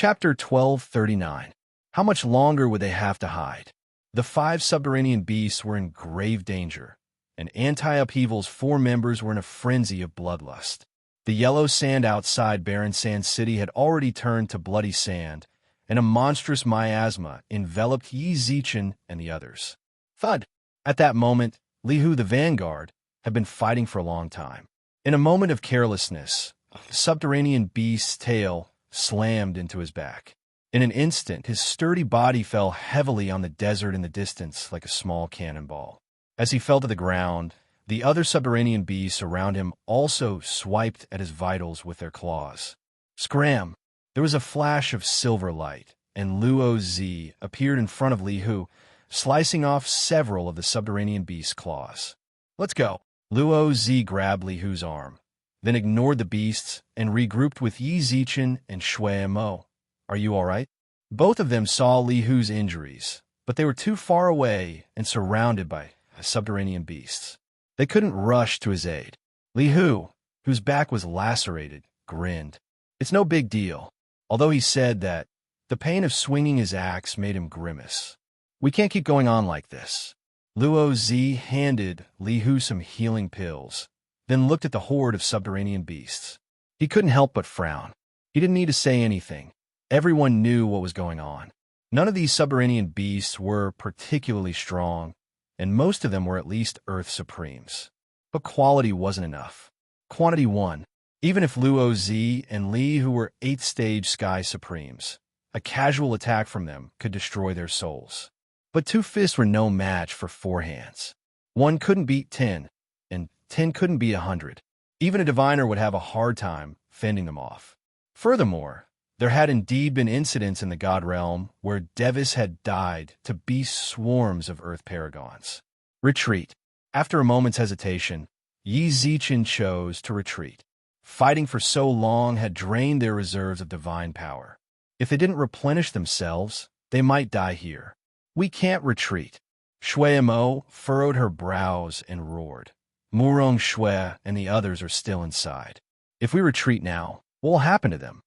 Chapter 1239. How much longer would they have to hide? The 5 subterranean beasts were in grave danger, and Anti-Upheaval's 4 members were in a frenzy of bloodlust. The yellow sand outside Barren Sand City had already turned to bloody sand, and a monstrous miasma enveloped Yi Zichen and the others. Thud! At that moment, Li Hu the Vanguard had been fighting for a long time. In a moment of carelessness, the subterranean beast's tail slammed into his back. In an instant, his sturdy body fell heavily on the desert in the distance like a small cannonball. As he fell to the ground, the other subterranean beasts around him also swiped at his vitals with their claws. Scram! There was a flash of silver light, and Luo Zi appeared in front of Li Hu, slicing off several of the subterranean beast's claws. Let's go! Luo Zi grabbed Li Hu's arm, then ignored the beasts and regrouped with Yi Zichen and Shui Mo. Are you all right? Both of them saw Li Hu's injuries, but they were too far away and surrounded by subterranean beasts. They couldn't rush to his aid. Li Hu, whose back was lacerated, grinned. It's no big deal, although he said that the pain of swinging his axe made him grimace. We can't keep going on like this. Luo Zi handed Li Hu some healing pills, then looked at the horde of subterranean beasts. He couldn't help but frown. He didn't need to say anything. Everyone knew what was going on. None of these subterranean beasts were particularly strong, and most of them were at least Earth Supremes. But quality wasn't enough. Quantity won. Even if Luo Zi and Li Hu were 8th stage Sky Supremes, a casual attack from them could destroy their souls. But 2 fists were no match for 4 hands. 1 couldn't beat 10, and 10 couldn't beat 100. Even a diviner would have a hard time fending them off. Furthermore, there had indeed been incidents in the God Realm where Devis had died to beast swarms of Earth Paragons. Retreat. After a moment's hesitation, Yi Zichen chose to retreat. Fighting for so long had drained their reserves of divine power. If they didn't replenish themselves, they might die here. We can't retreat. Shui Mo furrowed her brows and roared. Murong Shui and the others are still inside. If we retreat now, what will happen to them?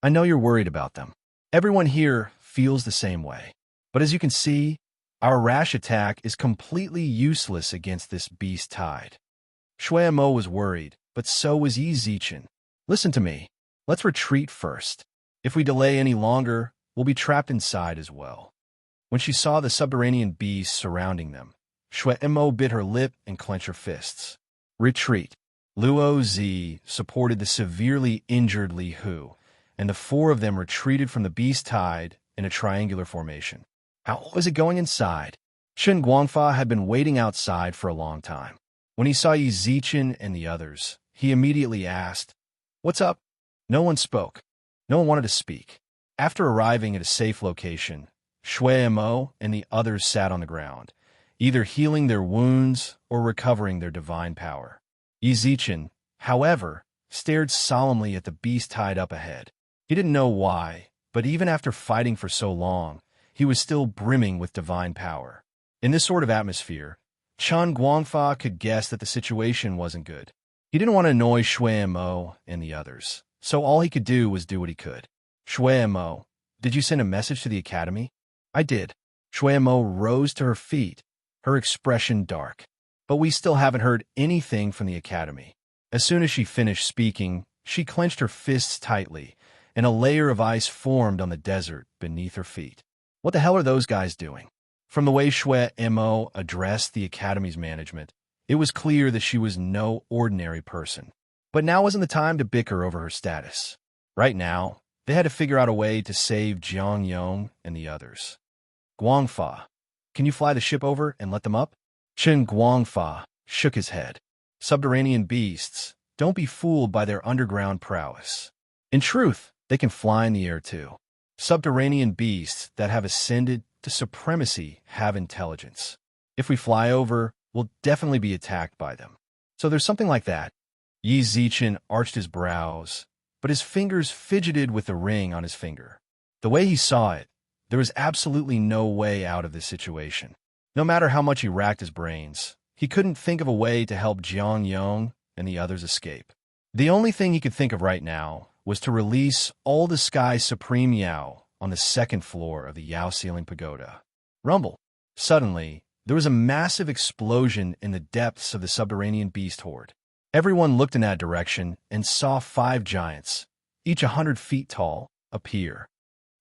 I know you're worried about them. Everyone here feels the same way. But as you can see, our rash attack is completely useless against this beast tide. Shui Mo was worried, but so was Yi Zichen. Listen to me. Let's retreat first. If we delay any longer, we'll be trapped inside as well. When she saw the subterranean beasts surrounding them, Shui Mo bit her lip and clenched her fists. Retreat. Luo Zi supported the severely injured Li Hu, and the 4 of them retreated from the beast tide in a triangular formation. How was it going inside? Chen Guangfa had been waiting outside for a long time. When he saw Yi Zichen and the others, he immediately asked, "What's up?" No one spoke. No one wanted to speak. After arriving at a safe location, Shui Mo and the others sat on the ground, either healing their wounds or recovering their divine power. Yi Zichen, however, stared solemnly at the beast tied up ahead. He didn't know why, but even after fighting for so long, he was still brimming with divine power. In this sort of atmosphere, Chen Guangfa could guess that the situation wasn't good. He didn't want to annoy Shui Mo and the others, so all he could do was do what he could. Shui Mo, did you send a message to the academy? I did. Shui Mo rose to her feet, her expression dark. But we still haven't heard anything from the academy. As soon as she finished speaking, she clenched her fists tightly, and a layer of ice formed on the desert beneath her feet. What the hell are those guys doing? From the way Shui Mo addressed the academy's management, it was clear that she was no ordinary person. But now wasn't the time to bicker over her status. Right now, they had to figure out a way to save Jiang Yong and the others. Guangfa, can you fly the ship over and let them up? Chen Guangfa shook his head. Subterranean beasts, don't be fooled by their underground prowess. In truth, they can fly in the air too. Subterranean beasts that have ascended to supremacy have intelligence. If we fly over, we'll definitely be attacked by them. So there's something like that. Yi Zichen arched his brows, but his fingers fidgeted with the ring on his finger. The way he saw it, there was absolutely no way out of this situation. No matter how much he racked his brains, he couldn't think of a way to help Jiang Yong and the others escape. The only thing he could think of right now was to release all the Sky's supreme Yao on the second floor of the Yao ceiling pagoda. Rumble. Suddenly, there was a massive explosion in the depths of the subterranean beast horde. Everyone looked in that direction and saw 5 giants, each 100 feet tall, appear.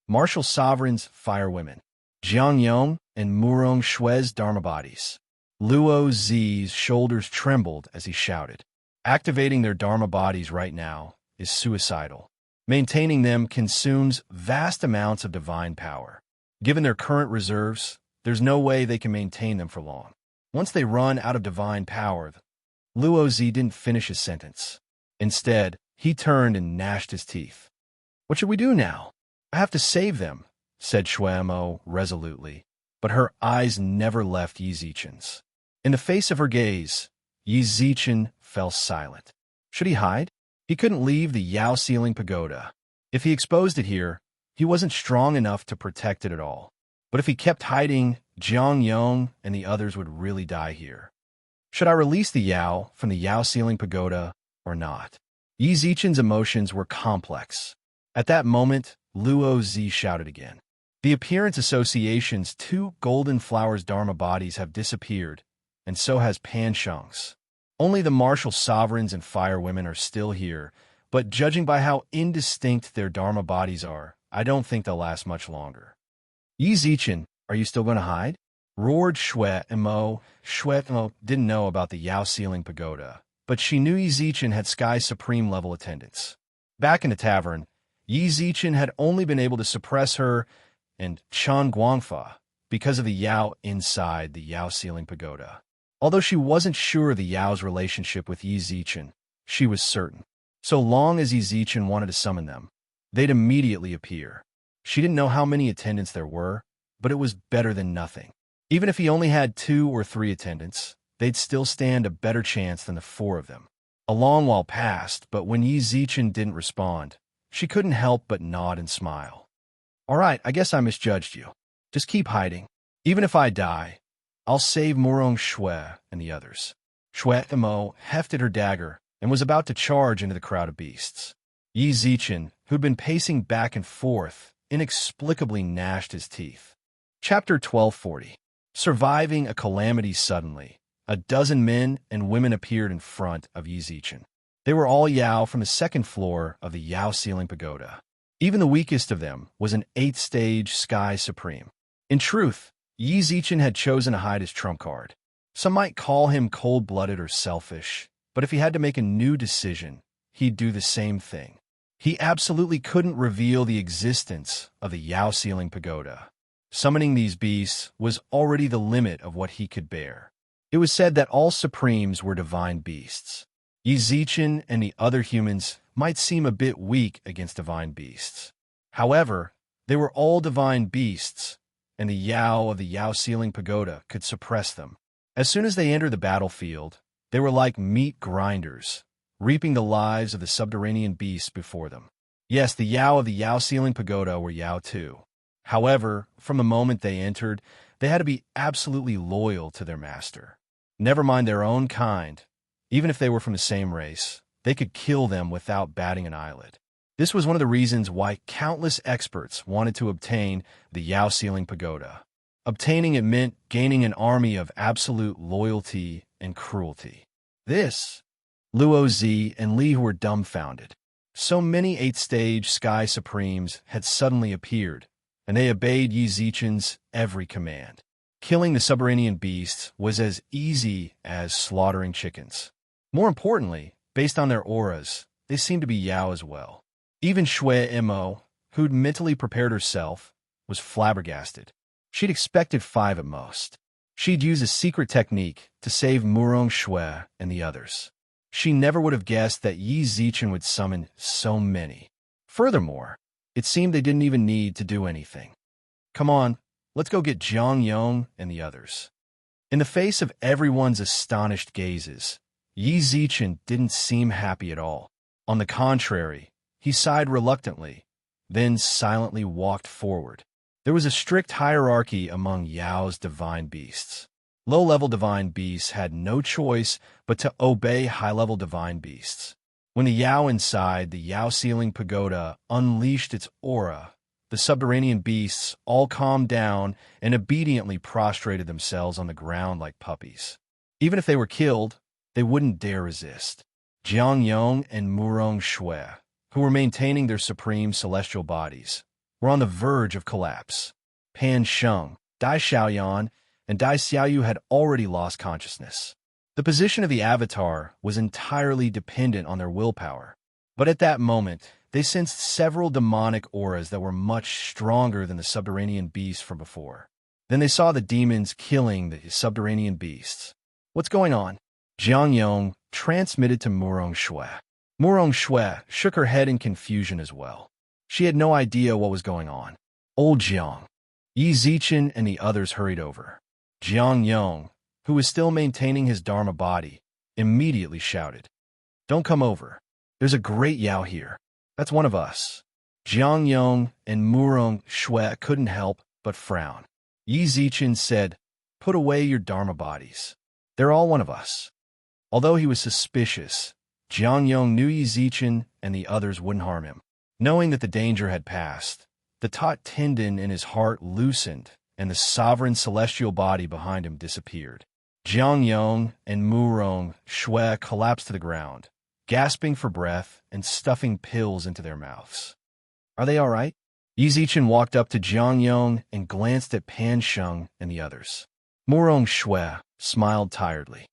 Martial sovereigns, fire women. Jiang Yong and Murong Shue's dharma bodies. Luo Zi's shoulders trembled as he shouted. Activating their dharma bodies right now is suicidal. Maintaining them consumes vast amounts of divine power. Given their current reserves, there's no way they can maintain them for long. Once they run out of divine power, Luo Zi didn't finish his sentence. Instead, he turned and gnashed his teeth. "What should we do now?" "I have to save them," said Shuemo resolutely, but her eyes never left Yi Zichen's. In the face of her gaze, Yi Zichen fell silent. Should he hide? He couldn't leave the Yao ceiling pagoda. If he exposed it here, he wasn't strong enough to protect it at all. But if he kept hiding, Jiang Yong and the others would really die here. Should I release the Yao from the Yao ceiling pagoda or not? Yi Zichen's emotions were complex. At that moment, Luo Zi shouted again. The Appearance Association's 2 Golden Flowers Dharma bodies have disappeared, and so has Pan Sheng's. Only the martial sovereigns and fire women are still here, but judging by how indistinct their dharma bodies are, I don't think they'll last much longer. "Yi Zichen, are you still going to hide?" roared Shuemo. Shuemo didn't know about the Yao ceiling pagoda, but she knew Yi Zichen had Sky Supreme level attendance. Back in the tavern, Yi Zichen had only been able to suppress her and Chan Guangfa because of the Yao inside the Yao ceiling pagoda. Although she wasn't sure of the Yao's relationship with Yi Zichen, she was certain. So long as Yi Zichen wanted to summon them, they'd immediately appear. She didn't know how many attendants there were, but it was better than nothing. Even if he only had 2 or 3 attendants, they'd still stand a better chance than the 4 of them. A long while passed, but when Yi Zichen didn't respond, she couldn't help but nod and smile. "All right, I guess I misjudged you. Just keep hiding. Even if I die, I'll save Murong Shue and the others." Shuemo hefted her dagger and was about to charge into the crowd of beasts. Yi Zichen, who'd been pacing back and forth, inexplicably gnashed his teeth. Chapter 1240. Surviving a calamity suddenly, a dozen men and women appeared in front of Yi Zichen. They were all Yao from the second floor of the Yao ceiling pagoda. Even the weakest of them was an 8th-stage Sky Supreme. In truth, Yi Zichen had chosen to hide his trump card. Some might call him cold-blooded or selfish, but if he had to make a new decision, he'd do the same thing. He absolutely couldn't reveal the existence of the Yao ceiling pagoda. Summoning these beasts was already the limit of what he could bear. It was said that all Supremes were divine beasts. Yi Zichen and the other humans might seem a bit weak against divine beasts. However, they were all divine beasts, and the Yao of the Yao ceiling pagoda could suppress them. As soon as they entered the battlefield, they were like meat grinders, reaping the lives of the subterranean beasts before them. Yes, the Yao of the Yao ceiling pagoda were Yao too. However, from the moment they entered, they had to be absolutely loyal to their master. Never mind their own kind, even if they were from the same race, they could kill them without batting an eyelid. This was one of the reasons why countless experts wanted to obtain the Yao ceiling pagoda. Obtaining it meant gaining an army of absolute loyalty and cruelty. Luo Zi and Li were dumbfounded. So many 8th-stage Sky Supremes had suddenly appeared, and they obeyed Yi Zichen's every command. Killing the subterranean beasts was as easy as slaughtering chickens. More importantly, based on their auras, they seemed to be Yao as well. Even Shuemo, who'd mentally prepared herself, was flabbergasted. She'd expected 5 at most. She'd use a secret technique to save Murong Shue and the others. She never would have guessed that Yi Zichen would summon so many. Furthermore, it seemed they didn't even need to do anything. "Come on, let's go get Jiang Yong and the others." In the face of everyone's astonished gazes, Yi Zichen didn't seem happy at all. On the contrary, he sighed reluctantly, then silently walked forward. There was a strict hierarchy among Yao's divine beasts. Low-level divine beasts had no choice but to obey high-level divine beasts. When the Yao inside the Yao ceiling pagoda unleashed its aura, the subterranean beasts all calmed down and obediently prostrated themselves on the ground like puppies. Even if they were killed, they wouldn't dare resist. Jiang Yong and Murong Shui, who were maintaining their supreme celestial bodies, were on the verge of collapse. Pan Sheng, Dai Xiaoyan, and Dai Xiaoyu had already lost consciousness. The position of the avatar was entirely dependent on their willpower, but at that moment, they sensed several demonic auras that were much stronger than the subterranean beasts from before. Then they saw the demons killing the subterranean beasts. What's going on? Jiang Yong transmitted to Murong Shui. Murong Shui shook her head in confusion as well. She had no idea what was going on. Old Jiang, Yi Zichen and the others hurried over. Jiang Yong, who was still maintaining his Dharma body, immediately shouted, "Don't come over. There's a great Yao here. That's one of us." Jiang Yong and Murong Shui couldn't help but frown. Yi Zichen said, "Put away your Dharma bodies. They're all one of us." Although he was suspicious, Jiang Yong knew Yi Zichen and the others wouldn't harm him. Knowing that the danger had passed, the taut tendon in his heart loosened and the sovereign celestial body behind him disappeared. Jiang Yong and Murong Shui collapsed to the ground, gasping for breath and stuffing pills into their mouths. "Are they all right?" Yi Zichen walked up to Jiang Yong and glanced at Pan Sheng and the others. Murong Shui smiled tiredly.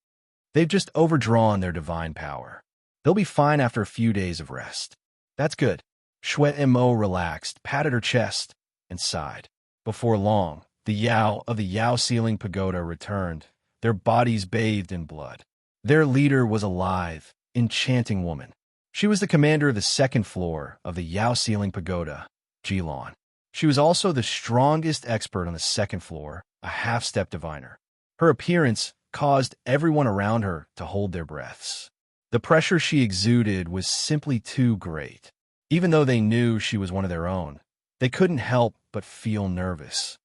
"They've just overdrawn their divine power. They'll be fine after a few days of rest." "That's good." Shui Mo relaxed, patted her chest, and sighed. Before long, the Yao of the Yao ceiling pagoda returned, their bodies bathed in blood. Their leader was a lithe, enchanting woman. She was the commander of the second floor of the Yao ceiling pagoda, Jilan. She was also the strongest expert on the second floor, a half-step diviner. Her appearance caused everyone around her to hold their breaths. The pressure she exuded was simply too great. Even though they knew she was one of their own, they couldn't help but feel nervous.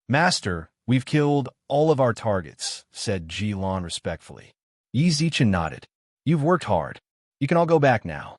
"Master, we've killed all of our targets," said Jilan respectfully. Yi Zichen nodded. "You've worked hard. You can all go back now."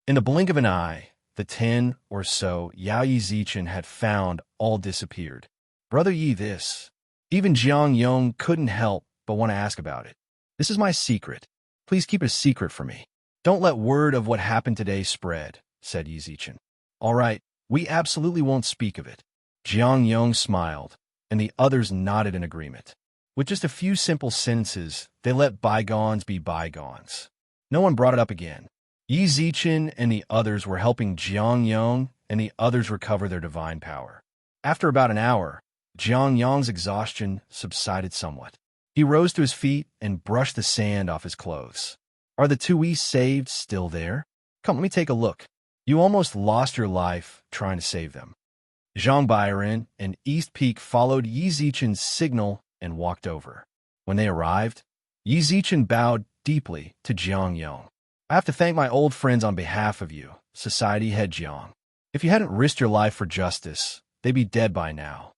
In the blink of an eye, the 10 or so Yao Yi Zichen had found all disappeared. "Brother Yi, this." Even Jiang Yong couldn't help but want to ask about it. "This is my secret. Please keep it a secret for me. Don't let word of what happened today spread," said Yi Zichen. "All right, we absolutely won't speak of it." Jiang Yong smiled, and the others nodded in agreement. With just a few simple sentences, they let bygones be bygones. No one brought it up again. Yi Zichen and the others were helping Jiang Yong and the others recover their divine power. After about an hour, Jiang Yong's exhaustion subsided somewhat. He rose to his feet and brushed the sand off his clothes. "Are the two we saved still there? Come, let me take a look. You almost lost your life trying to save them." Zhang Bairen and East Peak followed Yi Zichen's signal and walked over. When they arrived, Yi Zichen bowed deeply to Jiang Yong. "I have to thank my old friends on behalf of you, Society Head Jiang. If you hadn't risked your life for justice, they'd be dead by now."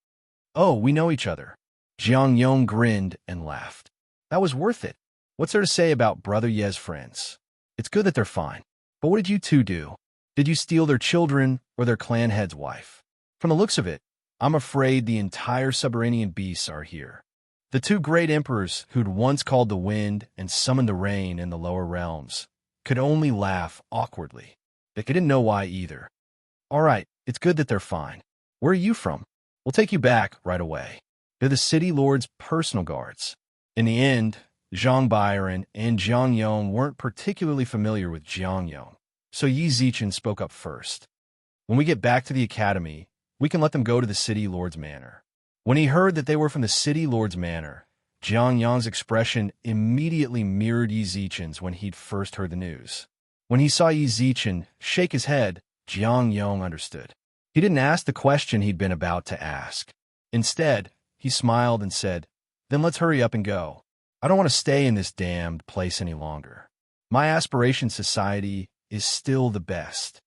"Oh, we know each other." Jiang Yong grinned and laughed. "That was worth it. What's there to say about Brother Ye's friends? It's good that they're fine. But what did you two do? Did you steal their children or their clan head's wife? From the looks of it, I'm afraid the entire subterranean beasts are here." The two great emperors who'd once called the wind and summoned the rain in the lower realms could only laugh awkwardly. They didn't know why either. "All right, it's good that they're fine. Where are you from? We'll take you back right away. They're the city lord's personal guards." In the end, Zhang Bairen and Jiang Yong weren't particularly familiar with Jiang Yong, so Yi Zichen spoke up first. "When we get back to the academy, we can let them go to the city lord's manor." When he heard that they were from the city lord's manor, Jiang Yong's expression immediately mirrored Yi Zichen's when he'd first heard the news. When he saw Yi Zichen shake his head, Jiang Yong understood. He didn't ask the question he'd been about to ask. Instead, he smiled and said, "Then let's hurry up and go. I don't want to stay in this damned place any longer. My aspiration society is still the best.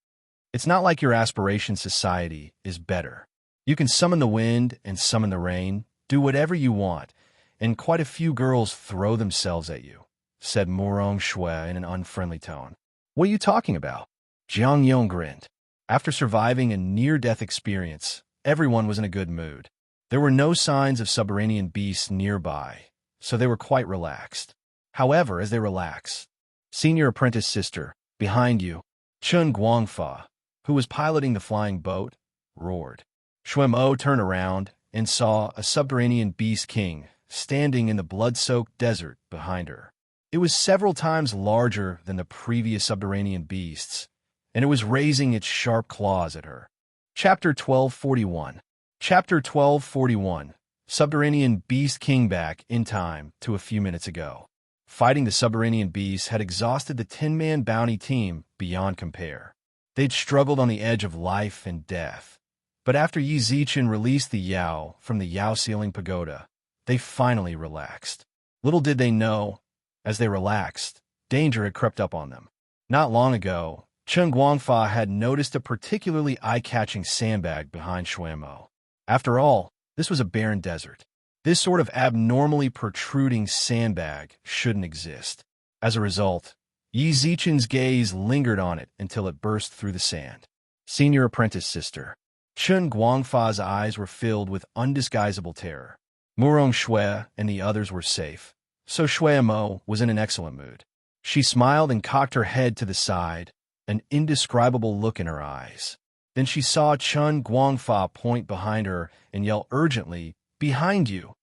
It's not like your aspiration society is better. You can summon the wind and summon the rain, do whatever you want, and quite a few girls throw themselves at you," said Murong Shui in an unfriendly tone. What are you talking about? Jiang Yong grinned. After surviving a near-death experience, everyone was in a good mood. There were no signs of subterranean beasts nearby, so they were quite relaxed. However, as they relaxed, Senior Apprentice Sister, behind you, Chun Guangfa, who was piloting the flying boat, roared. Shuemo turned around and saw a subterranean beast king standing in the blood-soaked desert behind her. It was several times larger than the previous subterranean beasts, and it was raising its sharp claws at her. Chapter 1241. Chapter 1241. Subterranean Beast King back in time to a few minutes ago. Fighting the subterranean beasts had exhausted the 10-man bounty team beyond compare. They'd struggled on the edge of life and death. But after Yi Zichen released the Yao from the Yao ceiling pagoda, they finally relaxed. Little did they know, as they relaxed, danger had crept up on them. Not long ago, Chen Guangfa had noticed a particularly eye-catching sandbag behind Shuemo. After all, this was a barren desert. This sort of abnormally protruding sandbag shouldn't exist. As a result, Yi Zichen's gaze lingered on it until it burst through the sand. Senior Apprentice Sister. Chen Guangfa's eyes were filled with undisguisable terror. Murong Shui and the others were safe, so Shuemo was in an excellent mood. She smiled and cocked her head to the side, an indescribable look in her eyes. Then she saw Chen Guangfa point behind her and yell urgently, "Behind you!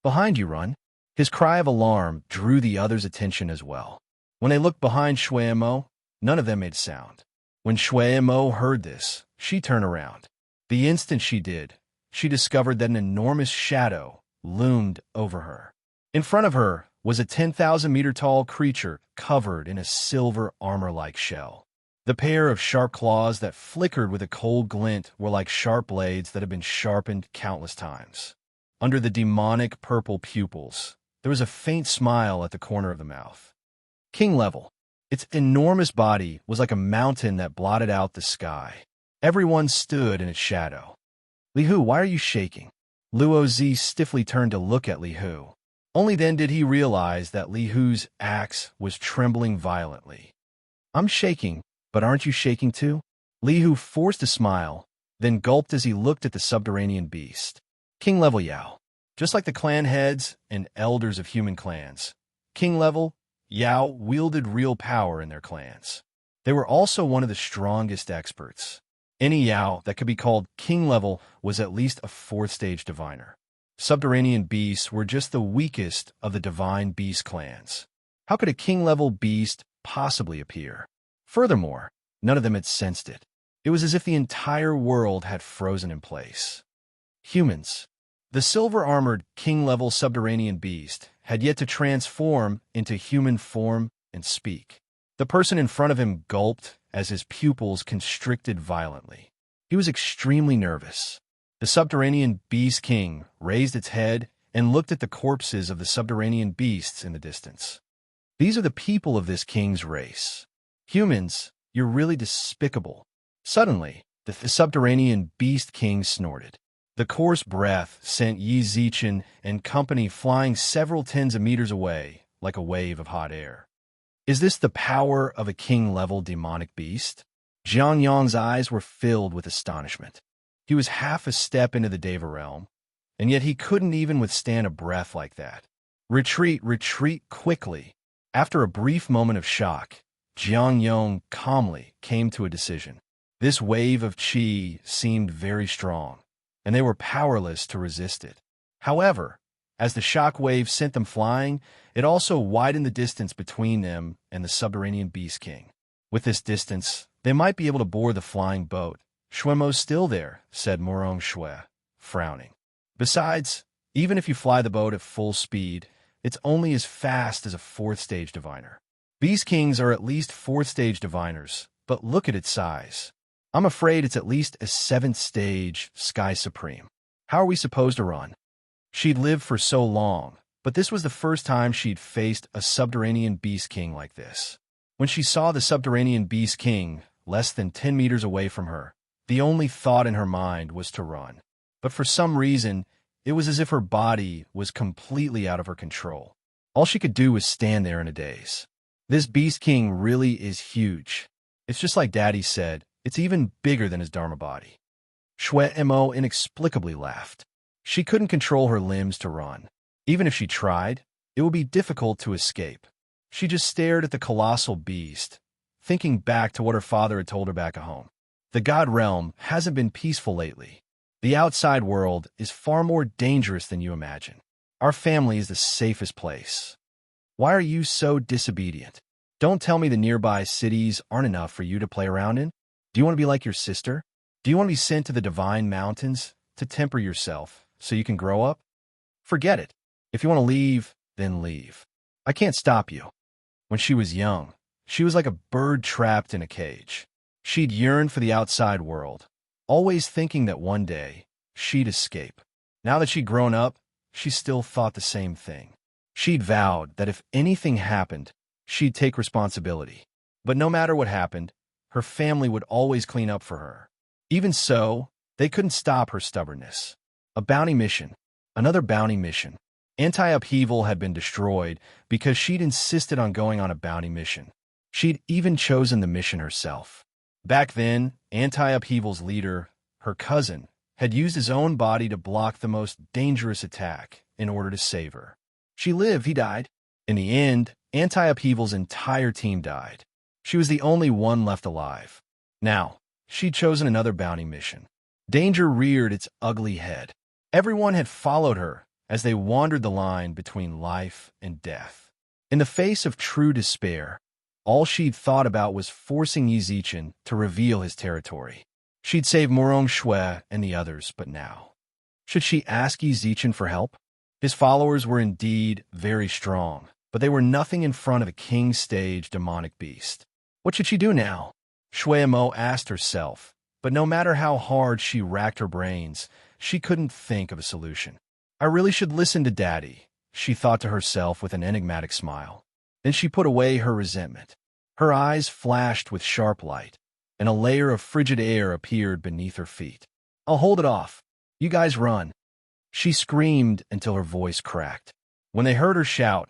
Behind you, run!" His cry of alarm drew the others' attention as well. When they looked behind Shuemo, none of them made sound. When Shuemo heard this, she turned around. The instant she did, she discovered that an enormous shadow loomed over her. In front of her was a 10,000-meter-tall creature covered in a silver armor-like shell. The pair of sharp claws that flickered with a cold glint were like sharp blades that had been sharpened countless times. Under the demonic purple pupils, there was a faint smile at the corner of the mouth. King level. Its enormous body was like a mountain that blotted out the sky. Everyone stood in its shadow. "Li Hu, why are you shaking?" Luo Zi stiffly turned to look at Li Hu. Only then did he realize that Li Hu's axe was trembling violently. "I'm shaking, but aren't you shaking too?" Li Hu forced a smile, then gulped as he looked at the subterranean beast. King level Yao. Just like the clan heads and elders of human clans, king level Yao wielded real power in their clans. They were also one of the strongest experts. Any Yao that could be called king level was at least a 4th-stage diviner. Subterranean beasts were just the weakest of the divine beast clans. How could a king-level beast possibly appear? Furthermore, none of them had sensed it. It was as if the entire world had frozen in place. Humans. The silver-armored king-level subterranean beast had yet to transform into human form and speak. The person in front of him gulped as his pupils constricted violently. He was extremely nervous. The subterranean beast king raised its head and looked at the corpses of the subterranean beasts in the distance. "These are the people of this king's race. Humans, you're really despicable." Suddenly, the subterranean beast king snorted. The coarse breath sent Yi Zichen and company flying several tens of meters away like a wave of hot air. Is this the power of a king-level demonic beast? Jiang Yong's eyes were filled with astonishment. He was half a step into the Deva realm, and yet he couldn't even withstand a breath like that. Retreat, retreat quickly. After a brief moment of shock, Jiang Yong calmly came to a decision. This wave of qi seemed very strong, and they were powerless to resist it. However, as the shock wave sent them flying, it also widened the distance between them and the subterranean beast king. With this distance, they might be able to board the flying boat. "Shuemo's still there," said Murong Shui, frowning. "Besides, even if you fly the boat at full speed, it's only as fast as a 4th-stage diviner. Beast kings are at least 4th-stage diviners, but look at its size. I'm afraid it's at least a 7th-stage Sky Supreme. How are we supposed to run?" She'd lived for so long, but this was the first time she'd faced a subterranean beast king like this. When she saw the subterranean beast king less than 10 meters away from her, the only thought in her mind was to run. But for some reason, it was as if her body was completely out of her control. All she could do was stand there in a daze. This Beast King really is huge. It's just like Daddy said, it's even bigger than his Dharma body. Shui Mo inexplicably laughed. She couldn't control her limbs to run. Even if she tried, it would be difficult to escape. She just stared at the colossal beast, thinking back to what her father had told her back at home. The God realm hasn't been peaceful lately. The outside world is far more dangerous than you imagine. Our family is the safest place. Why are you so disobedient? Don't tell me the nearby cities aren't enough for you to play around in. Do you want to be like your sister? Do you want to be sent to the divine mountains to temper yourself so you can grow up? Forget it. If you want to leave, then leave. I can't stop you. When she was young, she was like a bird trapped in a cage. She'd yearn for the outside world, always thinking that one day she'd escape. Now that she'd grown up, she still thought the same thing. She'd vowed that if anything happened, she'd take responsibility. But no matter what happened, her family would always clean up for her. Even so, they couldn't stop her stubbornness. A bounty mission. Another bounty mission. Anti-upheaval had been destroyed because she'd insisted on going on a bounty mission. She'd even chosen the mission herself. Back then, anti-upheaval's leader, her cousin, had used his own body to block the most dangerous attack in order to save her. She lived, he died. In the end, anti-upheaval's entire team died. She was the only one left alive. Now, she'd chosen another bounty mission. Danger reared its ugly head. Everyone had followed her as they wandered the line between life and death. In the face of true despair, all she'd thought about was forcing Yi Zichen to reveal his territory. She'd saved Morong Shui and the others, but now, should she ask Yi Zichen for help? His followers were indeed very strong, but they were nothing in front of a king-stage demonic beast. What should she do now? Shui Mo asked herself, but no matter how hard she racked her brains, she couldn't think of a solution. I really should listen to Daddy, she thought to herself with an enigmatic smile. Then she put away her resentment. Her eyes flashed with sharp light, and a layer of frigid air appeared beneath her feet. I'll hold it off. You guys run. She screamed until her voice cracked. When they heard her shout,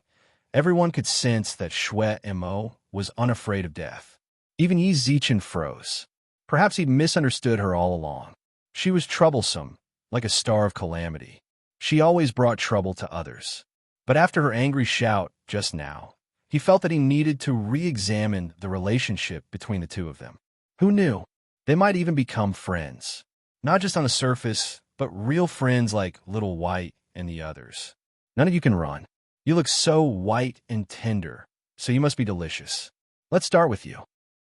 everyone could sense that Shui Mo was unafraid of death. Even Yi Zichen froze. Perhaps he'd misunderstood her all along. She was troublesome, like a star of calamity. She always brought trouble to others. But after her angry shout just now, he felt that he needed to re-examine the relationship between the two of them. Who knew? They might even become friends. Not just on the surface, but real friends like Little White and the others. None of you can run. You look so white and tender, so you must be delicious. Let's start with you.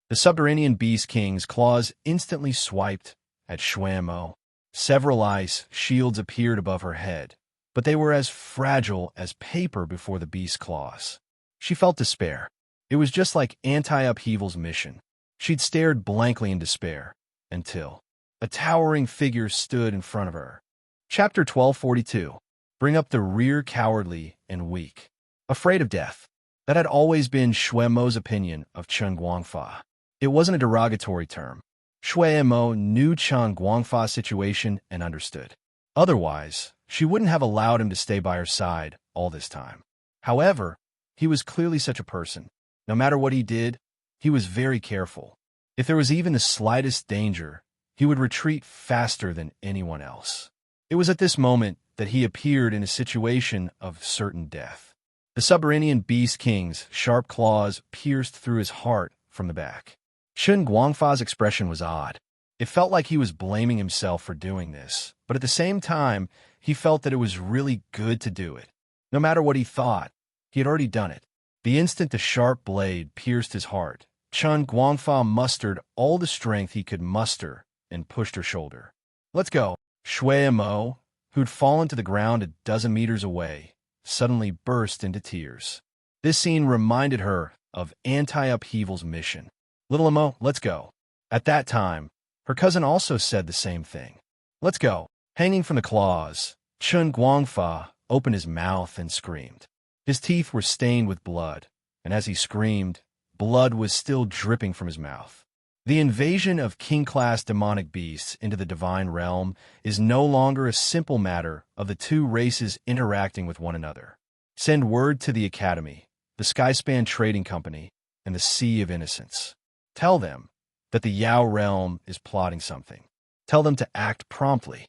The subterranean Beast King's claws instantly swiped at Shui Mo. Several ice shields appeared above her head, but they were as fragile as paper before the beast's claws. She felt despair. It was just like anti-upheaval's mission. She'd stared blankly in despair, until a towering figure stood in front of her. Chapter 1242. Bring up the rear cowardly and weak. Afraid of death. That had always been Shui Mo's opinion of Chen Guangfa. It wasn't a derogatory term. Shui Mo knew Chen Guangfa's situation and understood. Otherwise, she wouldn't have allowed him to stay by her side all this time. However, he was clearly such a person. No matter what he did, he was very careful. If there was even the slightest danger, he would retreat faster than anyone else. It was at this moment that he appeared in a situation of certain death. The subterranean Beast King's sharp claws pierced through his heart from the back. Chen Guangfa's expression was odd. It felt like he was blaming himself for doing this, but at the same time, he felt that it was really good to do it. No matter what he thought, he had already done it. The instant the sharp blade pierced his heart, Chen Guangfa mustered all the strength he could muster and pushed her shoulder. Let's go. Shui Mo, who'd fallen to the ground a dozen meters away, suddenly burst into tears. This scene reminded her of anti-upheaval's mission. Little Mo, let's go. At that time, her cousin also said the same thing. Let's go. Hanging from the claws, Chen Guangfa opened his mouth and screamed. His teeth were stained with blood, and as he screamed, blood was still dripping from his mouth. The invasion of king-class demonic beasts into the divine realm is no longer a simple matter of the two races interacting with one another. Send word to the academy. the Skyspan Trading Company, and the Sea of Innocence. Tell them that the Yao realm is plotting something. Tell them to act promptly.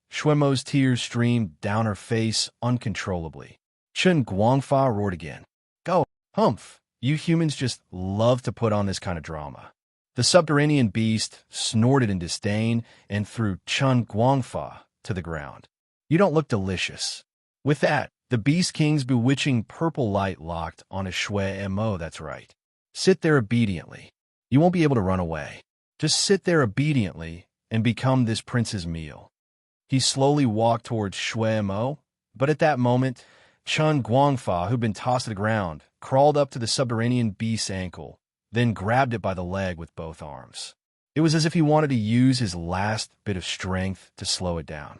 Shuemo's tears streamed down her face uncontrollably. Chen Guangfa roared again. Go, humph! You humans just love to put on this kind of drama. The subterranean beast snorted in disdain and threw Chen Guangfa to the ground. You don't look delicious. With that, the Beast King's bewitching purple light locked on a Shui Mo, that's right. Sit there obediently. You won't be able to run away. Just sit there obediently and become this prince's meal. He slowly walked towards Shui Mo, but at that moment, Chen Guangfa, who'd been tossed to the ground, crawled up to the subterranean beast's ankle, then grabbed it by the leg with both arms. It was as if he wanted to use his last bit of strength to slow it down.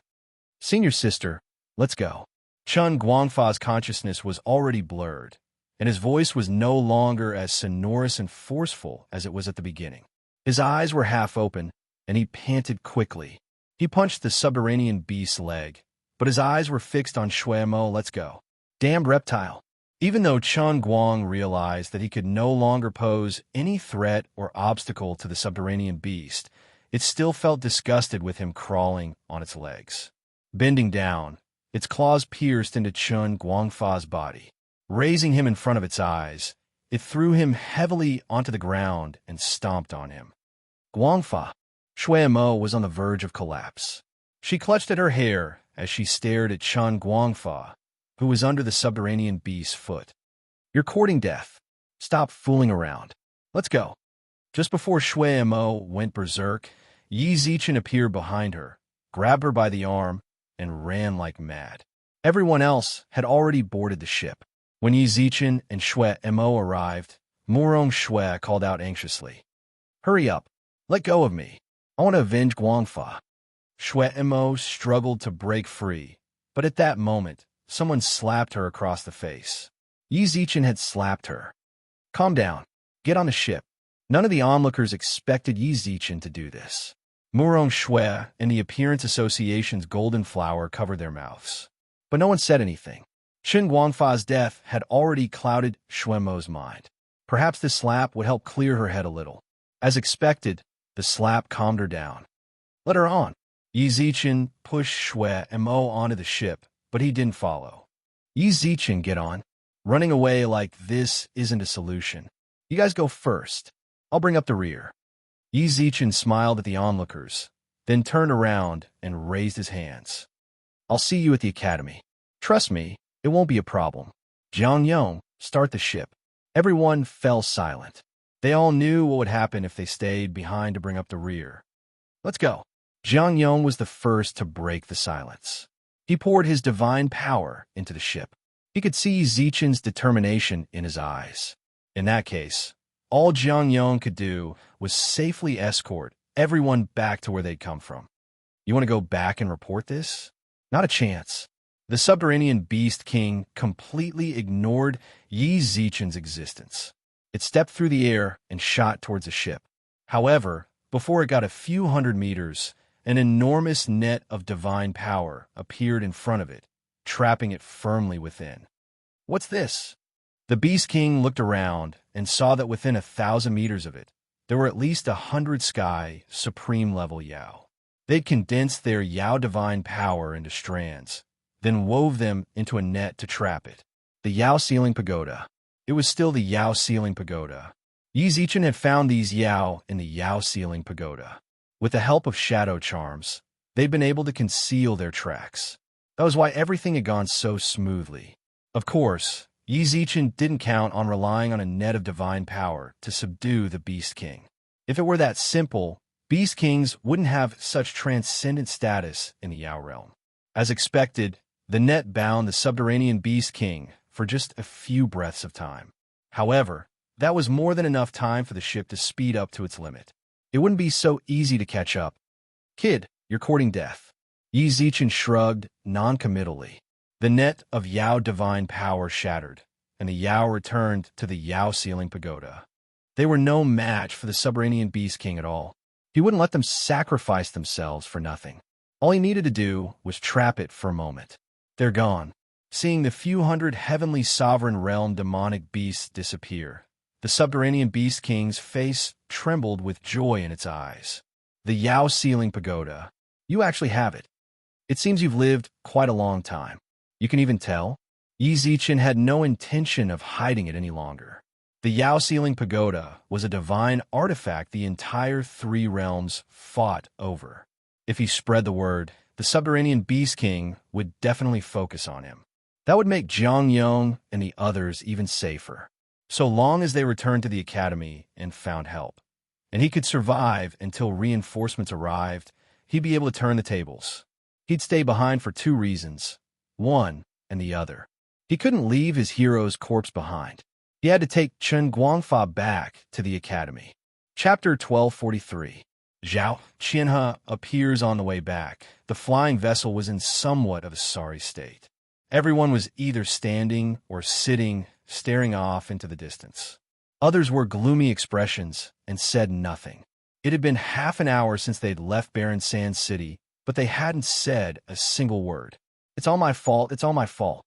Senior sister, let's go. Chen Guangfa's consciousness was already blurred, and his voice was no longer as sonorous and forceful as it was at the beginning. His eyes were half open, and he panted quickly. He punched the subterranean beast's leg, but his eyes were fixed on Shui Mo. Let's go. Damned reptile. Even though Chen Guang realized that he could no longer pose any threat or obstacle to the subterranean beast, it still felt disgusted with him crawling on its legs. Bending down, its claws pierced into Chen Guangfa's body. Raising him in front of its eyes, it threw him heavily onto the ground and stomped on him. Guangfa. Shui Mo was on the verge of collapse. She clutched at her hair as she stared at Chen Guangfa, who was under the subterranean beast's foot. You're courting death. Stop fooling around. Let's go. Just before Shui Mo went berserk, Yi Zichen appeared behind her, grabbed her by the arm, and ran like mad. Everyone else had already boarded the ship. When Yi Zichen and Shui Mo arrived, Murong Shui called out anxiously. Hurry up. Let go of me. I want to avenge Guangfa. Shui Mo struggled to break free, but at that moment, someone slapped her across the face. Yi Zichen had slapped her. Calm down. Get on the ship. None of the onlookers expected Yi Zichen to do this. Murong Shui and the Appearance Association's golden flower covered their mouths. But no one said anything. Chen Guangfa's death had already clouded Shui Mo's mind. Perhaps this slap would help clear her head a little. As expected, the slap calmed her down. Let her on. Yi Zichen pushed Shui Mo onto the ship, but he didn't follow. Yi Zichen, get on. Running away like this isn't a solution. You guys go first. I'll bring up the rear. Yi Zichen smiled at the onlookers, then turned around and raised his hands. I'll see you at the academy. Trust me, it won't be a problem. Jiang Yong, start the ship. Everyone fell silent. They all knew what would happen if they stayed behind to bring up the rear. Let's go. Jiang Yong was the first to break the silence. He poured his divine power into the ship. He could see Zichen's determination in his eyes. In that case, all Jiang Yong could do was safely escort everyone back to where they'd come from. You want to go back and report this? Not a chance. The subterranean beast king completely ignored Yi Zichen's existence. It stepped through the air and shot towards the ship. However, before it got a few hundred meters, an enormous net of divine power appeared in front of it, trapping it firmly within. What's this? The Beast King looked around and saw that within 1,000 meters of it, there were at least 100 Sky Supreme-level Yao. They'd condensed their Yao divine power into strands, then wove them into a net to trap it. The Yao Ceiling Pagoda. It was still the Yao Ceiling Pagoda. Yi Zichen had found these Yao in the Yao Ceiling Pagoda. With the help of shadow charms, they'd been able to conceal their tracks. That was why everything had gone so smoothly. Of course, Yi Zichen didn't count on relying on a net of divine power to subdue the Beast King. If it were that simple, Beast Kings wouldn't have such transcendent status in the Yao realm. As expected, the net bound the subterranean Beast King for just a few breaths of time. However, that was more than enough time for the ship to speed up to its limit. It wouldn't be so easy to catch up. Kid, you're courting death. Yi Zichen shrugged non-committally. The net of Yao divine power shattered, and the Yao returned to the Yao Ceiling Pagoda. They were no match for the subterranean Beast King at all. He wouldn't let them sacrifice themselves for nothing. All he needed to do was trap it for a moment. They're gone. Seeing the few hundred heavenly sovereign realm demonic beasts disappear, the subterranean beast king's face trembled with joy in its eyes. The Yao ceiling pagoda. You actually have it. It seems you've lived quite a long time. You can even tell. Yi Zichen had no intention of hiding it any longer. The Yao ceiling pagoda was a divine artifact the entire three realms fought over. If he spread the word, the subterranean beast king would definitely focus on him. That would make Jiang Yong and the others even safer, so long as they returned to the academy and found help. And he could survive until reinforcements arrived. He'd be able to turn the tables. He'd stay behind for two reasons, one and the other. He couldn't leave his hero's corpse behind. He had to take Chen Guangfa back to the academy. Chapter 1243. Zhao Qianhe appears on the way back. The flying vessel was in somewhat of a sorry state. Everyone was either standing or sitting, staring off into the distance. Others wore gloomy expressions and said nothing. It had been half an hour since they'd left Barren Sand City, but they hadn't said a single word. It's all my fault, it's all my fault.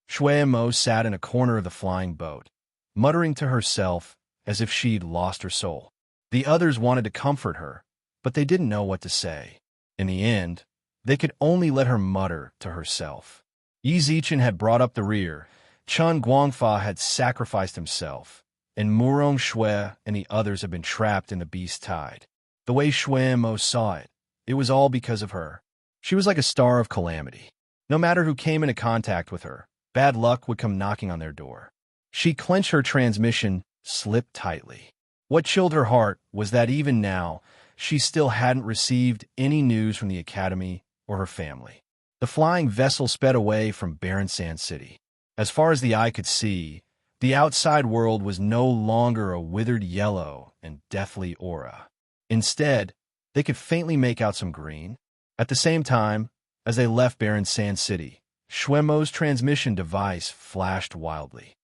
Shui Mo sat in a corner of the flying boat, muttering to herself as if she'd lost her soul. The others wanted to comfort her, but they didn't know what to say. In the end, they could only let her mutter to herself. Yi Zichen had brought up the rear, Chen Guangfa had sacrificed himself, and Murong Shui and the others had been trapped in the beast tide. The way Shui Mo saw it, it was all because of her. She was like a star of calamity. No matter who came into contact with her, bad luck would come knocking on their door. She clenched her transmission, slipped tightly. What chilled her heart was that even now, she still hadn't received any news from the academy or her family. The flying vessel sped away from Barren Sand City. As far as the eye could see, the outside world was no longer a withered yellow and deathly aura. Instead, they could faintly make out some green. At the same time, as they left Barren Sand City, Shuemo's transmission device flashed wildly.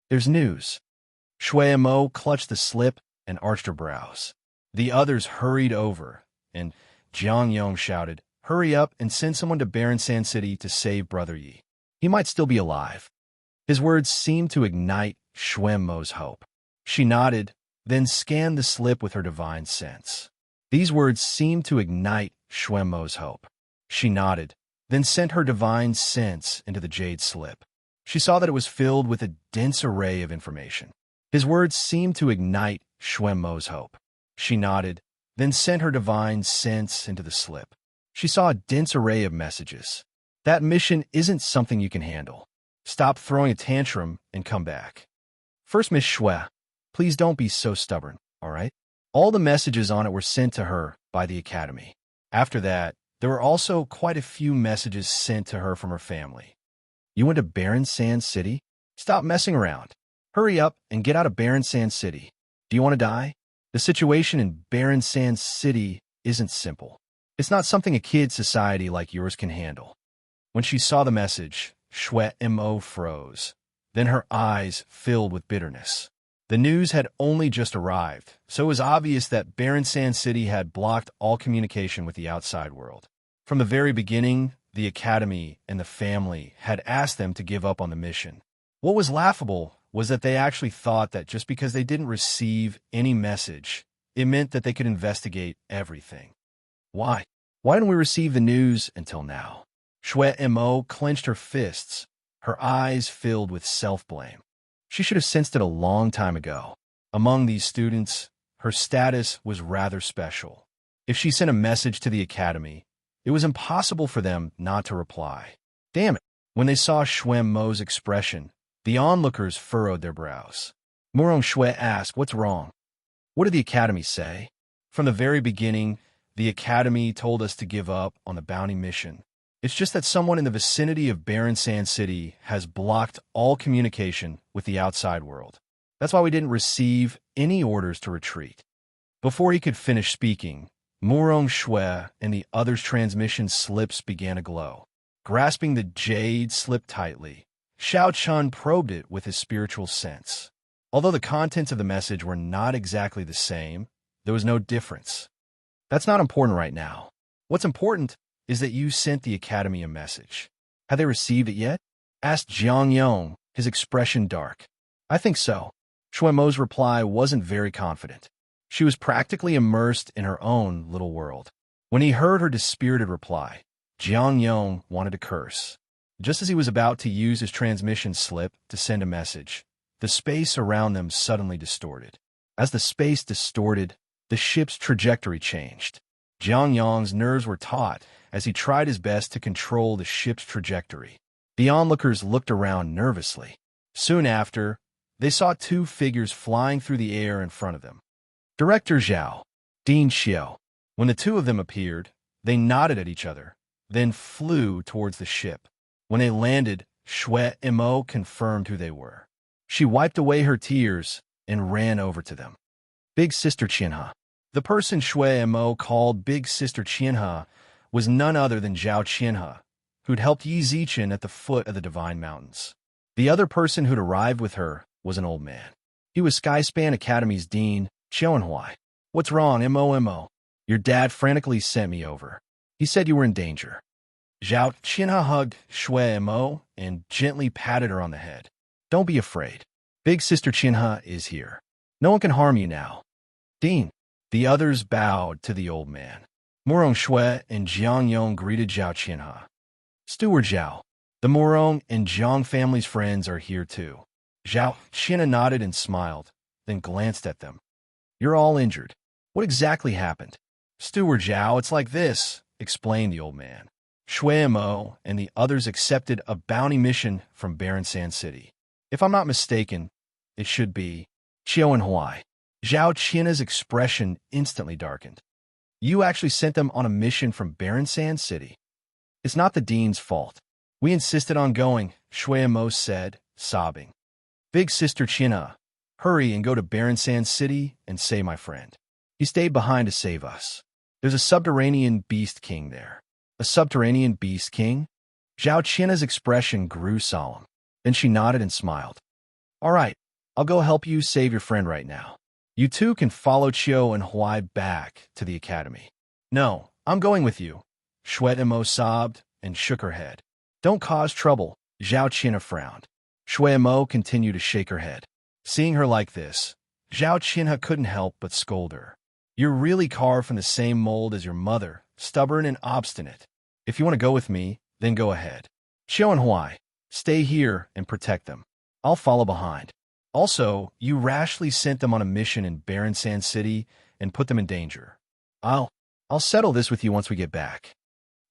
There's news. Shuemo clutched the slip and arched her brows. The others hurried over, and Jiang Yong shouted, "Hurry up and send someone to Barren Sand City to save Brother Yi. He might still be alive." His words seemed to ignite Shuemo's hope. She nodded, then scanned the slip with her divine sense. These words seemed to ignite Shuemo's hope. She nodded, then sent her divine sense into the jade slip. She saw that it was filled with a dense array of information. His words seemed to ignite Shuemo's hope. She nodded, then sent her divine sense into the slip. She saw a dense array of messages. That mission isn't something you can handle. Stop throwing a tantrum and come back. First, Miss Shui, please don't be so stubborn, all right? All the messages on it were sent to her by the academy. After that, there were also quite a few messages sent to her from her family. You went to Barren Sand City? Stop messing around. Hurry up and get out of Barren Sand City. Do you want to die? The situation in Barren Sand City isn't simple. It's not something a kid society like yours can handle. When she saw the message, Shui Mo froze. Then her eyes filled with bitterness. The news had only just arrived, so it was obvious that Barren Sand City had blocked all communication with the outside world. From the very beginning, the academy and the family had asked them to give up on the mission. What was laughable was that they actually thought that just because they didn't receive any message, it meant that they could investigate everything. Why? Why didn't we receive the news until now? Shui Mo clenched her fists, her eyes filled with self-blame. She should have sensed it a long time ago. Among these students, her status was rather special. If she sent a message to the academy, it was impossible for them not to reply. Damn it! When they saw Shui Mo's expression, the onlookers furrowed their brows. Murong Shui asked, "What's wrong? What did the academy say?" From the very beginning, the academy told us to give up on the bounty mission. It's just that someone in the vicinity of Barren Sand City has blocked all communication with the outside world. That's why we didn't receive any orders to retreat. Before he could finish speaking, Murong Shui and the others' transmission slips began to glow. Grasping the jade slip tightly, Xiao Chun probed it with his spiritual sense. Although the contents of the message were not exactly the same, there was no difference. That's not important right now. What's important is that you sent the academy a message. Have they received it yet? asked Jiang Yong, his expression dark. I think so. Shui Mo's reply wasn't very confident. She was practically immersed in her own little world. When he heard her dispirited reply, Jiang Yong wanted to curse. Just as he was about to use his transmission slip to send a message, the space around them suddenly distorted. As the space distorted, the ship's trajectory changed. Jiang Yong's nerves were taut as he tried his best to control the ship's trajectory. The onlookers looked around nervously. Soon after, they saw two figures flying through the air in front of them. Director Zhao, Dean Xiao. When the two of them appeared, they nodded at each other, then flew towards the ship. When they landed, Shui Mo confirmed who they were. She wiped away her tears and ran over to them. Big Sister Qianhe. The person Shui Mo called Big Sister Qianhe was none other than Zhao Qianhe, who'd helped Yi Zichen at the foot of the Divine Mountains. The other person who'd arrived with her was an old man. He was Skyspan Academy's dean, Qianhui. What's wrong, Mo? Your dad frantically sent me over. He said you were in danger. Zhao Qianhe hugged Shui Mo and gently patted her on the head. Don't be afraid. Big Sister Qianhe is here. No one can harm you now. Dean. The others bowed to the old man. Murong Shui and Jiang Yong greeted Zhao Qianhe. Steward Zhao, the Murong and Jiang family's friends are here too. Zhao Qianhe nodded and smiled, then glanced at them. You're all injured. What exactly happened? Steward Zhao, it's like this, explained the old man. Shui Mo and the others accepted a bounty mission from Barren Sand City. If I'm not mistaken, it should be Qianhui. Zhao Qianhe's expression instantly darkened. You actually sent them on a mission from Barren Sand City. It's not the dean's fault. We insisted on going, Shui Mo said, sobbing. Big Sister Qianhe, hurry and go to Barren Sand City and save my friend. He stayed behind to save us. There's a subterranean beast king there. A subterranean beast king? Zhao Qianhe's expression grew solemn. Then she nodded and smiled. All right, I'll go help you save your friend right now. You two can follow Qiao and Hui back to the academy. No, I'm going with you. Shui Mo sobbed and shook her head. Don't cause trouble, Zhao Qianhe frowned. Shui Mo continued to shake her head. Seeing her like this, Zhao Qianhe couldn't help but scold her. You're really carved from the same mold as your mother, stubborn and obstinate. If you want to go with me, then go ahead. Qiao and Hui, stay here and protect them. I'll follow behind. Also, you rashly sent them on a mission in Barren Sand City and put them in danger. I'll settle this with you once we get back.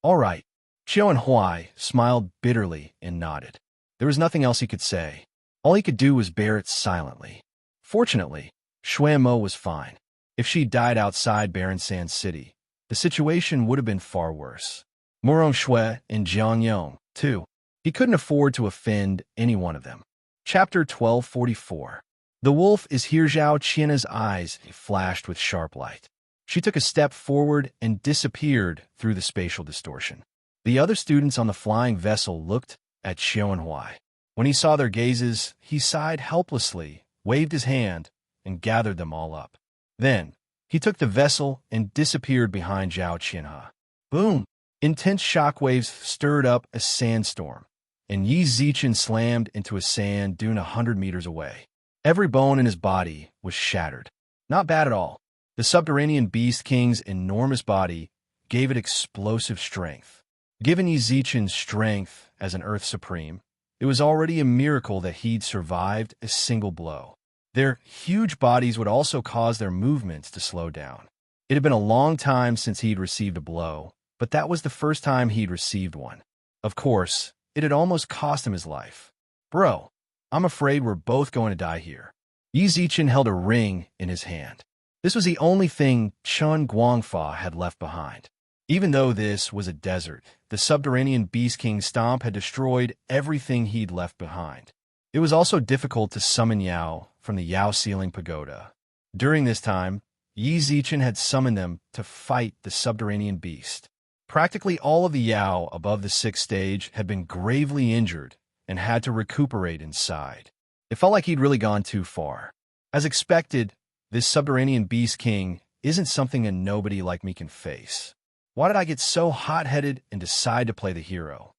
All right. Qiao and Hui smiled bitterly and nodded. There was nothing else he could say. All he could do was bear it silently. Fortunately, Shui Mo was fine. If she died outside Barren Sand City, the situation would have been far worse. Murong Shui and Jiang Yong, too. He couldn't afford to offend any one of them. Chapter 1244. The wolf is here. Zhao Qianhe's eyes flashed with sharp light. She took a step forward and disappeared through the spatial distortion. The other students on the flying vessel looked at Qiao and Hui. When he saw their gazes, he sighed helplessly, waved his hand, and gathered them all up. Then, he took the vessel and disappeared behind Zhao Qianhe. Boom! Intense shockwaves stirred up a sandstorm, and Yi Zichen slammed into a sand dune 100 meters away. Every bone in his body was shattered. Not bad at all. The subterranean beast king's enormous body gave it explosive strength. Given Yi Zichen's strength as an Earth Supreme, it was already a miracle that he'd survived a single blow. Their huge bodies would also cause their movements to slow down. It had been a long time since he'd received a blow, but that was the first time he'd received one. Of course, it had almost cost him his life. Bro, I'm afraid we're both going to die here. Yi Zichen held a ring in his hand. This was the only thing Chun Guangfa had left behind. Even though this was a desert, the subterranean Beast King Stomp had destroyed everything he'd left behind. It was also difficult to summon Yao from the Yao Ceiling Pagoda. During this time, Yi Zichen had summoned them to fight the subterranean beast. Practically all of the Yao above the 6th stage had been gravely injured and had to recuperate inside. It felt like he'd really gone too far. As expected, this subterranean Beast King isn't something a nobody like me can face. Why did I get so hot-headed and decide to play the hero?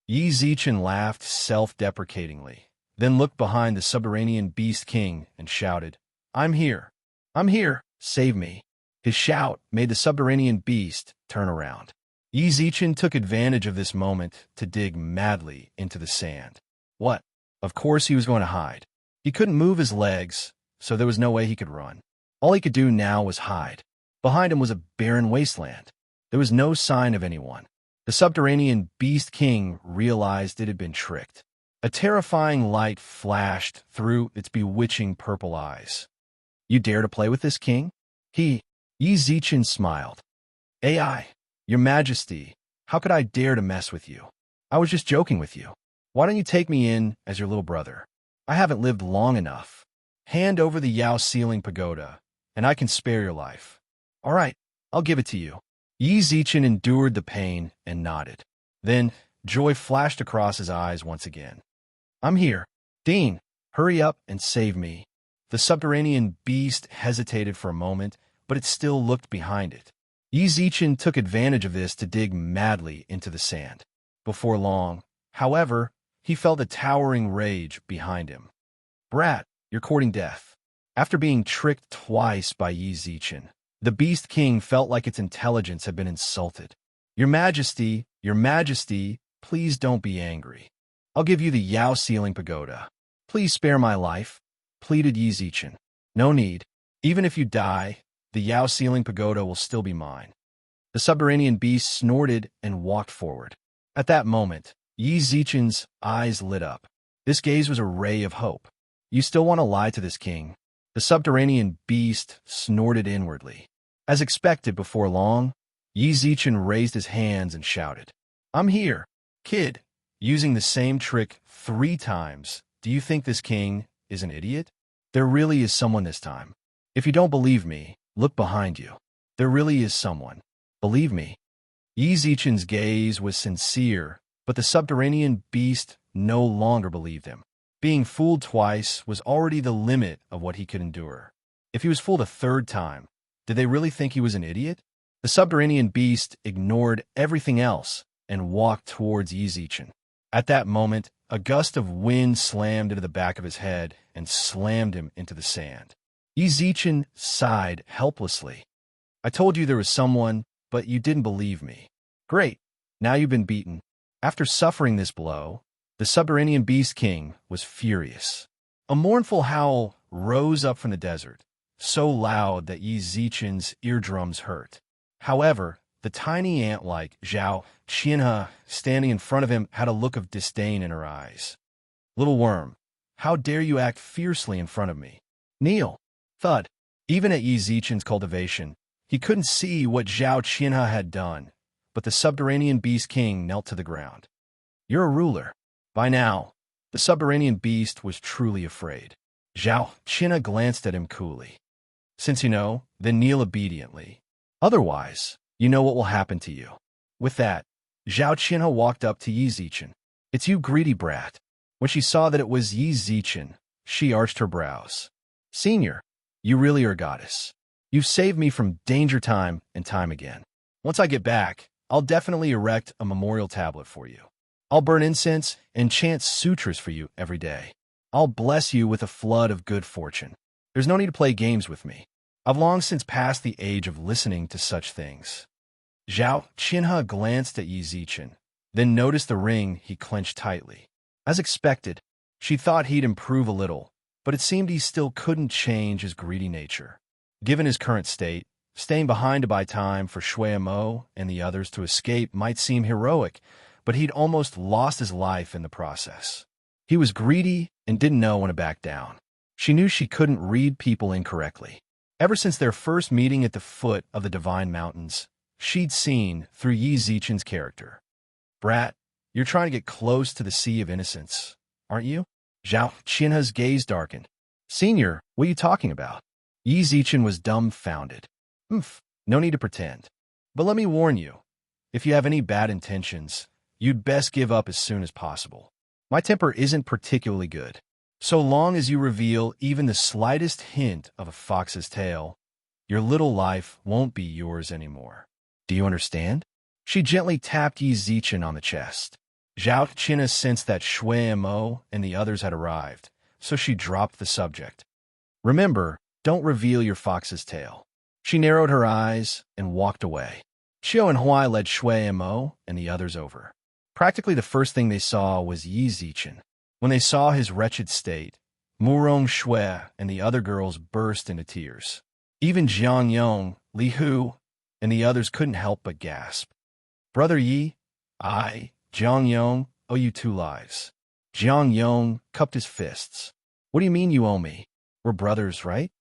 Yi Zichen laughed self-deprecatingly, then looked behind the subterranean beast king and shouted, I'm here. I'm here. Save me. His shout made the subterranean beast turn around. Yi Zichen took advantage of this moment to dig madly into the sand. What? Of course he was going to hide. He couldn't move his legs, so there was no way he could run. All he could do now was hide. Behind him was a barren wasteland. There was no sign of anyone. The subterranean beast king realized it had been tricked. A terrifying light flashed through its bewitching purple eyes. You dare to play with this king? Yi Zichen smiled. AI, your majesty, how could I dare to mess with you? I was just joking with you. Why don't you take me in as your little brother? I haven't lived long enough. Hand over the Yao ceiling pagoda, and I can spare your life. All right, I'll give it to you. Yi Zichen endured the pain and nodded. Then, joy flashed across his eyes once again. I'm here. Dean, hurry up and save me. The subterranean beast hesitated for a moment, but it still looked behind it. Yi Zichen took advantage of this to dig madly into the sand. Before long, however, he felt a towering rage behind him. Brat, you're courting death. After being tricked twice by Yi Zichen, the Beast King felt like its intelligence had been insulted. Your Majesty, please don't be angry. I'll give you the Yao ceiling pagoda. Please spare my life, pleaded Yi Zichen. No need. Even if you die, the Yao ceiling pagoda will still be mine. The subterranean beast snorted and walked forward. At that moment, Yi Zichen's eyes lit up. This gaze was a ray of hope. You still want to lie to this king? The subterranean beast snorted inwardly. As expected before long, Yi Zichen raised his hands and shouted, I'm here, kid. Using the same trick 3 times, do you think this king is an idiot? There really is someone this time. If you don't believe me, look behind you. There really is someone. Believe me. Yi Zichen's gaze was sincere, but the subterranean beast no longer believed him. Being fooled twice was already the limit of what he could endure. If he was fooled a 3rd time, did they really think he was an idiot? The subterranean beast ignored everything else and walked towards Yi Zichen. At that moment, a gust of wind slammed into the back of his head and slammed him into the sand. Yi Zichen sighed helplessly. I told you there was someone, but you didn't believe me. Great, now you've been beaten. After suffering this blow, the subterranean beast king was furious. A mournful howl rose up from the desert, so loud that Yi Zichen's eardrums hurt. However, the tiny ant-like Zhao Qianhe standing in front of him had a look of disdain in her eyes. Little worm, how dare you act fiercely in front of me? Kneel. Thud. Even at Yi Zichen's cultivation, he couldn't see what Zhao Qianhe had done, but the subterranean beast king knelt to the ground. You're a ruler. By now, the subterranean beast was truly afraid. Zhao Qianhe glanced at him coolly. Since you know, then kneel obediently. Otherwise, you know what will happen to you. With that, Zhao Qianhe walked up to Yi Zichen. It's you, greedy brat. When she saw that it was Yi Zichen, she arched her brows. Senior, you really are a goddess. You've saved me from danger time and time again. Once I get back, I'll definitely erect a memorial tablet for you. I'll burn incense and chant sutras for you every day. I'll bless you with a flood of good fortune. There's no need to play games with me. I've long since passed the age of listening to such things. Zhao Qianhe glanced at Yi Zichen, then noticed the ring he clenched tightly. As expected, she thought he'd improve a little, but it seemed he still couldn't change his greedy nature. Given his current state, staying behind to buy time for Shui Mo and the others to escape might seem heroic, but he'd almost lost his life in the process. He was greedy and didn't know when to back down. She knew she couldn't read people incorrectly. Ever since their first meeting at the foot of the Divine Mountains, she'd seen through Yi Zichen's character. Brat, you're trying to get close to the Sea of Innocence, aren't you? Zhao Qianhe's gaze darkened. Senior, what are you talking about? Yi Zichen was dumbfounded. No need to pretend. But let me warn you, if you have any bad intentions, you'd best give up as soon as possible. My temper isn't particularly good. So long as you reveal even the slightest hint of a fox's tail, your little life won't be yours anymore. Do you understand? She gently tapped Yi Zichen on the chest. Zhao Qinna sensed that Shui Mo and the others had arrived, so she dropped the subject. Remember, don't reveal your fox's tail. She narrowed her eyes and walked away. Xiao and Huai led Shui Mo and the others over. Practically the first thing they saw was Yi Zichen. When they saw his wretched state, Murong Shui and the other girls burst into tears. Even Jiang Yong, Li Hu, and the others couldn't help but gasp. Brother Yi, I, Jiang Yong, owe you 2 lives. Jiang Yong cupped his fists. What do you mean you owe me? We're brothers, right?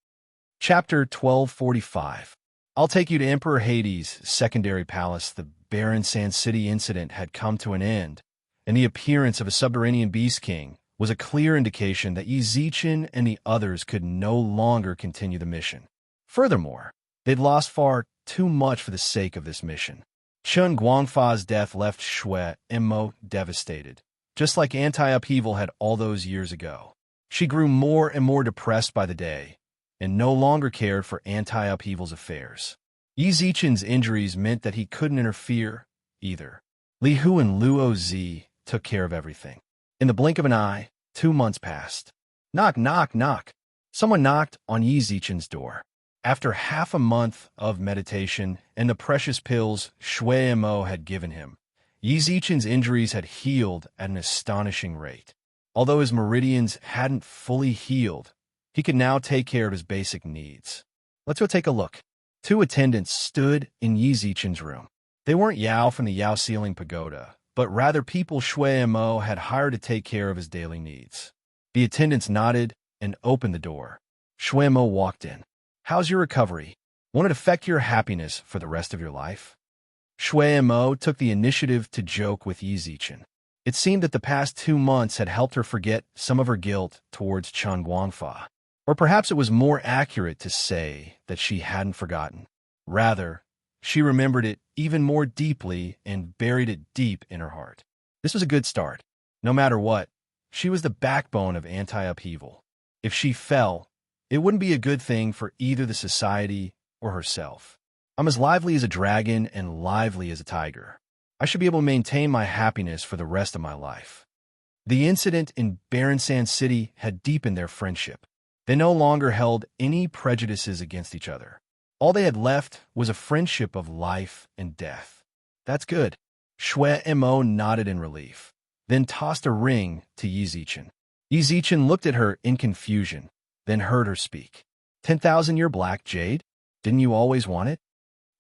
Chapter 1245. I'll take you to Emperor Hades' secondary palace. The barren Sand City incident had come to an end, and the appearance of a subterranean beast king was a clear indication that Yi Zichen and the others could no longer continue the mission. Furthermore, they'd lost far too much for the sake of this mission. Chen Guangfa's death left Shui Mo devastated, just like anti-upheaval had all those years ago. She grew more and more depressed by the day, and no longer cared for anti-upheaval's affairs. Yi Zichen's injuries meant that he couldn't interfere either. Li Hu and Luo Zi took care of everything. In the blink of an eye, 2 months passed. Knock, knock, knock. Someone knocked on Yi Zichen's door. After half a month of meditation and the precious pills Shui Mo had given him, Yi Zichen's injuries had healed at an astonishing rate. Although his meridians hadn't fully healed, he could now take care of his basic needs. Let's go take a look. 2 attendants stood in Yi Zichen's room. They weren't Yao from the Yao Ceiling Pagoda, but rather people Shui Mo had hired to take care of his daily needs. The attendants nodded and opened the door. Shui Mo walked in. How's your recovery? Won't it affect your happiness for the rest of your life? Shui Mo took the initiative to joke with Yi Zichen. It seemed that the past 2 months had helped her forget some of her guilt towards Chen Guangfa. Or perhaps it was more accurate to say that she hadn't forgotten. Rather, she remembered it even more deeply and buried it deep in her heart. This was a good start. No matter what, she was the backbone of anti-upheaval. If she fell, it wouldn't be a good thing for either the society or herself. I'm as lively as a dragon and lively as a tiger. I should be able to maintain my happiness for the rest of my life. The incident in Barren Sand City had deepened their friendship. They no longer held any prejudices against each other. All they had left was a friendship of life and death. That's good. Shui Mo nodded in relief, then tossed a ring to Yi Zichen. Yi Zichen looked at her in confusion, then heard her speak. 10,000-year black jade? Didn't you always want it?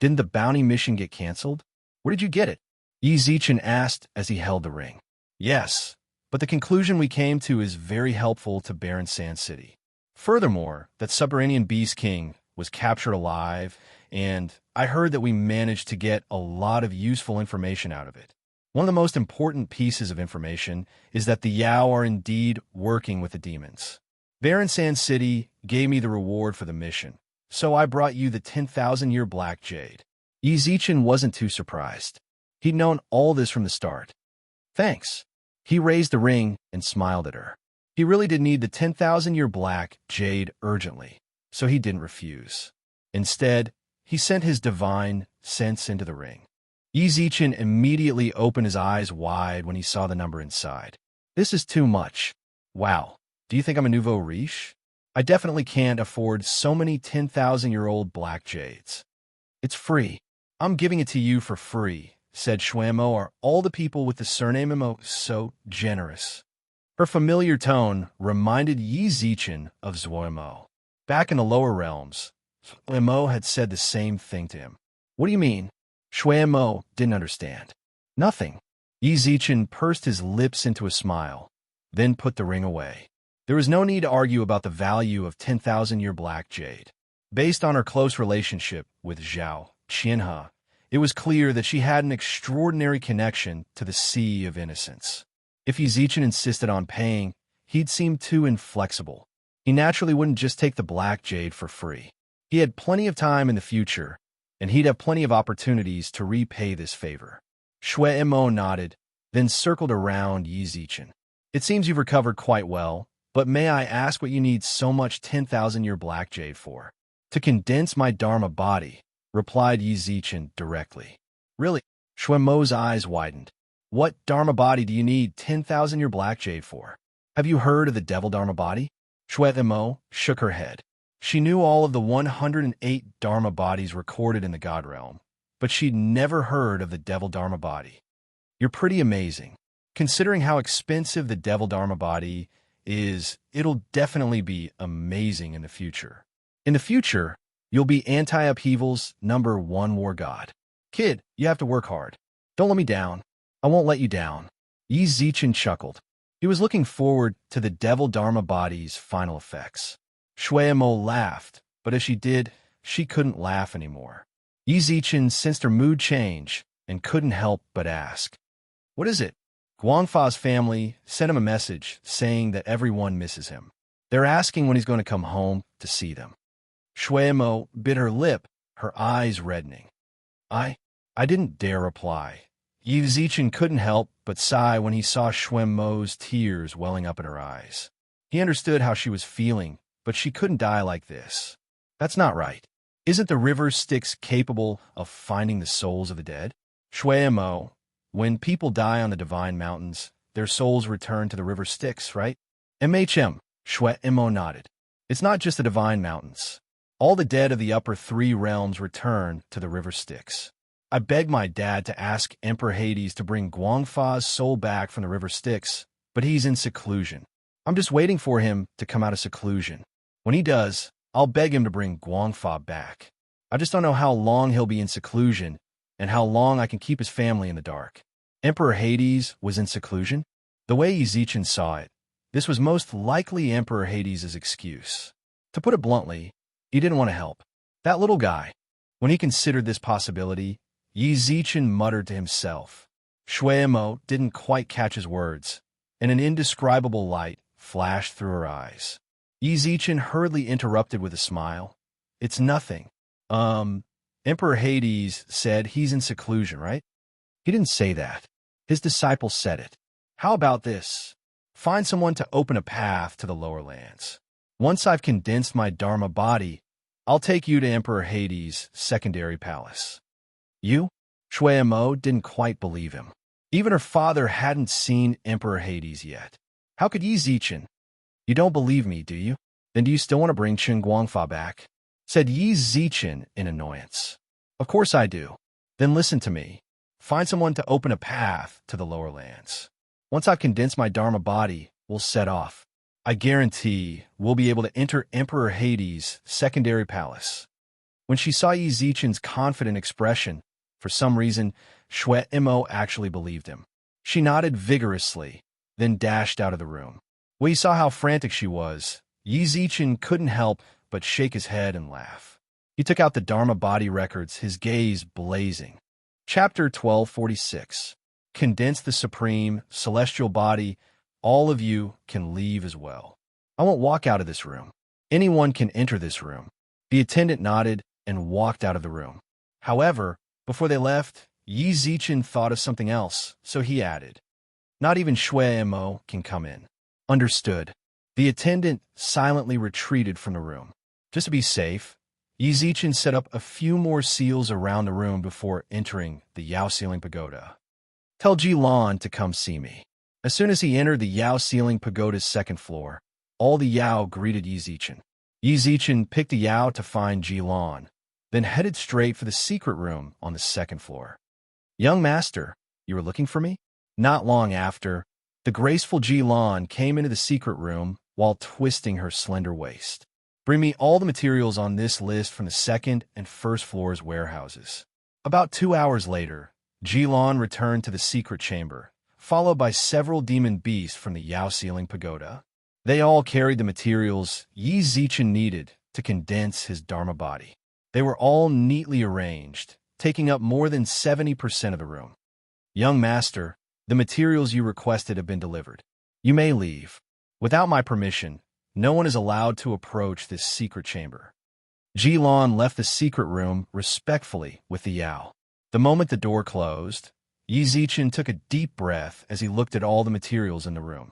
Didn't the bounty mission get canceled? Where did you get it? Yi Zichen asked as he held the ring. Yes, but the conclusion we came to is very helpful to Barren Sand City. Furthermore, that subterranean beast king was captured alive, and I heard that we managed to get a lot of useful information out of it. One of the most important pieces of information is that the Yao are indeed working with the demons. Barren Sand City gave me the reward for the mission, so I brought you the 10,000-year black jade. Yi Zichen wasn't too surprised. He'd known all this from the start. Thanks. He raised the ring and smiled at her. He really did need the 10,000-year black jade urgently, so he didn't refuse. Instead, he sent his divine sense into the ring. Yi Zichen immediately opened his eyes wide when he saw the number inside. This is too much. Wow, do you think I'm a nouveau riche? I definitely can't afford so many 10,000-year-old black jades. It's free. I'm giving it to you for free, said Shui Mo. Are all the people with the surname Mo so generous? Her familiar tone reminded Yi Zichen of Shui Mo. Back in the lower realms, Shui Mo had said the same thing to him. What do you mean? Shui Mo didn't understand. Nothing. Yi Zichen pursed his lips into a smile, then put the ring away. There was no need to argue about the value of 10,000-year black jade. Based on her close relationship with Zhao Qianhe, it was clear that she had an extraordinary connection to the Sea of Innocence. If Yi Zichen insisted on paying, he'd seem too inflexible. He naturally wouldn't just take the black jade for free. He had plenty of time in the future, and he'd have plenty of opportunities to repay this favor. Shui Mo nodded, then circled around Yi Zichen. It seems you've recovered quite well, but may I ask what you need so much 10,000-year black jade for? To condense my Dharma body, replied Yi Zichen directly. Really? Shui Mo's eyes widened. What Dharma body do you need 10,000 your black jade for? Have you heard of the devil Dharma body? Shweta shook her head. She knew all of the 108 Dharma bodies recorded in the God realm, but she'd never heard of the devil Dharma body. You're pretty amazing. Considering how expensive the devil Dharma body is, it'll definitely be amazing in the future. In the future, you'll be anti-upheaval's #1 war god. Kid, you have to work hard. Don't let me down. I won't let you down. Yi Zichen chuckled. He was looking forward to the devil Dharma body's final effects. Shueimo laughed, but as she did, she couldn't laugh anymore. Yi Zichen sensed her mood change and couldn't help but ask, "What is it?" Guangfa's family sent him a message saying that everyone misses him. They're asking when he's going to come home to see them. Shueimo bit her lip, her eyes reddening. I didn't dare reply. Yi Zichen couldn't help but sigh when he saw Shueimo's tears welling up in her eyes. He understood how she was feeling, but she couldn't die like this. That's not right. Isn't the river Styx capable of finding the souls of the dead? Shueimo, when people die on the divine mountains, their souls return to the river Styx, right? Shueimo nodded. It's not just the divine mountains. All the dead of the upper 3 realms return to the river Styx. I begged my dad to ask Emperor Hades to bring Guangfa's soul back from the river Styx, but he's in seclusion. I'm just waiting for him to come out of seclusion. When he does, I'll beg him to bring Guangfa back. I just don't know how long he'll be in seclusion and how long I can keep his family in the dark. Emperor Hades was in seclusion? The way Yi Zichen saw it, this was most likely Emperor Hades' excuse. To put it bluntly, he didn't want to help. That little guy. When he considered this possibility, Yi Zichen muttered to himself. Shueimo didn't quite catch his words, and an indescribable light flashed through her eyes. Yi Zichen hurriedly interrupted with a smile. It's nothing. Emperor Hades said he's in seclusion, right? He didn't say that. His disciple said it. How about this? Find someone to open a path to the lower lands. Once I've condensed my Dharma body, I'll take you to Emperor Hades' secondary palace. You? Shueimo didn't quite believe him. Even her father hadn't seen Emperor Hades yet. How could Yi Zichen? You don't believe me, do you? Then do you still want to bring Qin Guangfa back? Said Yi Zichen in annoyance. Of course I do. Then listen to me. Find someone to open a path to the lower lands. Once I've condensed my Dharma body, we'll set off. I guarantee we'll be able to enter Emperor Hades' secondary palace. When she saw Yi Zichen's confident expression, for some reason, Shueimo actually believed him. She nodded vigorously, then dashed out of the room. When he saw how frantic she was, Yi Zichen couldn't help but shake his head and laugh. He took out the Dharma body records, his gaze blazing. Chapter 1246. Condense the supreme, celestial body. All of you can leave as well. I won't walk out of this room. Anyone can enter this room. The attendant nodded and walked out of the room. However, before they left, Yi Zichen thought of something else, so he added, "Not even Shueimo can come in." Understood. The attendant silently retreated from the room. Just to be safe, Yi Zichen set up a few more seals around the room before entering the Yao Ceiling Pagoda. Tell Jilan to come see me. As soon as he entered the Yao Ceiling Pagoda's second floor, all the Yao greeted Yi Zichen. Yi Zichen picked a Yao to find Jilan, then headed straight for the secret room on the second floor. Young master, you were looking for me? Not long after, the graceful Jilan came into the secret room while twisting her slender waist. Bring me all the materials on this list from the second and first floor's warehouses. About 2 hours later, Jilan returned to the secret chamber, followed by several demon beasts from the Yao Ceiling Pagoda. They all carried the materials Yi Zichen needed to condense his Dharma body. They were all neatly arranged, taking up more than 70% of the room. Young master, the materials you requested have been delivered. You may leave. Without my permission, no one is allowed to approach this secret chamber. Jilan left the secret room respectfully with the Yao. The moment the door closed, Yi Zichen took a deep breath as he looked at all the materials in the room.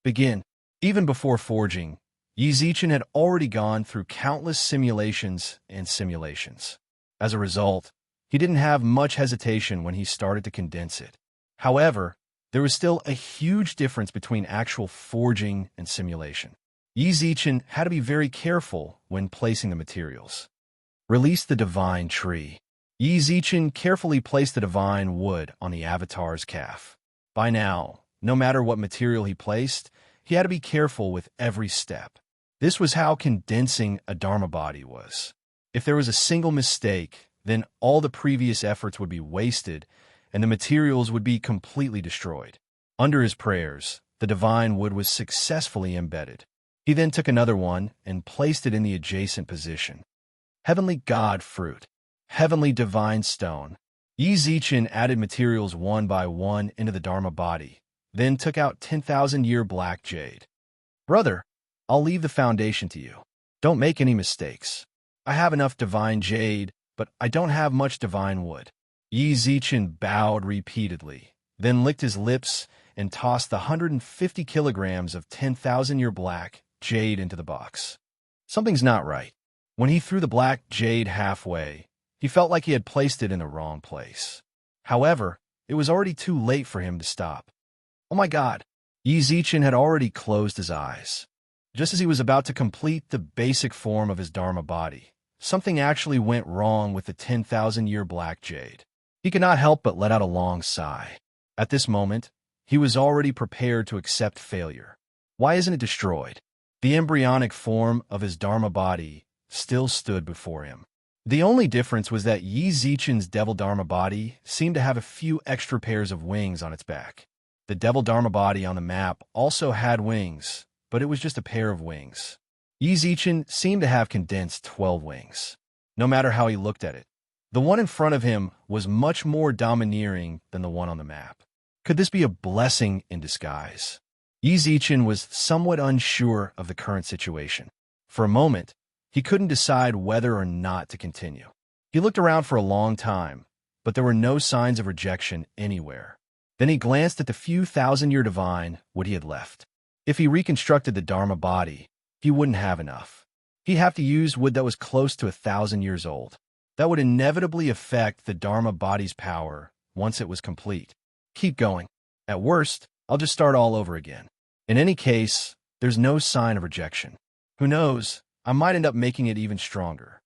Begin. Even before forging, Yi Zichen had already gone through countless simulations and simulations. As a result, he didn't have much hesitation when he started to condense it. However, there was still a huge difference between actual forging and simulation. Yi Zichen had to be very careful when placing the materials. Release the divine tree. Yi Zichen carefully placed the divine wood on the avatar's calf. By now, no matter what material he placed, he had to be careful with every step. This was how condensing a Dharma body was. If there was a single mistake, then all the previous efforts would be wasted, and the materials would be completely destroyed. Under his prayers, the divine wood was successfully embedded. He then took another one and placed it in the adjacent position. Heavenly God fruit. Heavenly divine stone. Yi Zichen added materials one by one into the Dharma body, then took out 10,000-year black jade. Brother, I'll leave the foundation to you. Don't make any mistakes. I have enough divine jade, but I don't have much divine wood. Yi Zichen bowed repeatedly, then licked his lips and tossed the 150 kilograms of 10,000-year black jade into the box. Something's not right. When he threw the black jade halfway, he felt like he had placed it in the wrong place. However, it was already too late for him to stop. Oh my God! Yi Zichen had already closed his eyes. Just as he was about to complete the basic form of his Dharma body, something actually went wrong with the 10,000-year black jade. He could not help but let out a long sigh. At this moment, he was already prepared to accept failure. Why isn't it destroyed? The embryonic form of his Dharma body still stood before him. The only difference was that Yi Zichen's Devil Dharma body seemed to have a few extra pairs of wings on its back. The Devil Dharma body on the map also had wings, but it was just a pair of wings. Yi Zichen seemed to have condensed 12 wings. No matter how he looked at it, the one in front of him was much more domineering than the one on the map. Could this be a blessing in disguise? Yi Zichen was somewhat unsure of the current situation. For a moment, he couldn't decide whether or not to continue. He looked around for a long time, but there were no signs of rejection anywhere. Then he glanced at the few 1,000-year divine wood he had left. If he reconstructed the Dharma body, he wouldn't have enough. He'd have to use wood that was close to 1,000 years old. That would inevitably affect the Dharma body's power once it was complete. Keep going. At worst, I'll just start all over again. In any case, there's no sign of rejection. Who knows, I might end up making it even stronger.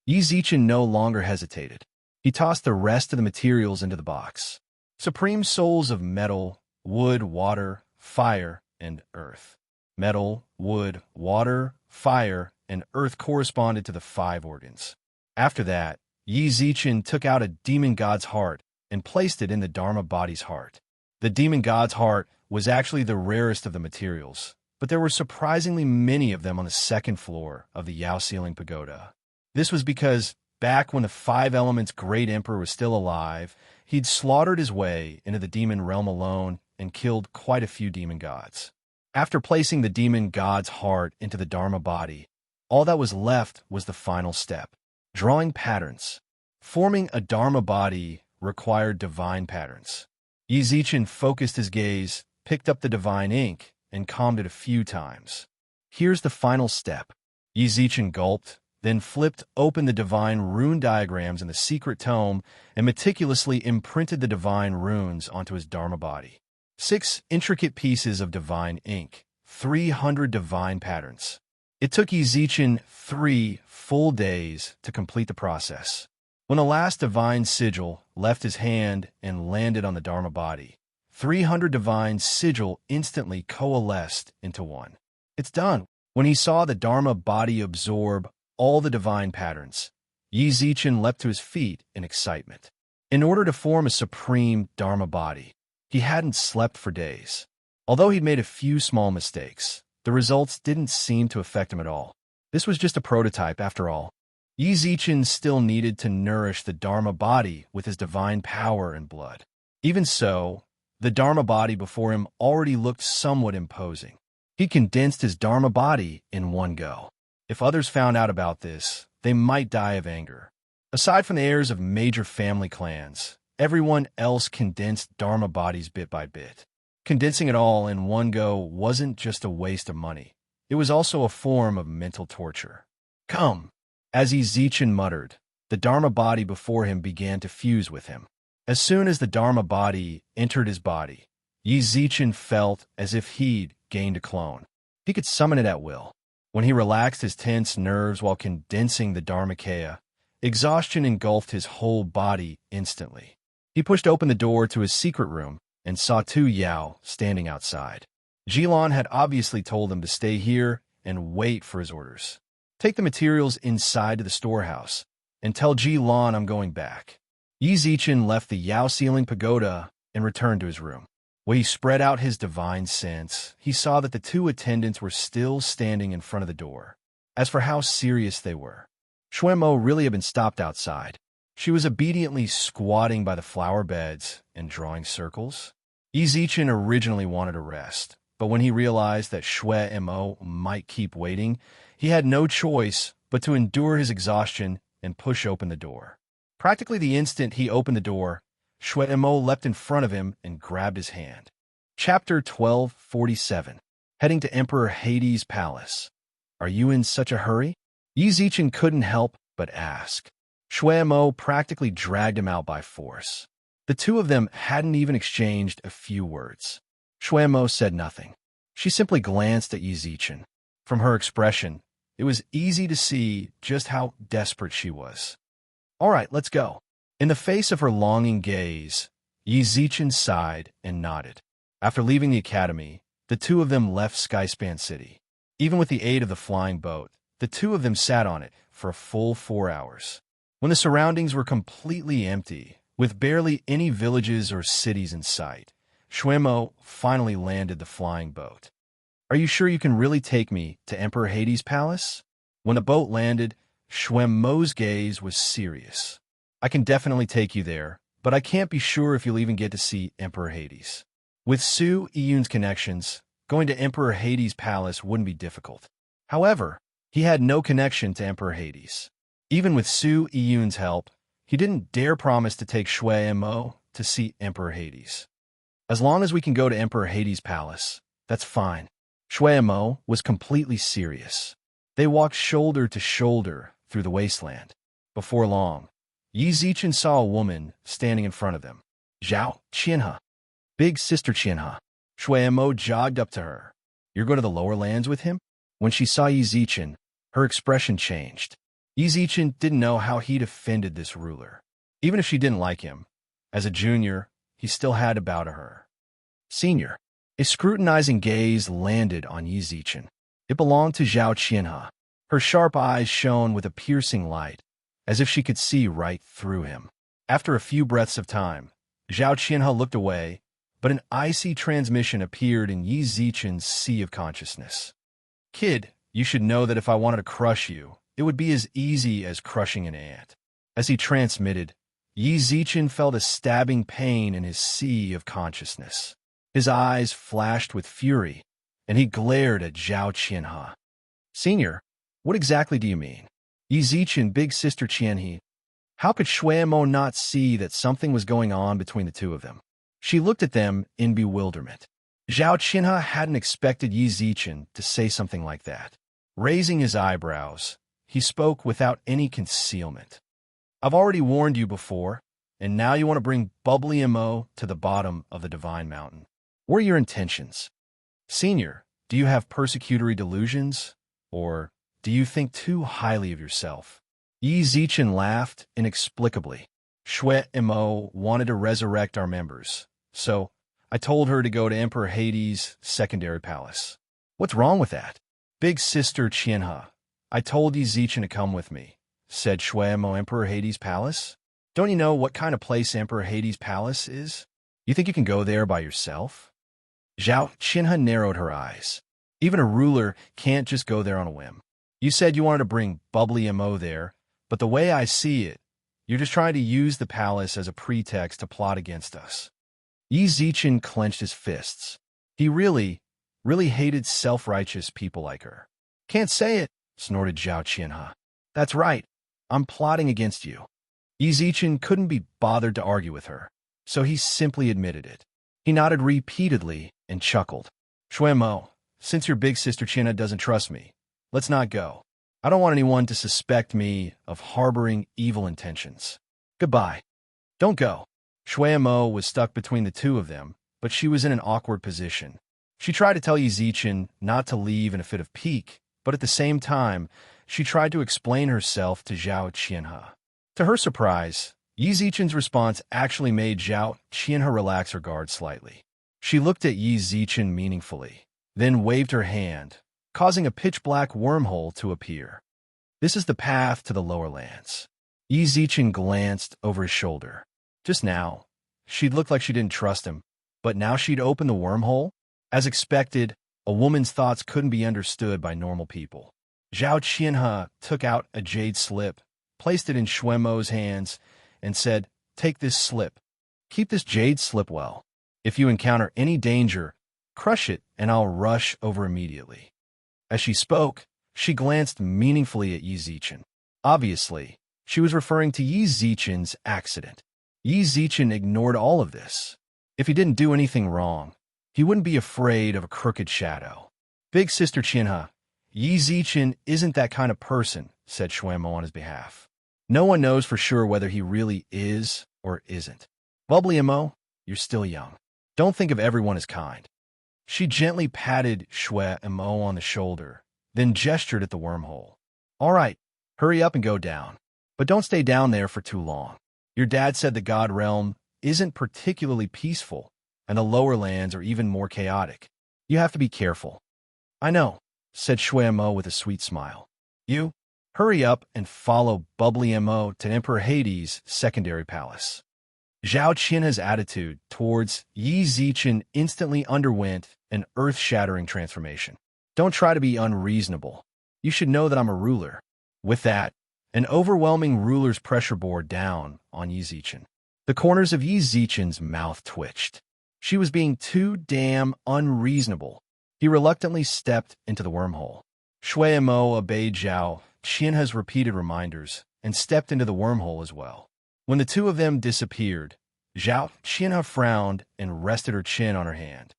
Yi Zichen no longer hesitated. He tossed the rest of the materials into the box. Supreme souls of metal, wood, water, fire, and earth. Metal, wood, water, fire, and earth corresponded to the 5 organs. After that, Yi Zichen took out a demon god's heart and placed it in the Dharma body's heart. The demon god's heart was actually the rarest of the materials, but there were surprisingly many of them on the 2nd floor of the Yao Ceiling Pagoda. This was because, back when the 5 Elements Great Emperor was still alive, he'd slaughtered his way into the demon realm alone and killed quite a few demon gods. After placing the demon god's heart into the Dharma body, all that was left was the final step. Drawing patterns. Forming a Dharma body required divine patterns. Yi Zichen focused his gaze, picked up the divine ink, and calmed it a few times. Here's the final step. Yi Zichen gulped, then flipped open the divine rune diagrams in the secret tome and meticulously imprinted the divine runes onto his Dharma body. 6 intricate pieces of divine ink, 300 divine patterns. It took Yi Zichen 3 full days to complete the process. When the last divine sigil left his hand and landed on the Dharma body, 300 divine sigil instantly coalesced into one. It's done. When he saw the Dharma body absorb all the divine patterns, Yi Zichen leapt to his feet in excitement. In order to form a supreme Dharma body, he hadn't slept for days. Although he'd made a few small mistakes, the results didn't seem to affect him at all. This was just a prototype, after all. Yi Zichen still needed to nourish the Dharma body with his divine power and blood. Even so, the Dharma body before him already looked somewhat imposing. He condensed his Dharma body in one go. If others found out about this, they might die of anger. Aside from the heirs of major family clans, everyone else condensed Dharma bodies bit by bit. Condensing it all in one go wasn't just a waste of money. It was also a form of mental torture. Come! As Yi Zichen muttered, the Dharma body before him began to fuse with him. As soon as the Dharma body entered his body, Yi Zichen felt as if he'd gained a clone. He could summon it at will. When he relaxed his tense nerves while condensing the Dharmakaya, exhaustion engulfed his whole body instantly. He pushed open the door to his secret room and saw two Yao standing outside. Jilan had obviously told them to stay here and wait for his orders. Take the materials inside to the storehouse and tell Jilan I'm going back. Yi Zichen left the Yao ceiling pagoda and returned to his room. When he spread out his divine sense, he saw that the two attendants were still standing in front of the door. As for how serious they were, Xuemo really had been stopped outside. She was obediently squatting by the flower beds and drawing circles. Yi Zichen originally wanted to rest, but when he realized that Xuemo might keep waiting, he had no choice but to endure his exhaustion and push open the door. Practically the instant he opened the door, Xuemo leapt in front of him and grabbed his hand. Chapter 1247. Heading to Emperor Hades' palace. Are you in such a hurry? Yi Zichen couldn't help but ask. Xuemo practically dragged him out by force. The two of them hadn't even exchanged a few words. Xuemo said nothing. She simply glanced at Yi Zichen. From her expression, it was easy to see just how desperate she was. All right, let's go. In the face of her longing gaze, Yi Zichen sighed and nodded. After leaving the academy, the two of them left Skyspan City. Even with the aid of the flying boat, the two of them sat on it for a full 4 hours. When the surroundings were completely empty, with barely any villages or cities in sight, Xuemo finally landed the flying boat. Are you sure you can really take me to Emperor Hades' palace? When the boat landed, Xuemo's gaze was serious. I can definitely take you there, but I can't be sure if you'll even get to see Emperor Hades. With Su Yun's connections, going to Emperor Hades' palace wouldn't be difficult. However, he had no connection to Emperor Hades. Even with Su Yun's help, he didn't dare promise to take Xuemo to see Emperor Hades. As long as we can go to Emperor Hades' palace, that's fine. Xuemo was completely serious. They walked shoulder to shoulder through the wasteland. Before long, Yi Zichen saw a woman standing in front of them. Zhao Qianhe. Big sister Qianhe. Xuemo jogged up to her. You're going to the lower lands with him? When she saw Yi Zichen, her expression changed. Yi Zichen didn't know how he'd offended this ruler. Even if she didn't like him, as a junior, he still had to bow to her. Senior. A scrutinizing gaze landed on Yi Zichen. It belonged to Zhao Qianhe. Her sharp eyes shone with a piercing light, as if she could see right through him. After a few breaths of time, Zhao Qianhe looked away, but an icy transmission appeared in Yi Zichen's sea of consciousness. Kid, you should know that if I wanted to crush you, it would be as easy as crushing an ant. As he transmitted, Yi Zichen felt a stabbing pain in his sea of consciousness. His eyes flashed with fury, and he glared at Zhao Qianhe. Senior, what exactly do you mean? Yi Zichen, big sister Qianhe. How could Xuemo not see that something was going on between the two of them? She looked at them in bewilderment. Zhao Qianhe hadn't expected Yi Zichen to say something like that. Raising his eyebrows, he spoke without any concealment. I've already warned you before, and now you want to bring bubbly Mo to the bottom of the divine mountain. What are your intentions? Senior, do you have persecutory delusions? Or do you think too highly of yourself? Yi Zichen laughed inexplicably. Xuemo wanted to resurrect our members, so I told her to go to Emperor Hades' secondary palace. What's wrong with that? Big sister Qianhe, I told Yi Zichen to come with me, said Xuemo. Emperor Hades' palace? Don't you know what kind of place Emperor Hades' palace is? You think you can go there by yourself? Zhao Qianhe narrowed her eyes. Even a ruler can't just go there on a whim. You said you wanted to bring bubbly Mo there, but the way I see it, you're just trying to use the palace as a pretext to plot against us. Yi Zichen clenched his fists. He really hated self-righteous people like her. Can't say it, snorted Zhao Qianhe. That's right. I'm plotting against you. Yi Zichen couldn't be bothered to argue with her, so he simply admitted it. He nodded repeatedly and chuckled. Xuemo, since your big sister Qianhe doesn't trust me, let's not go. I don't want anyone to suspect me of harboring evil intentions. Goodbye. Don't go. Shui Mo was stuck between the two of them, but she was in an awkward position. She tried to tell Yi Zichen not to leave in a fit of pique, but at the same time, she tried to explain herself to Zhao Qianhe. To her surprise, Yi Zichen's response actually made Zhao Qianhe relax her guard slightly. She looked at Yi Zichen meaningfully, then waved her hand, causing a pitch-black wormhole to appear. This is the path to the lower lands. Yi Zichen glanced over his shoulder. Just now, she'd looked like she didn't trust him, but now she'd opened the wormhole? As expected, a woman's thoughts couldn't be understood by normal people. Zhao Qianhe took out a jade slip, placed it in Shui Mo's hands, and said, "Take this slip. Keep this jade slip well. If you encounter any danger, crush it and I'll rush over immediately." As she spoke, she glanced meaningfully at Yi Zichen. Obviously, she was referring to Yi Zichen's accident. Yi Zichen ignored all of this. If he didn't do anything wrong, he wouldn't be afraid of a crooked shadow. "Big Sister Qianhe, Yi Zichen isn't that kind of person," said Shui Mo on his behalf. "No one knows for sure whether he really is or isn't. Bubbly Mo, you're still young. Don't think of everyone as kind." She gently patted Shui Mo on the shoulder, then gestured at the wormhole. "All right, hurry up and go down. But don't stay down there for too long. Your dad said the God Realm isn't particularly peaceful, and the lower lands are even more chaotic. You have to be careful." "I know," said Shui Mo with a sweet smile. "You, hurry up and follow Bubbly Mo to Emperor Hades' secondary palace." Zhao Qianhe's attitude towards Yi Zichen instantly underwent an earth-shattering transformation. "Don't try to be unreasonable. You should know that I'm a ruler." With that, an overwhelming ruler's pressure bore down on Yi Zichen. The corners of Yi Zichen's mouth twitched. She was being too damn unreasonable. He reluctantly stepped into the wormhole. Shui Mo obeyed Zhao Qianhe's repeated reminders and stepped into the wormhole as well. When the two of them disappeared, Zhao Qianhe frowned and rested her chin on her hand.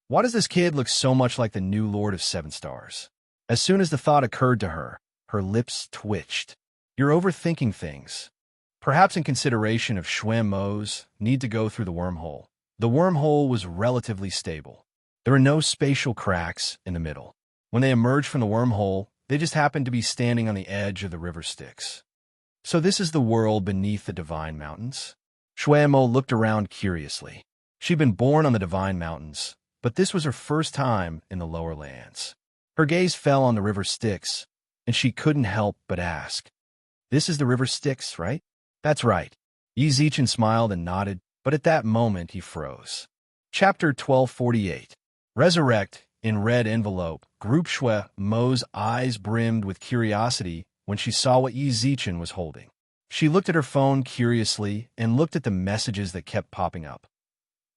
Why does this kid look so much like the new Lord of Seven Stars? As soon as the thought occurred to her, her lips twitched. You're overthinking things. Perhaps in consideration of Shui Mo's need to go through the wormhole. The wormhole was relatively stable. There were no spatial cracks in the middle. When they emerged from the wormhole, they just happened to be standing on the edge of the river Styx. So this is the world beneath the Divine Mountains? Shui Mo looked around curiously. She'd been born on the Divine Mountains, but this was her first time in the lower lands. Her gaze fell on the river Styx, and she couldn't help but ask, "This is the river Styx, right?" "That's right." Yi Zichen smiled and nodded, but at that moment he froze. Chapter 1248. Resurrect, in red envelope. Group Shui Mo's eyes brimmed with curiosity when she saw what Yi Zichen was holding. She looked at her phone curiously and looked at the messages that kept popping up.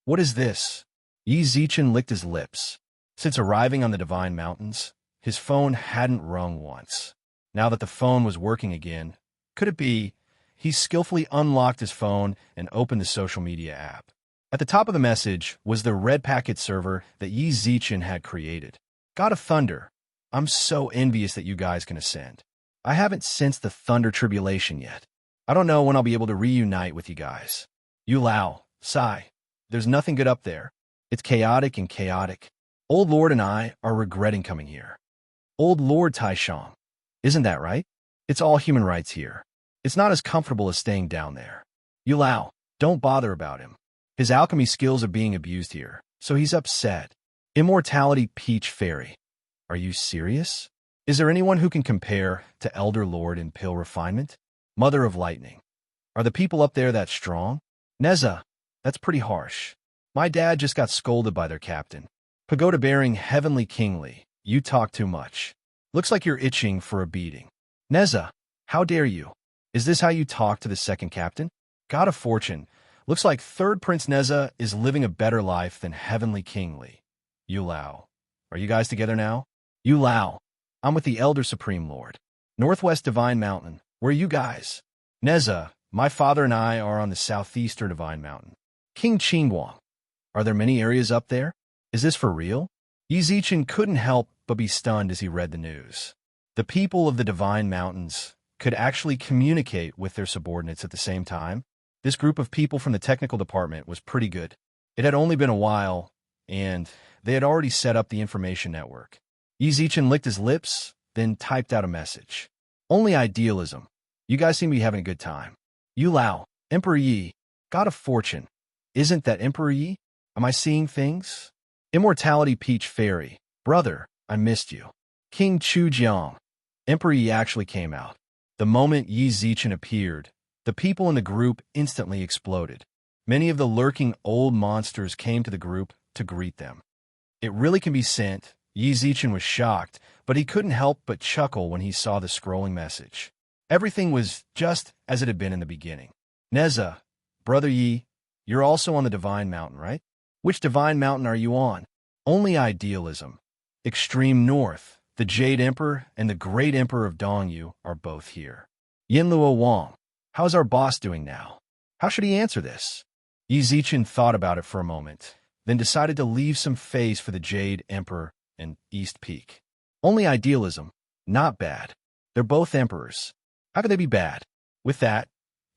"What is this?" Yi Zichen licked his lips. Since arriving on the Divine Mountains, his phone hadn't rung once. Now that the phone was working again, could it be? He skillfully unlocked his phone and opened the social media app. At the top of the message was the red packet server that Yi Zichen had created. "God of Thunder, I'm so envious that you guys can ascend. I haven't sensed the thunder tribulation yet. I don't know when I'll be able to reunite with you guys. Yu Lao, Sai, there's nothing good up there. It's chaotic and chaotic. Old Lord and I are regretting coming here. Old Lord Taishang, isn't that right? It's all human rights here. It's not as comfortable as staying down there. Yu Lao, don't bother about him. His alchemy skills are being abused here, so he's upset. Immortality Peach Fairy. Are you serious? Is there anyone who can compare to Elder Lord in pill refinement? Mother of Lightning. Are the people up there that strong? Neza, that's pretty harsh. My dad just got scolded by their captain. Pagoda bearing Heavenly Kingly, you talk too much. Looks like you're itching for a beating. Neza, how dare you? Is this how you talk to the second captain? God of Fortune, looks like third Prince Neza is living a better life than Heavenly Kingly. Yu Lao, are you guys together now? Yu Lao, I'm with the Elder Supreme Lord. Northwest Divine Mountain, where are you guys? Neza, my father and I are on the southeastern Divine Mountain. King Qingguang, are there many areas up there? Is this for real? Yi Zichen couldn't help but be stunned as he read the news. The people of the Divine Mountains could actually communicate with their subordinates at the same time. This group of people from the technical department was pretty good. It had only been a while, and they had already set up the information network. Yi Zichen licked his lips, then typed out a message. Only idealism. You guys seem to be having a good time. Yu Lao, Emperor Yi, God of Fortune. Isn't that Emperor Yi? Am I seeing things? Immortality Peach Fairy. Brother, I missed you. King Chu Jiang. Emperor Yi actually came out. The moment Yi Zichen appeared, the people in the group instantly exploded. Many of the lurking old monsters came to the group to greet them. It really can be sent. Yi Zichen was shocked, but he couldn't help but chuckle when he saw the scrolling message. Everything was just as it had been in the beginning. Neza, Brother Yi, you're also on the Divine Mountain, right? Which Divine Mountain are you on? Only idealism. Extreme North, the Jade Emperor and the Great Emperor of Dongyu are both here. Yinluo Wang, how's our boss doing now? How should he answer this? Yi Zichen thought about it for a moment, then decided to leave some face for the Jade Emperor and East Peak. Only idealism, not bad. They're both emperors. How could they be bad? With that,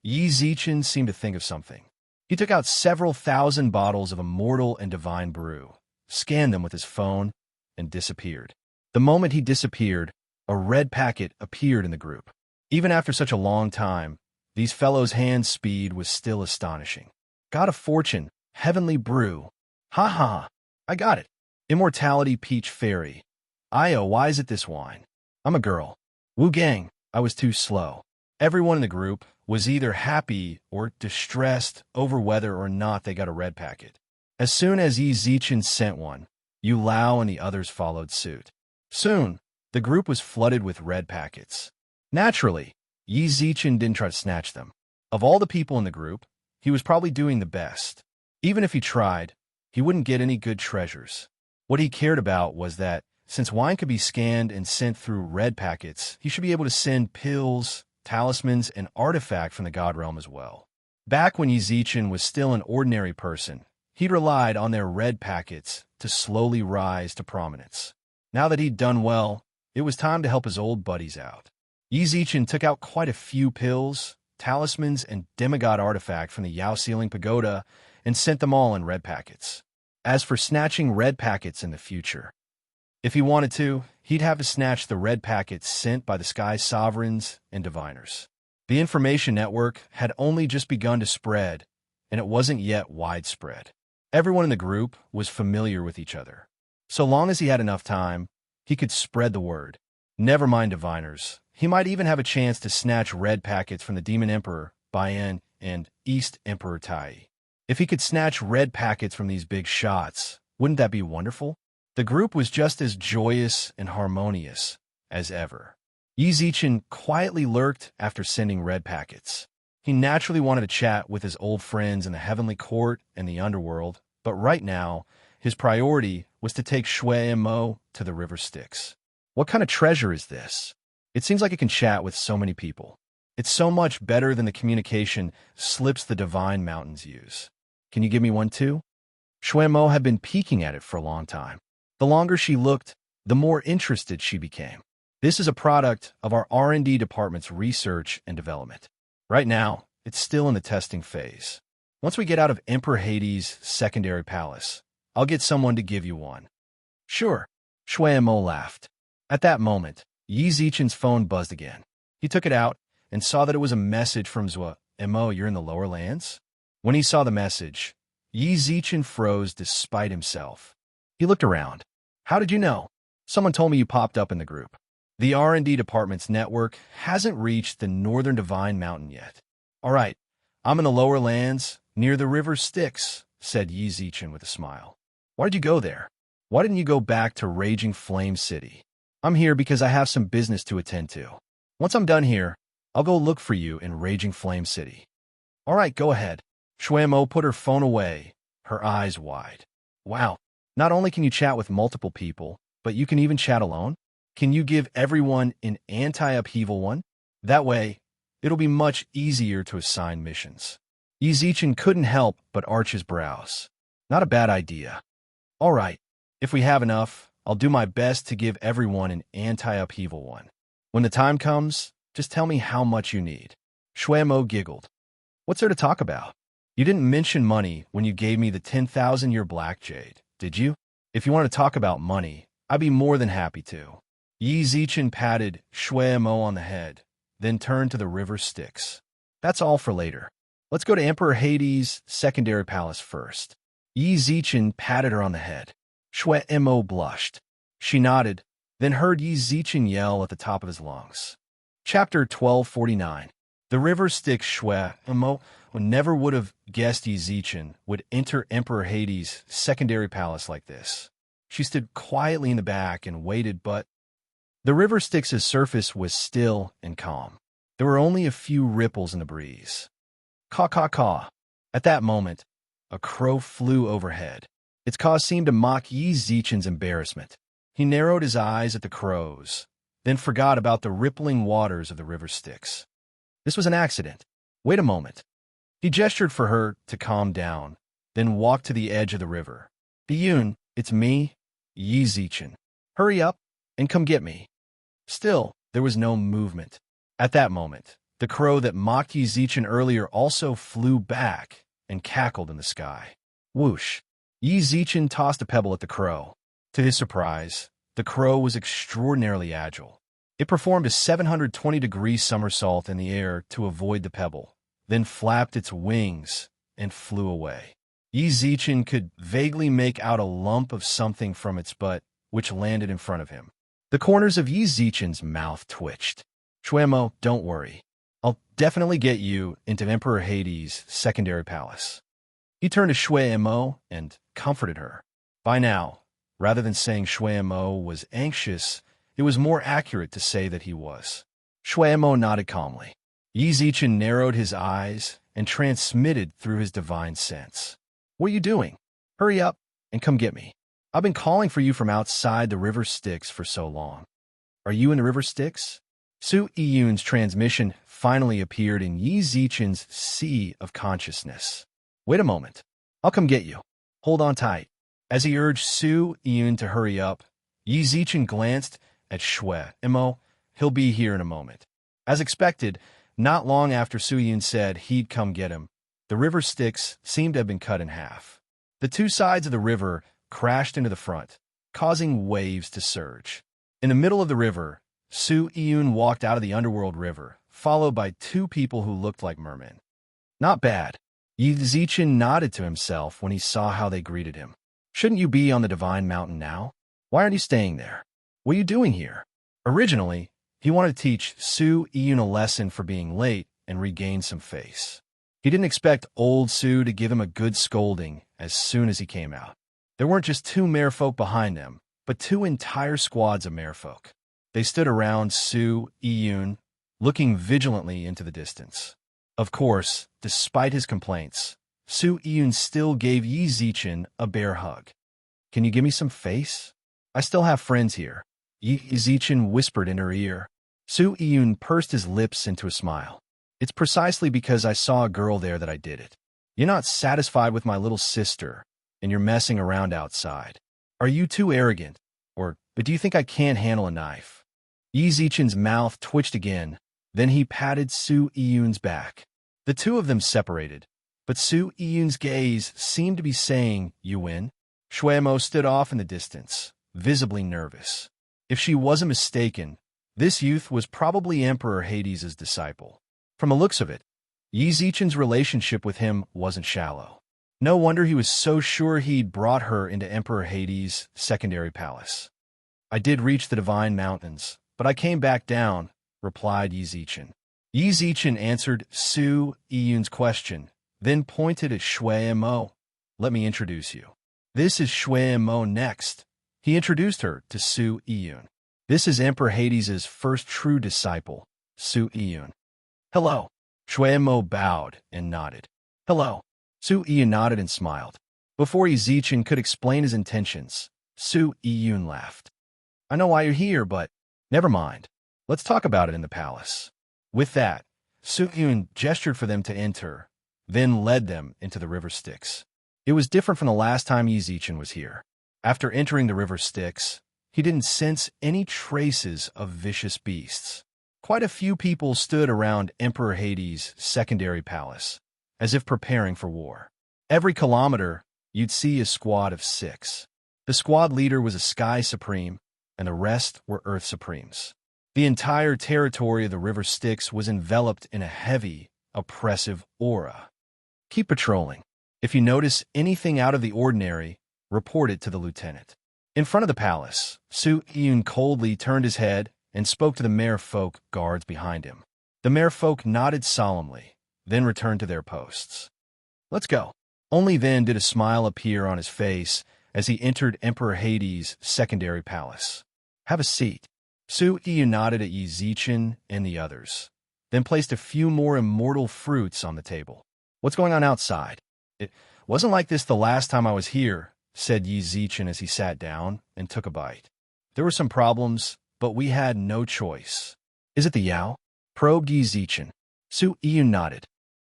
Yi Zichen seemed to think of something. He took out several thousand bottles of immortal and divine brew, scanned them with his phone, and disappeared. The moment he disappeared, a red packet appeared in the group. Even after such a long time, these fellows' hand speed was still astonishing. God of Fortune, Heavenly Brew. Ha ha, I got it. Immortality Peach Fairy. Io, why is it this wine? I'm a girl. Wu Gang, I was too slow. Everyone in the group was either happy or distressed over whether or not they got a red packet. As soon as Yi Zichen sent one, Yu Lao and the others followed suit. Soon, the group was flooded with red packets. Naturally, Yi Zichen didn't try to snatch them. Of all the people in the group, he was probably doing the best. Even if he tried, he wouldn't get any good treasures. What he cared about was that, since wine could be scanned and sent through red packets, he should be able to send pills, talismans, and artifact from the God Realm as well. Back when Yi Zichen was still an ordinary person, he'd relied on their red packets to slowly rise to prominence. Now that he'd done well, it was time to help his old buddies out. Yi Zichen took out quite a few pills, talismans, and demigod artifact from the Yao Ceiling Pagoda and sent them all in red packets. As for snatching red packets in the future, if he wanted to, he'd have to snatch the red packets sent by the Sky Sovereigns and Diviners. The information network had only just begun to spread, and it wasn't yet widespread. Everyone in the group was familiar with each other. So long as he had enough time, he could spread the word. Never mind Diviners. He might even have a chance to snatch red packets from the Demon Emperor, Baiyan, and East Emperor Tai. If he could snatch red packets from these big shots, wouldn't that be wonderful? The group was just as joyous and harmonious as ever. Yi Zichen quietly lurked after sending red packets. He naturally wanted to chat with his old friends in the Heavenly Court and the Underworld, but right now, his priority was to take Shui and Mo to the River Styx. What kind of treasure is this? It seems like it can chat with so many people. It's so much better than the communication slips the Divine Mountains use. Can you give me one too? Shui and Mo had been peeking at it for a long time. The longer she looked, the more interested she became. This is a product of our R&D department's research and development. Right now, it's still in the testing phase. Once we get out of Emperor Hades' secondary palace, I'll get someone to give you one. Sure, Shui and Mo laughed. At that moment, Yi Zichen's phone buzzed again. He took it out and saw that it was a message from Zhua. Mo, you're in the lower lands? When he saw the message, Yi Zichen froze despite himself. He looked around. How did you know? Someone told me you popped up in the group. The R&D department's network hasn't reached the northern Divine Mountain yet. All right, I'm in the lower lands, near the River Styx, said Yi Zichen with a smile. Why did you go there? Why didn't you go back to Raging Flame City? I'm here because I have some business to attend to. Once I'm done here, I'll go look for you in Raging Flame City. All right, go ahead. Shui Mo put her phone away, her eyes wide. Wow, not only can you chat with multiple people, but you can even chat alone? Can you give everyone an anti-upheaval one? That way, it'll be much easier to assign missions. Yi Zichen couldn't help but arch his brows. Not a bad idea. All right, if we have enough, I'll do my best to give everyone an anti-upheaval one. When the time comes, just tell me how much you need. Shui Mo giggled. What's there to talk about? You didn't mention money when you gave me the 10,000-year black jade, did you? If you want to talk about money, I'd be more than happy to. Yi Zichen patted Shui Mo on the head, then turned to the river Styx. That's all for later. Let's go to Emperor Hades' secondary palace first. Yi Zichen patted her on the head. Shui Mo blushed. She nodded, then heard Yi Zichen yell at the top of his lungs. Chapter 1249. The river Styx. Shui Mo never would have guessed Yi Zichen would enter Emperor Hades' secondary palace like this. She stood quietly in the back and waited, but the river Styx's surface was still and calm. There were only a few ripples in the breeze. Caw, caw, caw. At that moment, a crow flew overhead. Its caw seemed to mock Yi Zichen's embarrassment. He narrowed his eyes at the crows, then forgot about the rippling waters of the river Styx. This was an accident. Wait a moment. He gestured for her to calm down, then walked to the edge of the river. Biyun, it's me, Yi Zichen. Hurry up and come get me. Still, there was no movement. At that moment, the crow that mocked Yi Zichen earlier also flew back and cackled in the sky. Whoosh! Yi Zichen tossed a pebble at the crow. To his surprise, the crow was extraordinarily agile. It performed a 720-degree somersault in the air to avoid the pebble, then flapped its wings and flew away. Yi Zichen could vaguely make out a lump of something from its butt, which landed in front of him. The corners of Yi Zichen's mouth twitched. Shui Mo, don't worry. I'll definitely get you into Emperor Hades' secondary palace. He turned to Shui Mo and comforted her. By now, rather than saying Shui Mo was anxious, it was more accurate to say that he was. Shui Mo nodded calmly. Yi Zichen narrowed his eyes and transmitted through his divine sense. What are you doing? Hurry up and come get me. I've been calling for you from outside the river Styx for so long. Are you in the river Styx? Su Yun's transmission finally appeared in Yi Zichen's sea of consciousness. Wait a moment. I'll come get you. Hold on tight. As he urged Su Yun to hurry up, Yi Zichen glanced at Shui Mo. He'll be here in a moment. As expected, not long after Su Yun said he'd come get him, the river Styx seemed to have been cut in half. The two sides of the river crashed into the front, causing waves to surge. In the middle of the river, Su Yun walked out of the underworld river, followed by two people who looked like mermen. Not bad. Yi Zichen nodded to himself when he saw how they greeted him. Shouldn't you be on the Divine Mountain now? Why aren't you staying there? What are you doing here? Originally, he wanted to teach Su Yun a lesson for being late and regain some face. He didn't expect old Su to give him a good scolding as soon as he came out. There weren't just two merfolk behind them, but two entire squads of merfolk. They stood around Su Yun, looking vigilantly into the distance. Of course, despite his complaints, Su Yun still gave Yi Zichen a bear hug. Can you give me some face? I still have friends here. Yi Zichen whispered in her ear. Su Yun pursed his lips into a smile. It's precisely because I saw a girl there that I did it. You're not satisfied with my little sister, and you're messing around outside. Are you too arrogant? Or do you think I can't handle a knife? Yi Zichen's mouth twitched again, then he patted Su Yun's back. The two of them separated, but Su Yun's gaze seemed to be saying, you win? Shui Mo stood off in the distance, visibly nervous. If she wasn't mistaken, this youth was probably Emperor Hades' disciple. From the looks of it, Yi Zichen's relationship with him wasn't shallow. No wonder he was so sure he'd brought her into Emperor Hades' secondary palace. I did reach the Divine Mountains, but I came back down, replied Yi Zichen. Yi Zichen answered Su Yun's question, then pointed at Shui Mo. Let me introduce you. This is Shui Mo next. He introduced her to Su Yun. This is Emperor Hades' first true disciple, Su Yun. Hello. Shui Mo bowed and nodded. Hello. Su Yun nodded and smiled. Before Yi Zichen could explain his intentions, Su Yun laughed. I know why you're here, but never mind. Let's talk about it in the palace. With that, Su Yun gestured for them to enter, then led them into the river Styx. It was different from the last time Yi Zichen was here. After entering the river Styx, he didn't sense any traces of vicious beasts. Quite a few people stood around Emperor Hades' secondary palace, as if preparing for war. Every kilometer, you'd see a squad of 6. The squad leader was a Sky Supreme, and the rest were Earth Supremes. The entire territory of the River Styx was enveloped in a heavy, oppressive aura. Keep patrolling. If you notice anything out of the ordinary, report it to the lieutenant. In front of the palace, Su Iyun coldly turned his head and spoke to the merfolk guards behind him. The merfolk nodded solemnly, then returned to their posts. Let's go. Only then did a smile appear on his face as he entered Emperor Hades' secondary palace. Have a seat. Su Iyun nodded at Yi Zichen and the others, then placed a few more immortal fruits on the table. What's going on outside? It wasn't like this the last time I was here, said Yi Zichen as he sat down and took a bite. There were some problems, but we had no choice. Is it the Yao? Probed Yi Zichen. Su Iyun nodded.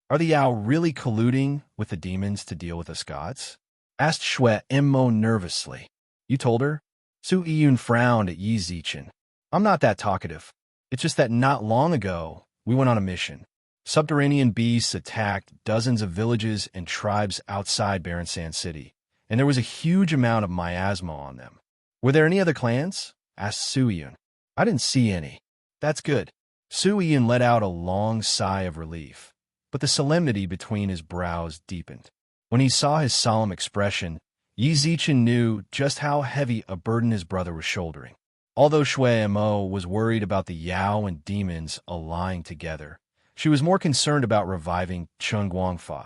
Are the Yao really colluding with the demons to deal with us gods? Asked Shui Emmo nervously. You told her? Su Iyun frowned at Yi Zichen. I'm not that talkative. It's just that not long ago, we went on a mission. Subterranean beasts attacked dozens of villages and tribes outside Barren Sand City, and there was a huge amount of miasma on them. Were there any other clans? Asked Su Iyun. I didn't see any. That's good. Su Iyun let out a long sigh of relief, but the solemnity between his brows deepened. When he saw his solemn expression, Yi Zichen knew just how heavy a burden his brother was shouldering. Although Shui Mo was worried about the Yao and demons allying together, she was more concerned about reviving Cheng Guangfa.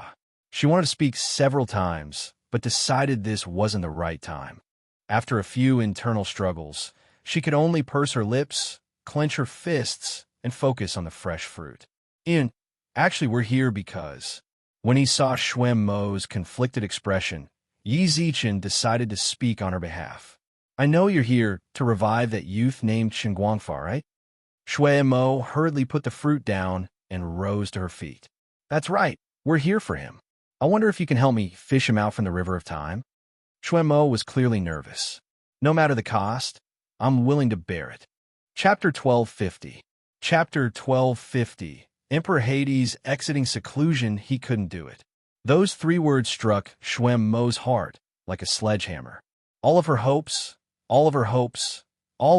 She wanted to speak several times, but decided this wasn't the right time. After a few internal struggles, she could only purse her lips, clench her fists, and focus on the fresh fruit. Actually, we're here because... When he saw Shui Mo's conflicted expression, Yi Zichen decided to speak on her behalf. I know you're here to revive that youth named Cheng Guangfa, right? Shui Mo hurriedly put the fruit down and rose to her feet. That's right, we're here for him. I wonder if you can help me fish him out from the River of Time? Shui Mo was clearly nervous. No matter the cost, I'm willing to bear it. Chapter 1250. Chapter 1250. Emperor Hades exiting seclusion, he couldn't do it. Those 3 words struck Shui Mo's heart like a sledgehammer. All of her hopes, all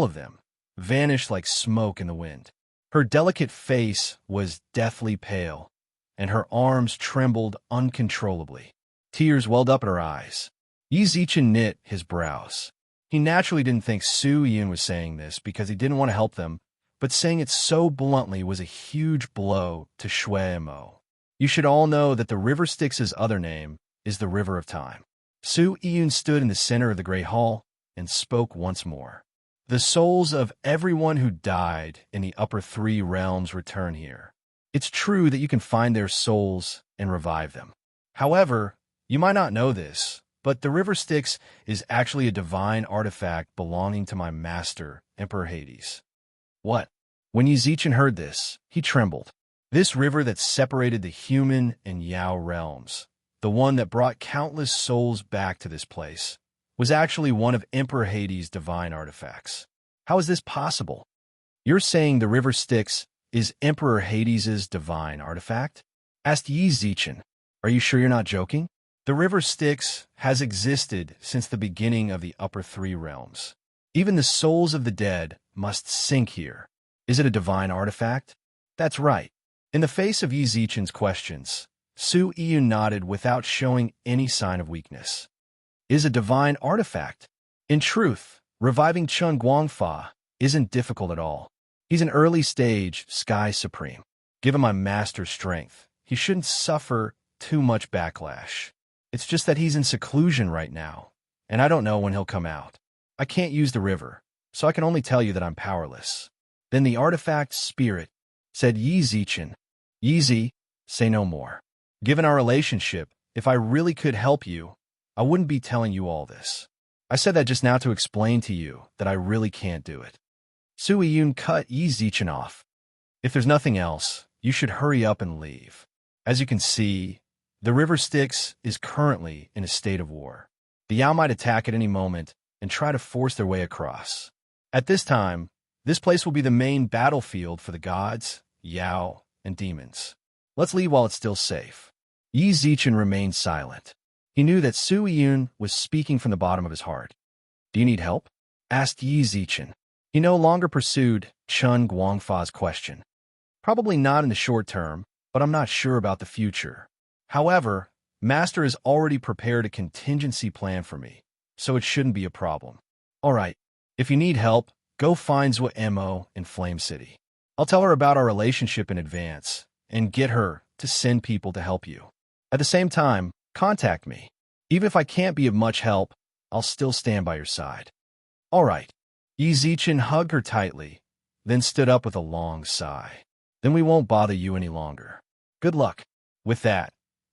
of them, vanished like smoke in the wind. Her delicate face was deathly pale, and her arms trembled uncontrollably. Tears welled up in her eyes. Yi Zichen knit his brows. He naturally didn't think Su Iyun was saying this because he didn't want to help them, but saying it so bluntly was a huge blow to Shui Mo. You should all know that the River Styx's other name is the River of Time. Su Iyun stood in the center of the Great Hall and spoke once more. The souls of everyone who died in the upper 3 realms return here. It's true that you can find their souls and revive them. However, you might not know this, but the River Styx is actually a divine artifact belonging to my master, Emperor Hades. What? When Yi Zichen heard this, he trembled. This river that separated the human and Yao realms, the one that brought countless souls back to this place, was actually one of Emperor Hades' divine artifacts. How is this possible? You're saying the River Styx is Emperor Hades' divine artifact? Asked Yi Zichen. Are you sure you're not joking? The River Styx has existed since the beginning of the upper 3 realms. Even the souls of the dead must sink here. Is it a divine artifact? That's right. In the face of Yi Zichen's questions, Su Iyun nodded without showing any sign of weakness. Is a divine artifact? In truth, reviving Cheng Guangfa isn't difficult at all. He's an early-stage Sky Supreme. Given my master's strength, he shouldn't suffer too much backlash. It's just that he's in seclusion right now, and I don't know when he'll come out. I can't use the river, so I can only tell you that I'm powerless. Then the artifact spirit, said Yi Zichen. Yi Zi, say no more. Given our relationship, if I really could help you, I wouldn't be telling you all this. I said that just now to explain to you that I really can't do it. Su Iyun cut Yi Zichen off. If there's nothing else, you should hurry up and leave. As you can see, the River Styx is currently in a state of war. The Yao might attack at any moment and try to force their way across. At this time, this place will be the main battlefield for the gods, Yao, and demons. Let's leave while it's still safe. Yi Zichen remained silent. He knew that Su Yun was speaking from the bottom of his heart. "Do you need help?" asked Yi Zichen. He no longer pursued Chun Guangfa's question. "Probably not in the short term, but I'm not sure about the future. However, Master has already prepared a contingency plan for me, so it shouldn't be a problem. All right, if you need help, go find Zua Mo in Flame City. I'll tell her about our relationship in advance and get her to send people to help you. At the same time, contact me. Even if I can't be of much help, I'll still stand by your side." "All right." Yi Zichen hugged her tightly, then stood up with a long sigh. "Then we won't bother you any longer. Good luck." With that,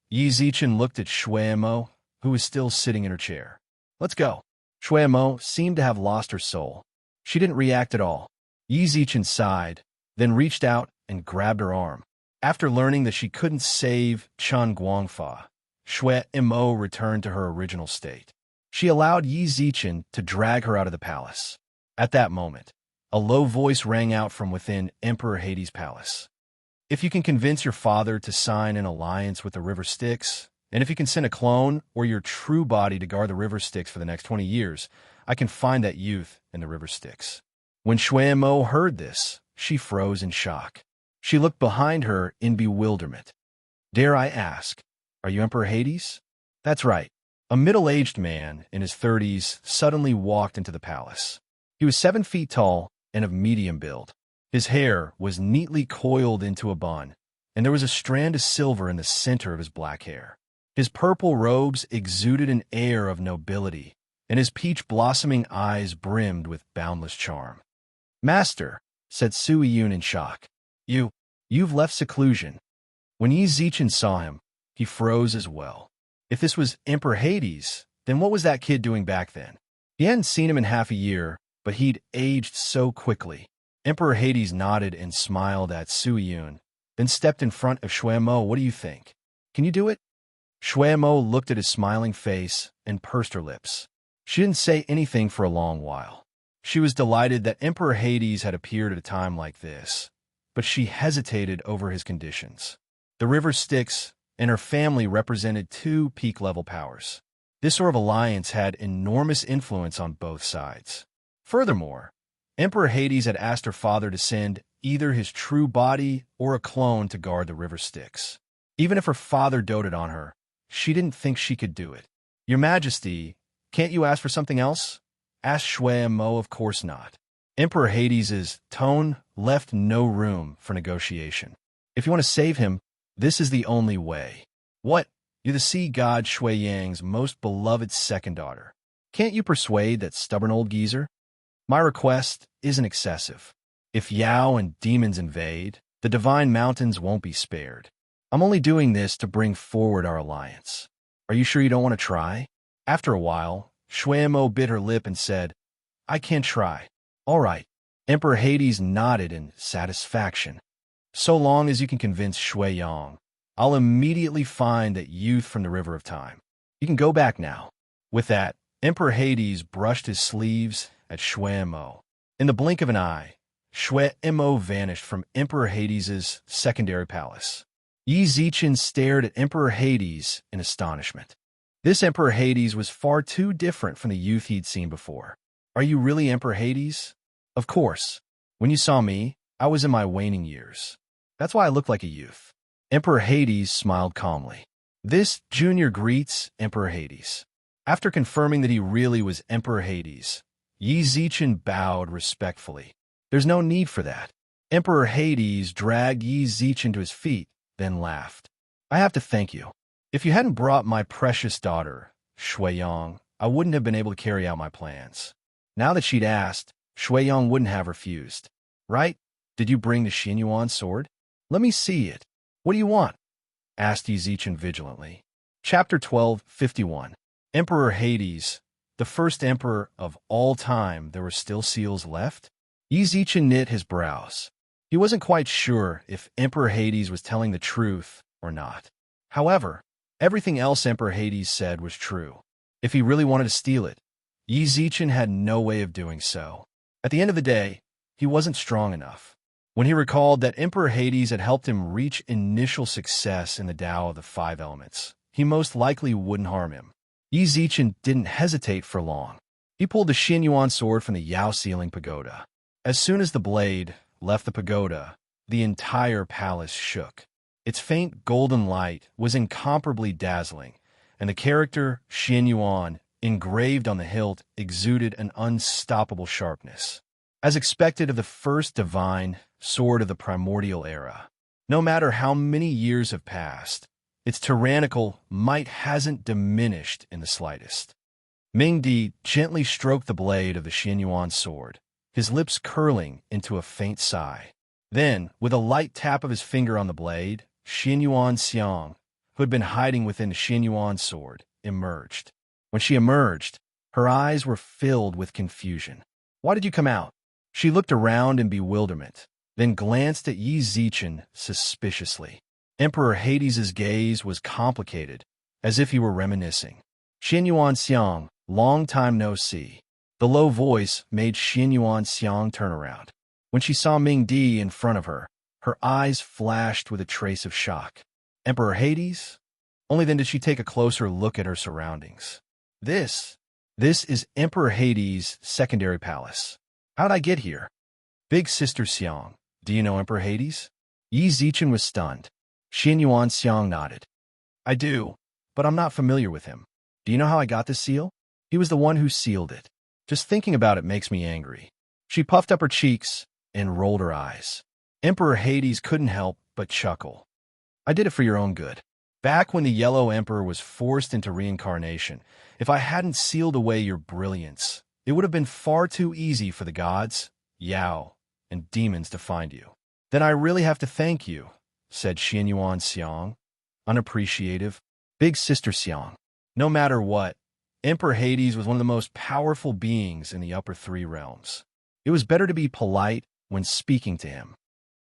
Yi Zichen looked at Shui Mo, who was still sitting in her chair. "Let's go." Shui Mo seemed to have lost her soul. She didn't react at all. Yi Zichen sighed, then reached out and grabbed her arm. After learning that she couldn't save Chun Guangfa, Shui Mo returned to her original state. She allowed Yi Zichen to drag her out of the palace. At that moment, a low voice rang out from within Emperor Hades' palace. "If you can convince your father to sign an alliance with the River Styx, and if you can send a clone or your true body to guard the River Styx for the next 20 years, I can find that youth in the River Styx." When Shui Mo heard this, she froze in shock. She looked behind her in bewilderment. "Dare I ask, are you Emperor Hades?" "That's right." A middle-aged man in his 30s suddenly walked into the palace. He was 7 feet tall and of medium build. His hair was neatly coiled into a bun, and there was a strand of silver in the center of his black hair. His purple robes exuded an air of nobility, and his peach-blossoming eyes brimmed with boundless charm. "Master," said Sui Yun in shock, you've left seclusion." When Yi Zichen saw him, he froze as well. If this was Emperor Hades, then what was that kid doing back then? He hadn't seen him in half a year, but he'd aged so quickly. Emperor Hades nodded and smiled at Sui Yun, then stepped in front of Shui Mo. "What do you think? Can you do it?" Shui Mo looked at his smiling face and pursed her lips. She didn't say anything for a long while. She was delighted that Emperor Hades had appeared at a time like this, but she hesitated over his conditions. The River Styx and her family represented 2 peak-level powers. This sort of alliance had enormous influence on both sides. Furthermore, Emperor Hades had asked her father to send either his true body or a clone to guard the River Styx. Even if her father doted on her, she didn't think she could do it. "Your Majesty, can't you ask for something else?" asked Shui Mo. "Of course not." Emperor Hades' tone left no room for negotiation. "If you want to save him, this is the only way." "What? You're the sea god Shui Yang's most beloved second daughter. Can't you persuade that stubborn old geezer?" "My request isn't excessive. If Yao and demons invade, the divine mountains won't be spared. I'm only doing this to bring forward our alliance. Are you sure you don't want to try?" After a while, Shui Mo bit her lip and said, "I can try." "All right." Emperor Hades nodded in satisfaction. "So long as you can convince Shui Yang, I'll immediately find that youth from the River of Time. You can go back now." With that, Emperor Hades brushed his sleeves at Shui Mo. In the blink of an eye, Shui Mo vanished from Emperor Hades' secondary palace. Yi Zichen stared at Emperor Hades in astonishment. This Emperor Hades was far too different from the youth he'd seen before. "Are you really Emperor Hades?" "Of course. When you saw me, I was in my waning years. That's why I look like a youth." Emperor Hades smiled calmly. This junior greets Emperor Hades. After confirming that he really was Emperor Hades, Yi Zichen bowed respectfully. "There's no need for that." Emperor Hades dragged Yi Zichen to his feet, then laughed. "I have to thank you. If you hadn't brought my precious daughter, Shui Yang, I wouldn't have been able to carry out my plans." Now that she'd asked, Shui Yang wouldn't have refused. "Right? Did you bring the Xinyuan sword? Let me see it." "What do you want?" asked Yi Zichen vigilantly. Chapter 12:51. Emperor Hades, the first emperor of all time. There were still seals left? Yi Zichen knit his brows. He wasn't quite sure if Emperor Hades was telling the truth or not. However, everything else Emperor Hades said was true. If he really wanted to steal it, Yi Zichen had no way of doing so. At the end of the day, he wasn't strong enough. When he recalled that Emperor Hades had helped him reach initial success in the Tao of the Five Elements, he most likely wouldn't harm him. Yi Zichen didn't hesitate for long. He pulled the Xin Yuan sword from the Yao ceiling pagoda. As soon as the blade left the pagoda, the entire palace shook. Its faint golden light was incomparably dazzling, and the character Xin Yuan, engraved on the hilt, exuded an unstoppable sharpness. As expected of the first divine sword of the primordial era, no matter how many years have passed, its tyrannical might hasn't diminished in the slightest. Ming Di gently stroked the blade of the Xin Yuan sword, his lips curling into a faint sigh. Then, with a light tap of his finger on the blade, Xin Yuan Xiang, who had been hiding within the Xin Yuan sword, emerged. When she emerged, her eyes were filled with confusion. "Why did you come out?" She looked around in bewilderment, then glanced at Yi Zichen suspiciously. Emperor Hades' gaze was complicated, as if he were reminiscing. "Xin Yuan Xiang, long time no see." The low voice made Xin Yuan Xiang turn around. When she saw Ming Di in front of her, her eyes flashed with a trace of shock. Emperor Hades? Only then did she take a closer look at her surroundings. This is Emperor Hades' secondary palace. How did I get here? Big Sister Xiang, do you know Emperor Hades? Yi Zichen was stunned. Xin Yuan Xiang nodded. I do, but I'm not familiar with him. Do you know how I got this seal? He was the one who sealed it. Just thinking about it makes me angry. She puffed up her cheeks and rolled her eyes. Emperor Hades couldn't help but chuckle. I did it for your own good. Back when the Yellow Emperor was forced into reincarnation, if I hadn't sealed away your brilliance, it would have been far too easy for the gods, Yao, and demons to find you. Then I really have to thank you, said Xin Yuan Xiang, unappreciative. Big Sister Xiang. No matter what, Emperor Hades was one of the most powerful beings in the upper three realms. It was better to be polite when speaking to him.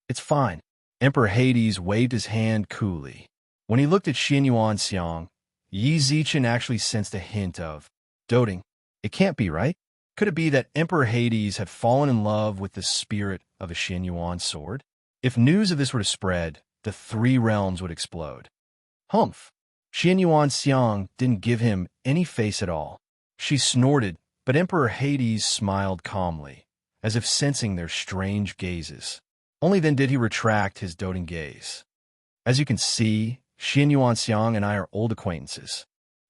It's fine. Emperor Hades waved his hand coolly. When he looked at Xin Yuan Xiang, Yi Zichen actually sensed a hint of doting. It can't be, right? Could it be that Emperor Hades had fallen in love with the spirit of a Xin Yuan sword? If news of this were to spread, the three realms would explode. Humph! Xin Yuan Xiang didn't give him any face at all. She snorted, but Emperor Hades smiled calmly, as if sensing their strange gazes. Only then did he retract his doting gaze. As you can see, Xin Yuan Xiang and I are old acquaintances.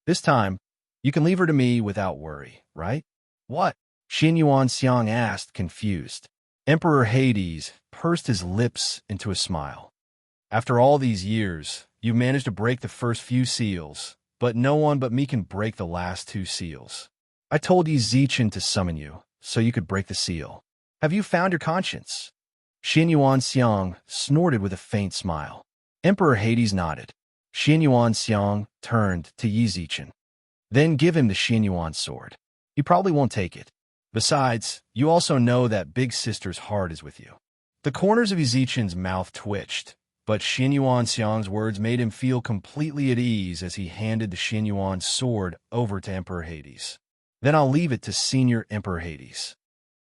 This time, you can leave her to me without worry, right? What? Xin Yuan Xiang asked, confused. Emperor Hades pursed his lips into a smile. After all these years, you've managed to break the first few seals, but no one but me can break the last two seals. I told Yi Zichen to summon you, so you could break the seal. Have you found your conscience? Xin Yuan Xiang snorted with a faint smile. Emperor Hades nodded. Xin Yuan Xiang turned to Yi Zichen. Then give him the Xin Yuan sword. He probably won't take it. Besides, you also know that Big Sister's heart is with you. The corners of Yi Zichen's mouth twitched, but Xin Yuan Xiang's words made him feel completely at ease as he handed the Xin Yuan sword over to Emperor Hades. Then I'll leave it to Senior Emperor Hades.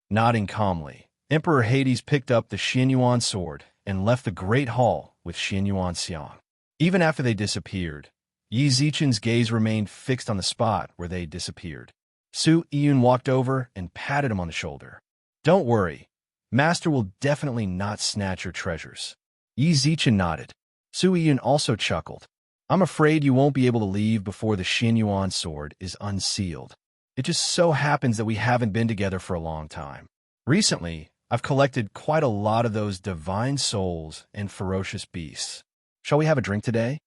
Nodding calmly, Emperor Hades picked up the Xin Yuan sword and left the Great Hall with Xin Yuan Xiang. Even after they disappeared, Yi Zichen's gaze remained fixed on the spot where they disappeared. Su Yun walked over and patted him on the shoulder. Don't worry, Master will definitely not snatch your treasures. Yi Zichen nodded. Su Yun also chuckled. I'm afraid you won't be able to leave before the Xin Yuan sword is unsealed. It just so happens that we haven't been together for a long time. Recently, I've collected quite a lot of those divine souls and ferocious beasts. Shall we have a drink today?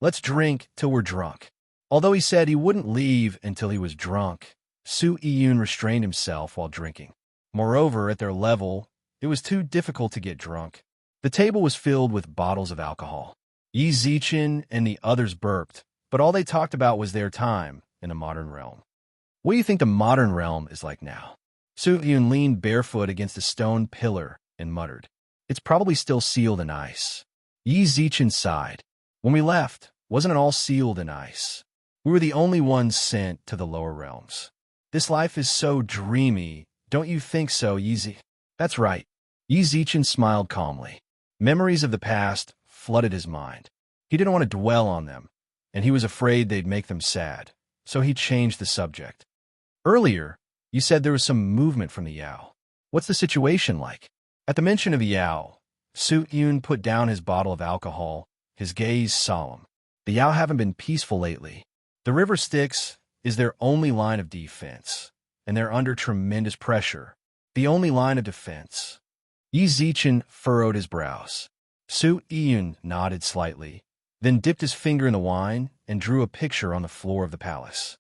Let's drink till we're drunk. Although he said he wouldn't leave until he was drunk, Su Yun restrained himself while drinking. Moreover, at their level, it was too difficult to get drunk. The table was filled with bottles of alcohol. Yi Zichen and the others burped, but all they talked about was their time in the modern realm. What do you think the modern realm is like now? Su Yun leaned barefoot against a stone pillar and muttered, It's probably still sealed in ice. Yi Zichen sighed. When we left, wasn't it all sealed in ice? We were the only ones sent to the lower realms. This life is so dreamy, don't you think so, Yi Zi? That's right. Yi Zichen smiled calmly. Memories of the past flooded his mind. He didn't want to dwell on them, and he was afraid they'd make them sad, so he changed the subject. Earlier, you said there was some movement from the Yao. What's the situation like? At the mention of the Yao, Su Yun put down his bottle of alcohol, his gaze solemn. The Yao haven't been peaceful lately. The river Styx is their only line of defense, and they're under tremendous pressure. The only line of defense. Yi Zichen furrowed his brows. Su Yun nodded slightly, then dipped his finger in the wine and drew a picture on the floor of the palace.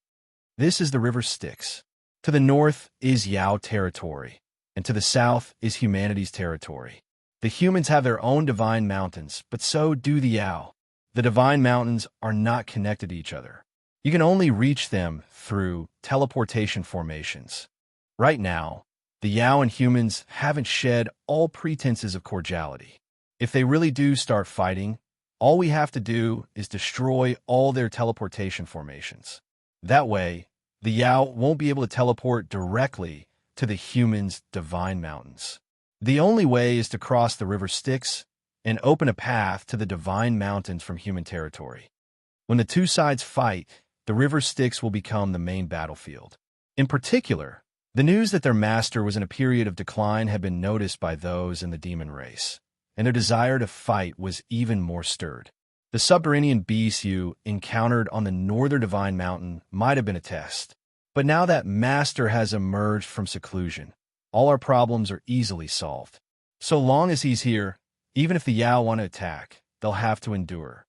This is the river Styx. To the north is Yao territory, and to the south is humanity's territory. The humans have their own divine mountains, but so do the Yao. The divine mountains are not connected to each other. You can only reach them through teleportation formations. Right now, the Yao and humans haven't shed all pretenses of cordiality. If they really do start fighting, all we have to do is destroy all their teleportation formations. That way, the Yao won't be able to teleport directly to the humans' divine mountains. The only way is to cross the river Styx and open a path to the divine mountains from human territory. When the two sides fight, the river Styx will become the main battlefield. In particular, the news that their master was in a period of decline had been noticed by those in the demon race, and their desire to fight was even more stirred. The subterranean beasts you encountered on the northern divine mountain might have been a test, but now that master has emerged from seclusion, all our problems are easily solved. So long as he's here, even if the Yao want to attack, they'll have to endure.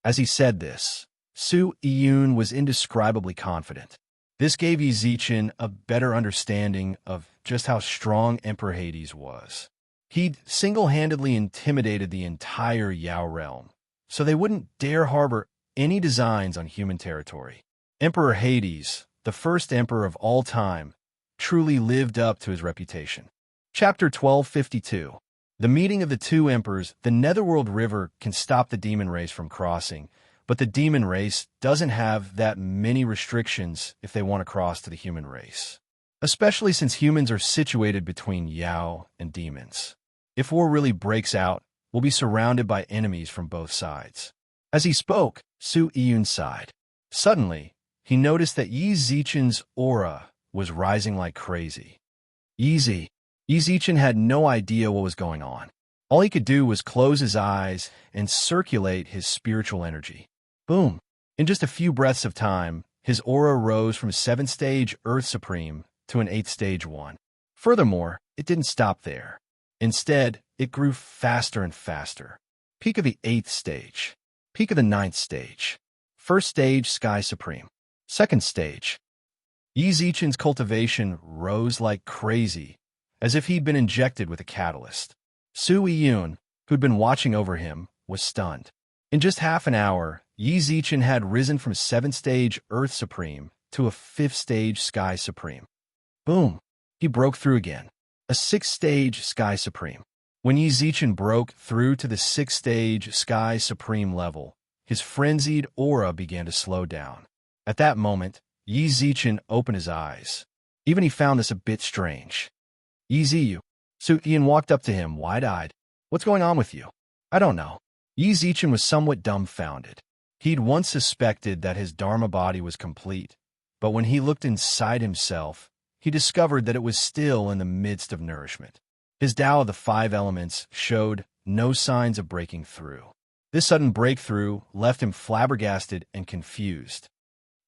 As he said this, Su Yun was indescribably confident. This gave Yi Zichen a better understanding of just how strong Emperor Hades was. He'd single-handedly intimidated the entire Yao realm, so they wouldn't dare harbor any designs on human territory. Emperor Hades, the first emperor of all time, truly lived up to his reputation. Chapter 1252. The meeting of the two emperors. The Netherworld River can stop the demon race from crossing, but the demon race doesn't have that many restrictions if they want to cross to the human race, especially since humans are situated between Yao and demons. If war really breaks out, we'll be surrounded by enemies from both sides. As he spoke, Su Yun sighed. Suddenly, he noticed that Yi Zichen's aura was rising like crazy. Yi Zichen had no idea what was going on. All he could do was close his eyes and circulate his spiritual energy. Boom! In just a few breaths of time, his aura rose from 7th-stage Earth Supreme to an 8th-stage one. Furthermore, it didn't stop there. Instead, it grew faster and faster. Peak of the 8th stage. Peak of the 9th stage. 1st stage, Sky Supreme. 2nd stage. Yi Zichen's cultivation rose like crazy, as if he'd been injected with a catalyst. Su Yun, who'd been watching over him, was stunned. In just half an hour, Yi Zichen had risen from 7th stage Earth Supreme to a 5th stage Sky Supreme. Boom! He broke through again. A 6th stage Sky Supreme. When Yi Zichen broke through to the 6th stage Sky Supreme level, his frenzied aura began to slow down. At that moment, Yi Zichen opened his eyes. Even he found this a bit strange. Yi Ziyu. Su Yun walked up to him, wide-eyed. What's going on with you? I don't know. Yi Zichen was somewhat dumbfounded. He'd once suspected that his Dharma body was complete, but when he looked inside himself, he discovered that it was still in the midst of nourishment. His Tao of the 5 elements showed no signs of breaking through. This sudden breakthrough left him flabbergasted and confused.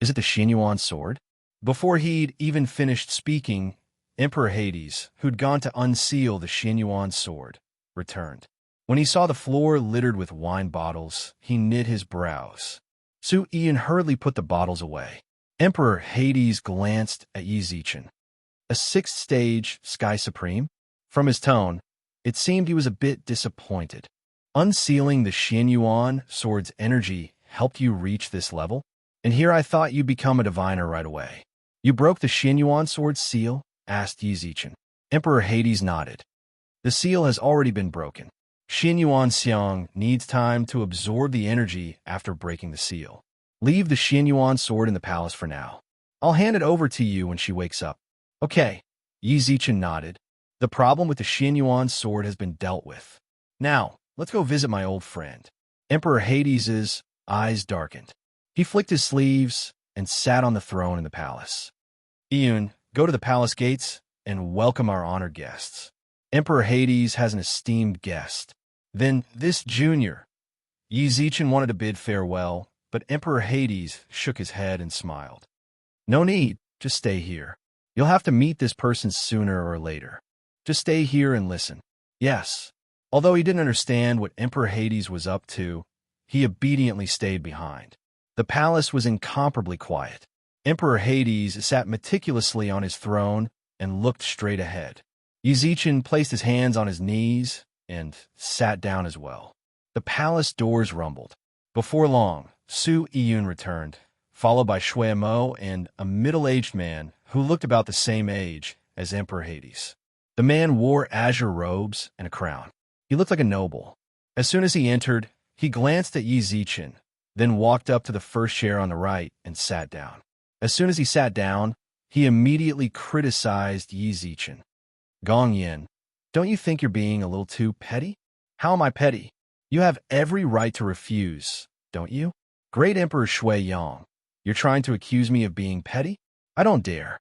Is it the Xinyuan sword? Before he'd even finished speaking, Emperor Hades, who'd gone to unseal the Xinyuan sword, returned. When he saw the floor littered with wine bottles, he knit his brows. Su Yun hurriedly put the bottles away. Emperor Hades glanced at Yi Zichen. A 6th stage Sky Supreme? From his tone, it seemed he was a bit disappointed. Unsealing the Xinyuan sword's energy helped you reach this level? And here I thought you'd become a diviner right away. You broke the Xinyuan sword's seal? Asked Yi Zichen. Emperor Hades nodded. The seal has already been broken. Xinyuan Xiang needs time to absorb the energy after breaking the seal. Leave the Xinyuan sword in the palace for now. I'll hand it over to you when she wakes up. Okay. Yi Zichen nodded. The problem with the Xianyuan sword has been dealt with. Now, let's go visit my old friend. Emperor Hades's eyes darkened. He flicked his sleeves and sat on the throne in the palace. Iyun, go to the palace gates and welcome our honored guests. Emperor Hades has an esteemed guest. Then this junior. Yi Zichen wanted to bid farewell, but Emperor Hades shook his head and smiled. No need, just stay here. You'll have to meet this person sooner or later. Just stay here and listen. Yes. Although he didn't understand what Emperor Hades was up to, he obediently stayed behind. The palace was incomparably quiet. Emperor Hades sat meticulously on his throne and looked straight ahead. Yi Zichen placed his hands on his knees and sat down as well. The palace doors rumbled. Before long, Su Iyun returned, followed by Shui Mo and a middle-aged man who looked about the same age as Emperor Hades. The man wore azure robes and a crown. He looked like a noble. As soon as he entered, he glanced at Yi Zichen, then walked up to the first chair on the right and sat down. As soon as he sat down, he immediately criticized Yi Zichen. Gong Yin, don't you think you're being a little too petty? How am I petty? You have every right to refuse, don't you? Great Emperor Shui Yang, you're trying to accuse me of being petty? I don't dare.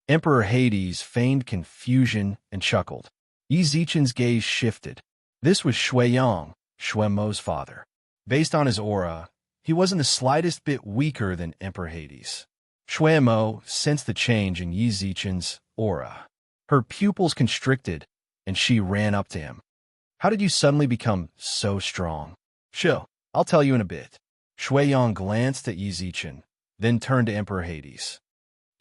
Emperor Hades feigned confusion and chuckled. Yi Zichen's gaze shifted. This was Shui Yang, Shui Mo's father. Based on his aura, he wasn't the slightest bit weaker than Emperor Hades. Shui Mo sensed the change in Yi Zichen's aura. Her pupils constricted, and she ran up to him. How did you suddenly become so strong? Sure, I'll tell you in a bit. Shui Yang glanced at Yi Zichen, then turned to Emperor Hades.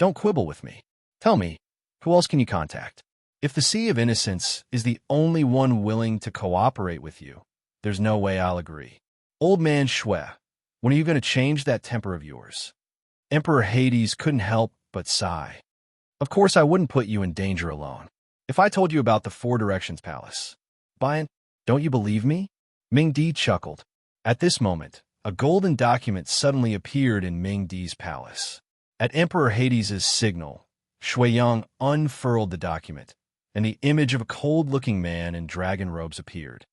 Don't quibble with me. Tell me, who else can you contact? If the Sea of Innocence is the only one willing to cooperate with you, there's no way I'll agree. Old man Shui, when are you going to change that temper of yours? Emperor Hades couldn't help but sigh. Of course I wouldn't put you in danger alone. If I told you about the Four Directions Palace. Bian, don't you believe me? Ming Di chuckled. At this moment, a golden document suddenly appeared in Ming Di's palace. At Emperor Hades' signal, Shui Yang unfurled the document, and the image of a cold-looking man in dragon robes appeared.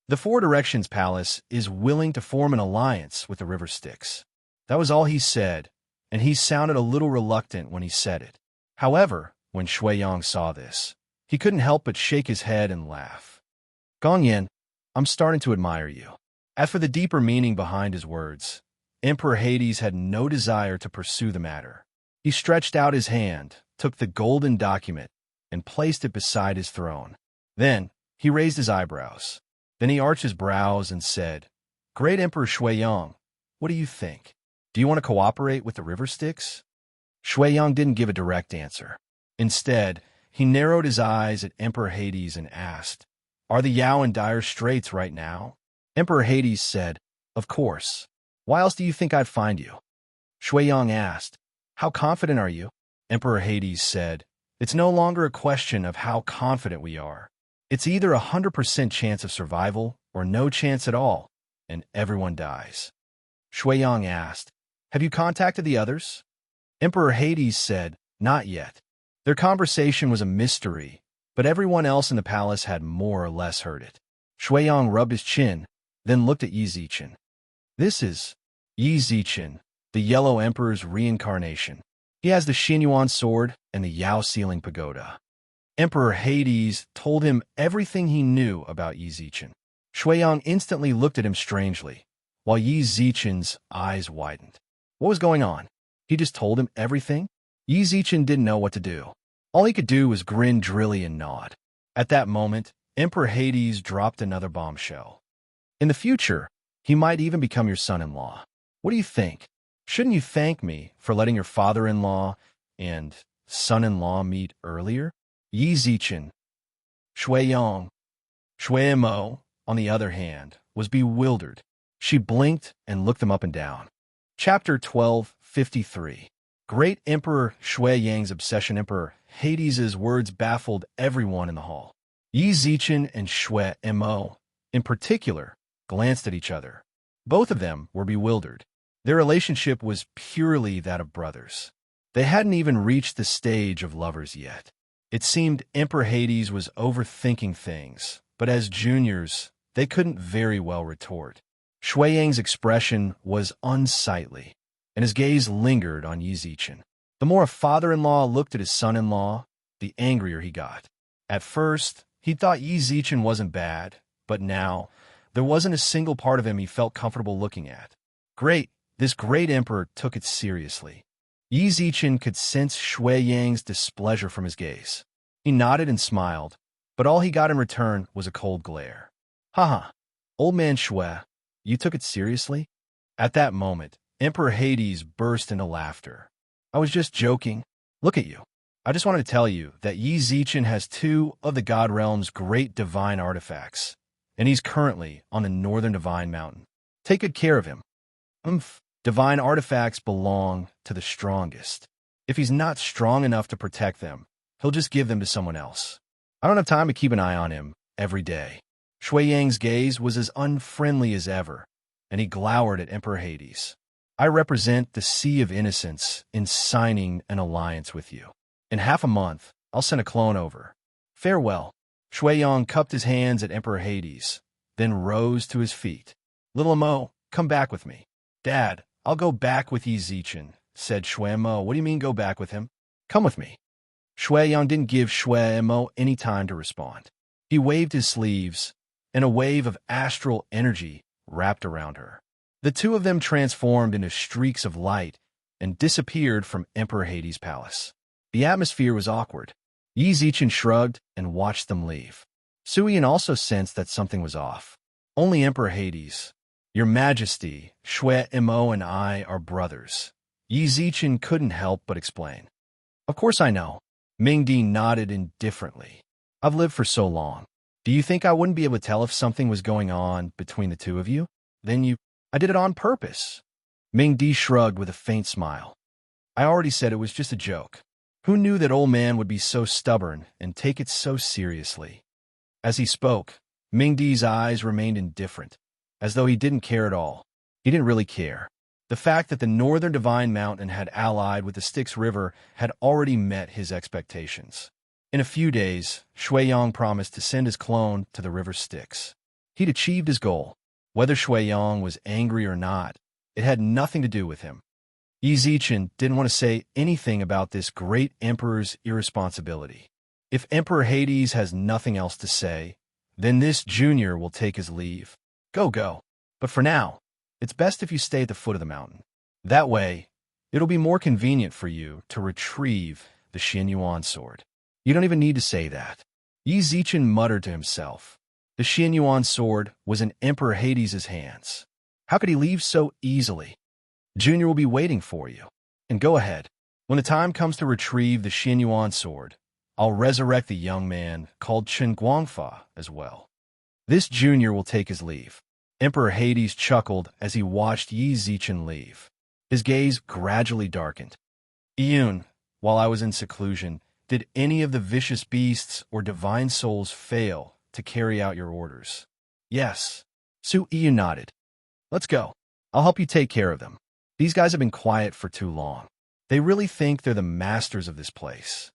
The Four Directions Palace is willing to form an alliance with the River Styx. That was all he said, and he sounded a little reluctant when he said it. However, when Shui Yang saw this, he couldn't help but shake his head and laugh. Gong Yin, I'm starting to admire you. As for the deeper meaning behind his words, Emperor Hades had no desire to pursue the matter. He stretched out his hand, took the golden document, and placed it beside his throne. Then, he raised his eyebrows. Then he arched his brows and said, Great Emperor Shui Yang, what do you think? Do you want to cooperate with the River Styx? Shui Yang didn't give a direct answer. Instead, he narrowed his eyes at Emperor Hades and asked, Are the Yao in dire straits right now? Emperor Hades said, Of course. Why else do you think I'd find you? Shui Yang asked, How confident are you? Emperor Hades said, It's no longer a question of how confident we are. It's either 100% chance of survival or no chance at all, and everyone dies. Shui Yang asked, Have you contacted the others? Emperor Hades said, Not yet. Their conversation was a mystery, but everyone else in the palace had more or less heard it. Shui Yang rubbed his chin, then looked at Yi Zichen. This is Yi Zichen, the Yellow Emperor's reincarnation. He has the Xianyuan sword and the Yao Ceiling Pagoda. Emperor Hades told him everything he knew about Yi Zichen. Shui Yang instantly looked at him strangely, while Yi Zichen's eyes widened. What was going on? He just told him everything? Yi Zichen didn't know what to do. All he could do was grin drily and nod. At that moment, Emperor Hades dropped another bombshell. In the future, he might even become your son-in-law. What do you think? Shouldn't you thank me for letting your father-in-law and son-in-law meet earlier? Yi Zichen. Shui Yang. Shui Mo, on the other hand, was bewildered. She blinked and looked them up and down. Chapter 12:53. Great Emperor Shui Yang's obsession. Emperor Hades' words baffled everyone in the hall. Yi Zichen and Shui Mo, in particular, glanced at each other. Both of them were bewildered. Their relationship was purely that of brothers. They hadn't even reached the stage of lovers yet. It seemed Emperor Hades was overthinking things, but as juniors, they couldn't very well retort. Shui Yang's expression was unsightly, and his gaze lingered on Yi Zichen. The more a father-in-law looked at his son-in-law, the angrier he got. At first, he thought Yi Zichen wasn't bad, but now, there wasn't a single part of him he felt comfortable looking at. This great emperor took it seriously. Yi Zichen could sense Shui Yang's displeasure from his gaze. He nodded and smiled, but all he got in return was a cold glare. Haha, old man Shui, you took it seriously? At that moment, Emperor Hades burst into laughter. I was just joking. Look at you. I just wanted to tell you that Yi Zichen has 2 of the God Realm's great divine artifacts, and he's currently on the northern divine mountain. Take good care of him. Divine artifacts belong to the strongest. If he's not strong enough to protect them, he'll just give them to someone else. I don't have time to keep an eye on him every day. Shui Yang's gaze was as unfriendly as ever, and he glowered at Emperor Hades. I represent the Sea of Innocence in signing an alliance with you. In half a month, I'll send a clone over. Farewell. Shui Yang cupped his hands at Emperor Hades, then rose to his feet. Little Mo, come back with me. Dad, I'll go back with Yi Zichen, said Shui Mo. What do you mean go back with him? Come with me. Shui Yang didn't give Shui Mo any time to respond. He waved his sleeves, and a wave of astral energy wrapped around her. The 2 of them transformed into streaks of light and disappeared from Emperor Hades' palace. The atmosphere was awkward. Yi Zichen shrugged and watched them leave. Suyin also sensed that something was off. Only Emperor Hades. Your Majesty, Shui Mo and I are brothers. Yi Zichen couldn't help but explain. Of course I know. Mingdi nodded indifferently. I've lived for so long. Do you think I wouldn't be able to tell if something was going on between the 2 of you? I did it on purpose. Mingdi shrugged with a faint smile. I already said it was just a joke. Who knew that old man would be so stubborn and take it so seriously? As he spoke, Mingdi's eyes remained indifferent, as though he didn't care at all. He didn't really care. The fact that the northern divine mountain had allied with the Styx River had already met his expectations. In a few days, Shui Yang promised to send his clone to the river Styx. He'd achieved his goal. Whether Shui Yang was angry or not, it had nothing to do with him. Yi Zichen didn't want to say anything about this great emperor's irresponsibility. If Emperor Hades has nothing else to say, then this junior will take his leave. Go. But for now, it's best if you stay at the foot of the mountain. That way, it'll be more convenient for you to retrieve the Xianyuan sword. You don't even need to say that. Yi Zichen muttered to himself. The Xianyuan sword was in Emperor Hades' hands. How could he leave so easily? Junior will be waiting for you. And go ahead. When the time comes to retrieve the Xianyuan sword, I'll resurrect the young man called Chen Guangfa as well. This junior will take his leave. Emperor Hades chuckled as he watched Yi Zichen leave. His gaze gradually darkened. Iyun, while I was in seclusion, did any of the vicious beasts or divine souls fail to carry out your orders? Yes. Su Iyun nodded. Let's go. I'll help you take care of them. These guys have been quiet for too long. They really think they're the masters of this place.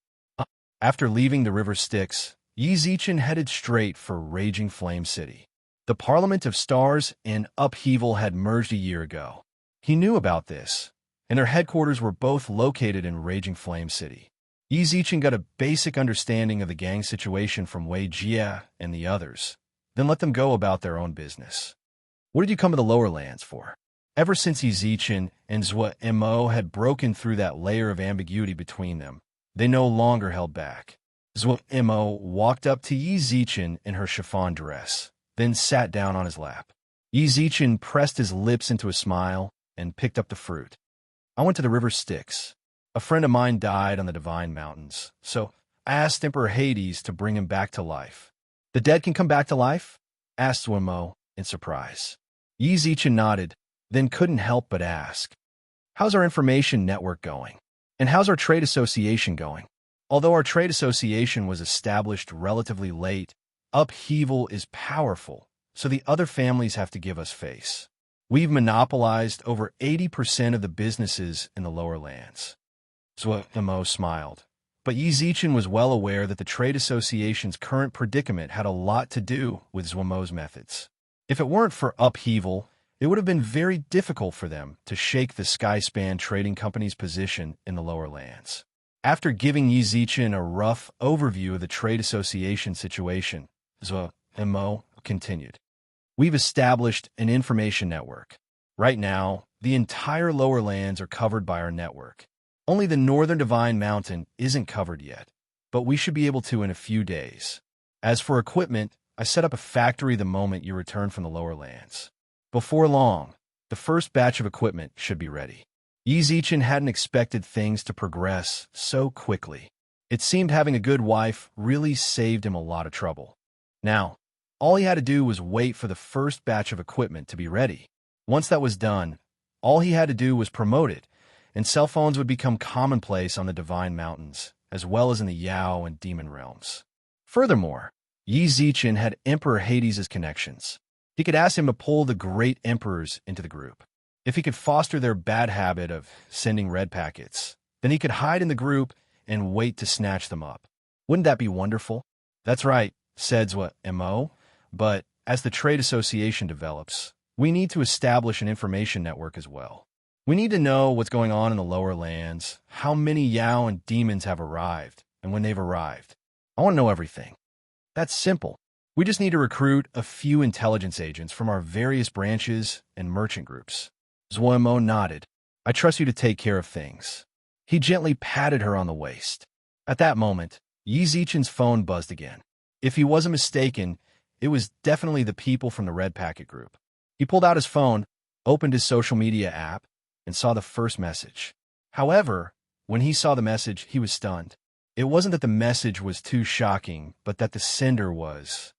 After leaving the river Styx, Yi Zichen headed straight for Raging Flame City. The Parliament of Stars and Upheaval had merged a year ago. He knew about this, and their headquarters were both located in Raging Flame City. Yi Zichen got a basic understanding of the gang situation from Wei Jia and the others, then let them go about their own business. What did you come to the lower lands for? Ever since Yi Zichen and Zhou Mo had broken through that layer of ambiguity between them, they no longer held back. Zhou Mo walked up to Yi Zichen in her chiffon dress, then sat down on his lap. Yi Zichen pressed his lips into a smile and picked up the fruit. I went to the river Styx. A friend of mine died on the Divine Mountains, so I asked Emperor Hades to bring him back to life. The dead can come back to life? Asked Zhou Mo in surprise. Yi Zichen nodded, then couldn't help but ask, how's our information network going? And how's our trade association going? Although our trade association was established relatively late, Upheaval is powerful, so the other families have to give us face. We've monopolized over 80% of the businesses in the lower lands. Zhou Mo smiled. But Yi Zichen was well aware that the trade association's current predicament had a lot to do with Zhuomo's methods. If it weren't for upheaval, it would have been very difficult for them to shake the Skyspan Trading Company's position in the lower lands. After giving Yi Zichen a rough overview of the trade association situation, Zhuomo continued. We've established an information network. Right now, the entire lower lands are covered by our network. Only the northern Divine Mountain isn't covered yet, but we should be able to in a few days. As for equipment, I set up a factory the moment you return from the lower lands. Before long, the first batch of equipment should be ready. Yi Zichen hadn't expected things to progress so quickly. It seemed having a good wife really saved him a lot of trouble. Now, all he had to do was wait for the first batch of equipment to be ready. Once that was done, all he had to do was promote it, and cell phones would become commonplace on the Divine Mountains, as well as in the Yao and Demon realms. Furthermore, Yi Zichen had Emperor Hades' connections. He could ask him to pull the great emperors into the group. If he could foster their bad habit of sending red packets, then he could hide in the group and wait to snatch them up. Wouldn't that be wonderful? That's right, said Zhuomo, but as the trade association develops, we need to establish an information network as well. We need to know what's going on in the lower lands, how many Yao and demons have arrived, and when they've arrived. I want to know everything. That's simple. We just need to recruit a few intelligence agents from our various branches and merchant groups. Zhuomo nodded. I trust you to take care of things. He gently patted her on the waist. At that moment, Yi Zichen's phone buzzed again. If he wasn't mistaken, it was definitely the people from the Red Packet group. He pulled out his phone, opened his social media app, and saw the first message. However, when he saw the message, he was stunned. It wasn't that the message was too shocking, but that the sender was.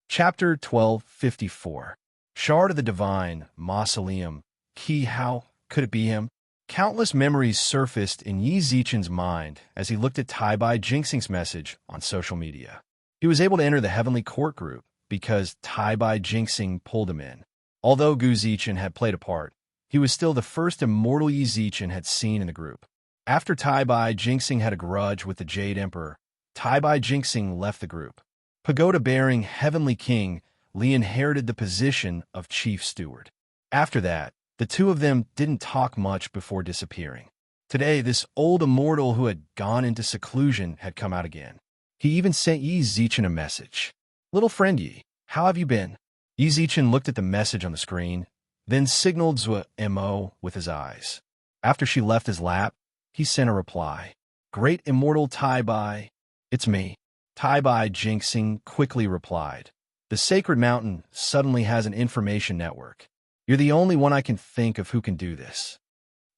Chapter 1254. Shard of the Divine, Mausoleum. Key, how could it be him? Countless memories surfaced in Yi Zichen's mind as he looked at Tai Bai Jinxing's message on social media. He was able to enter the Heavenly Court group because Tai Bai Jinxing pulled him in. Although Gu Zichen had played a part, he was still the first immortal Yi Zichen had seen in the group. After Tai Bai Jinxing had a grudge with the Jade Emperor, Tai Bai Jinxing left the group. Pagoda-bearing Heavenly King, Li inherited the position of Chief Steward. After that, the two of them didn't talk much before disappearing. Today, this old immortal who had gone into seclusion had come out again. He even sent Yi Zichen a message. Little friend Yi, how have you been? Yi Zichen looked at the message on the screen, then signaled Zhuomo with his eyes. After she left his lap, he sent a reply. Great immortal Tai Bai, it's me. Tai Bai Jinxing quickly replied. The Sacred Mountain suddenly has an information network. You're the only one I can think of who can do this.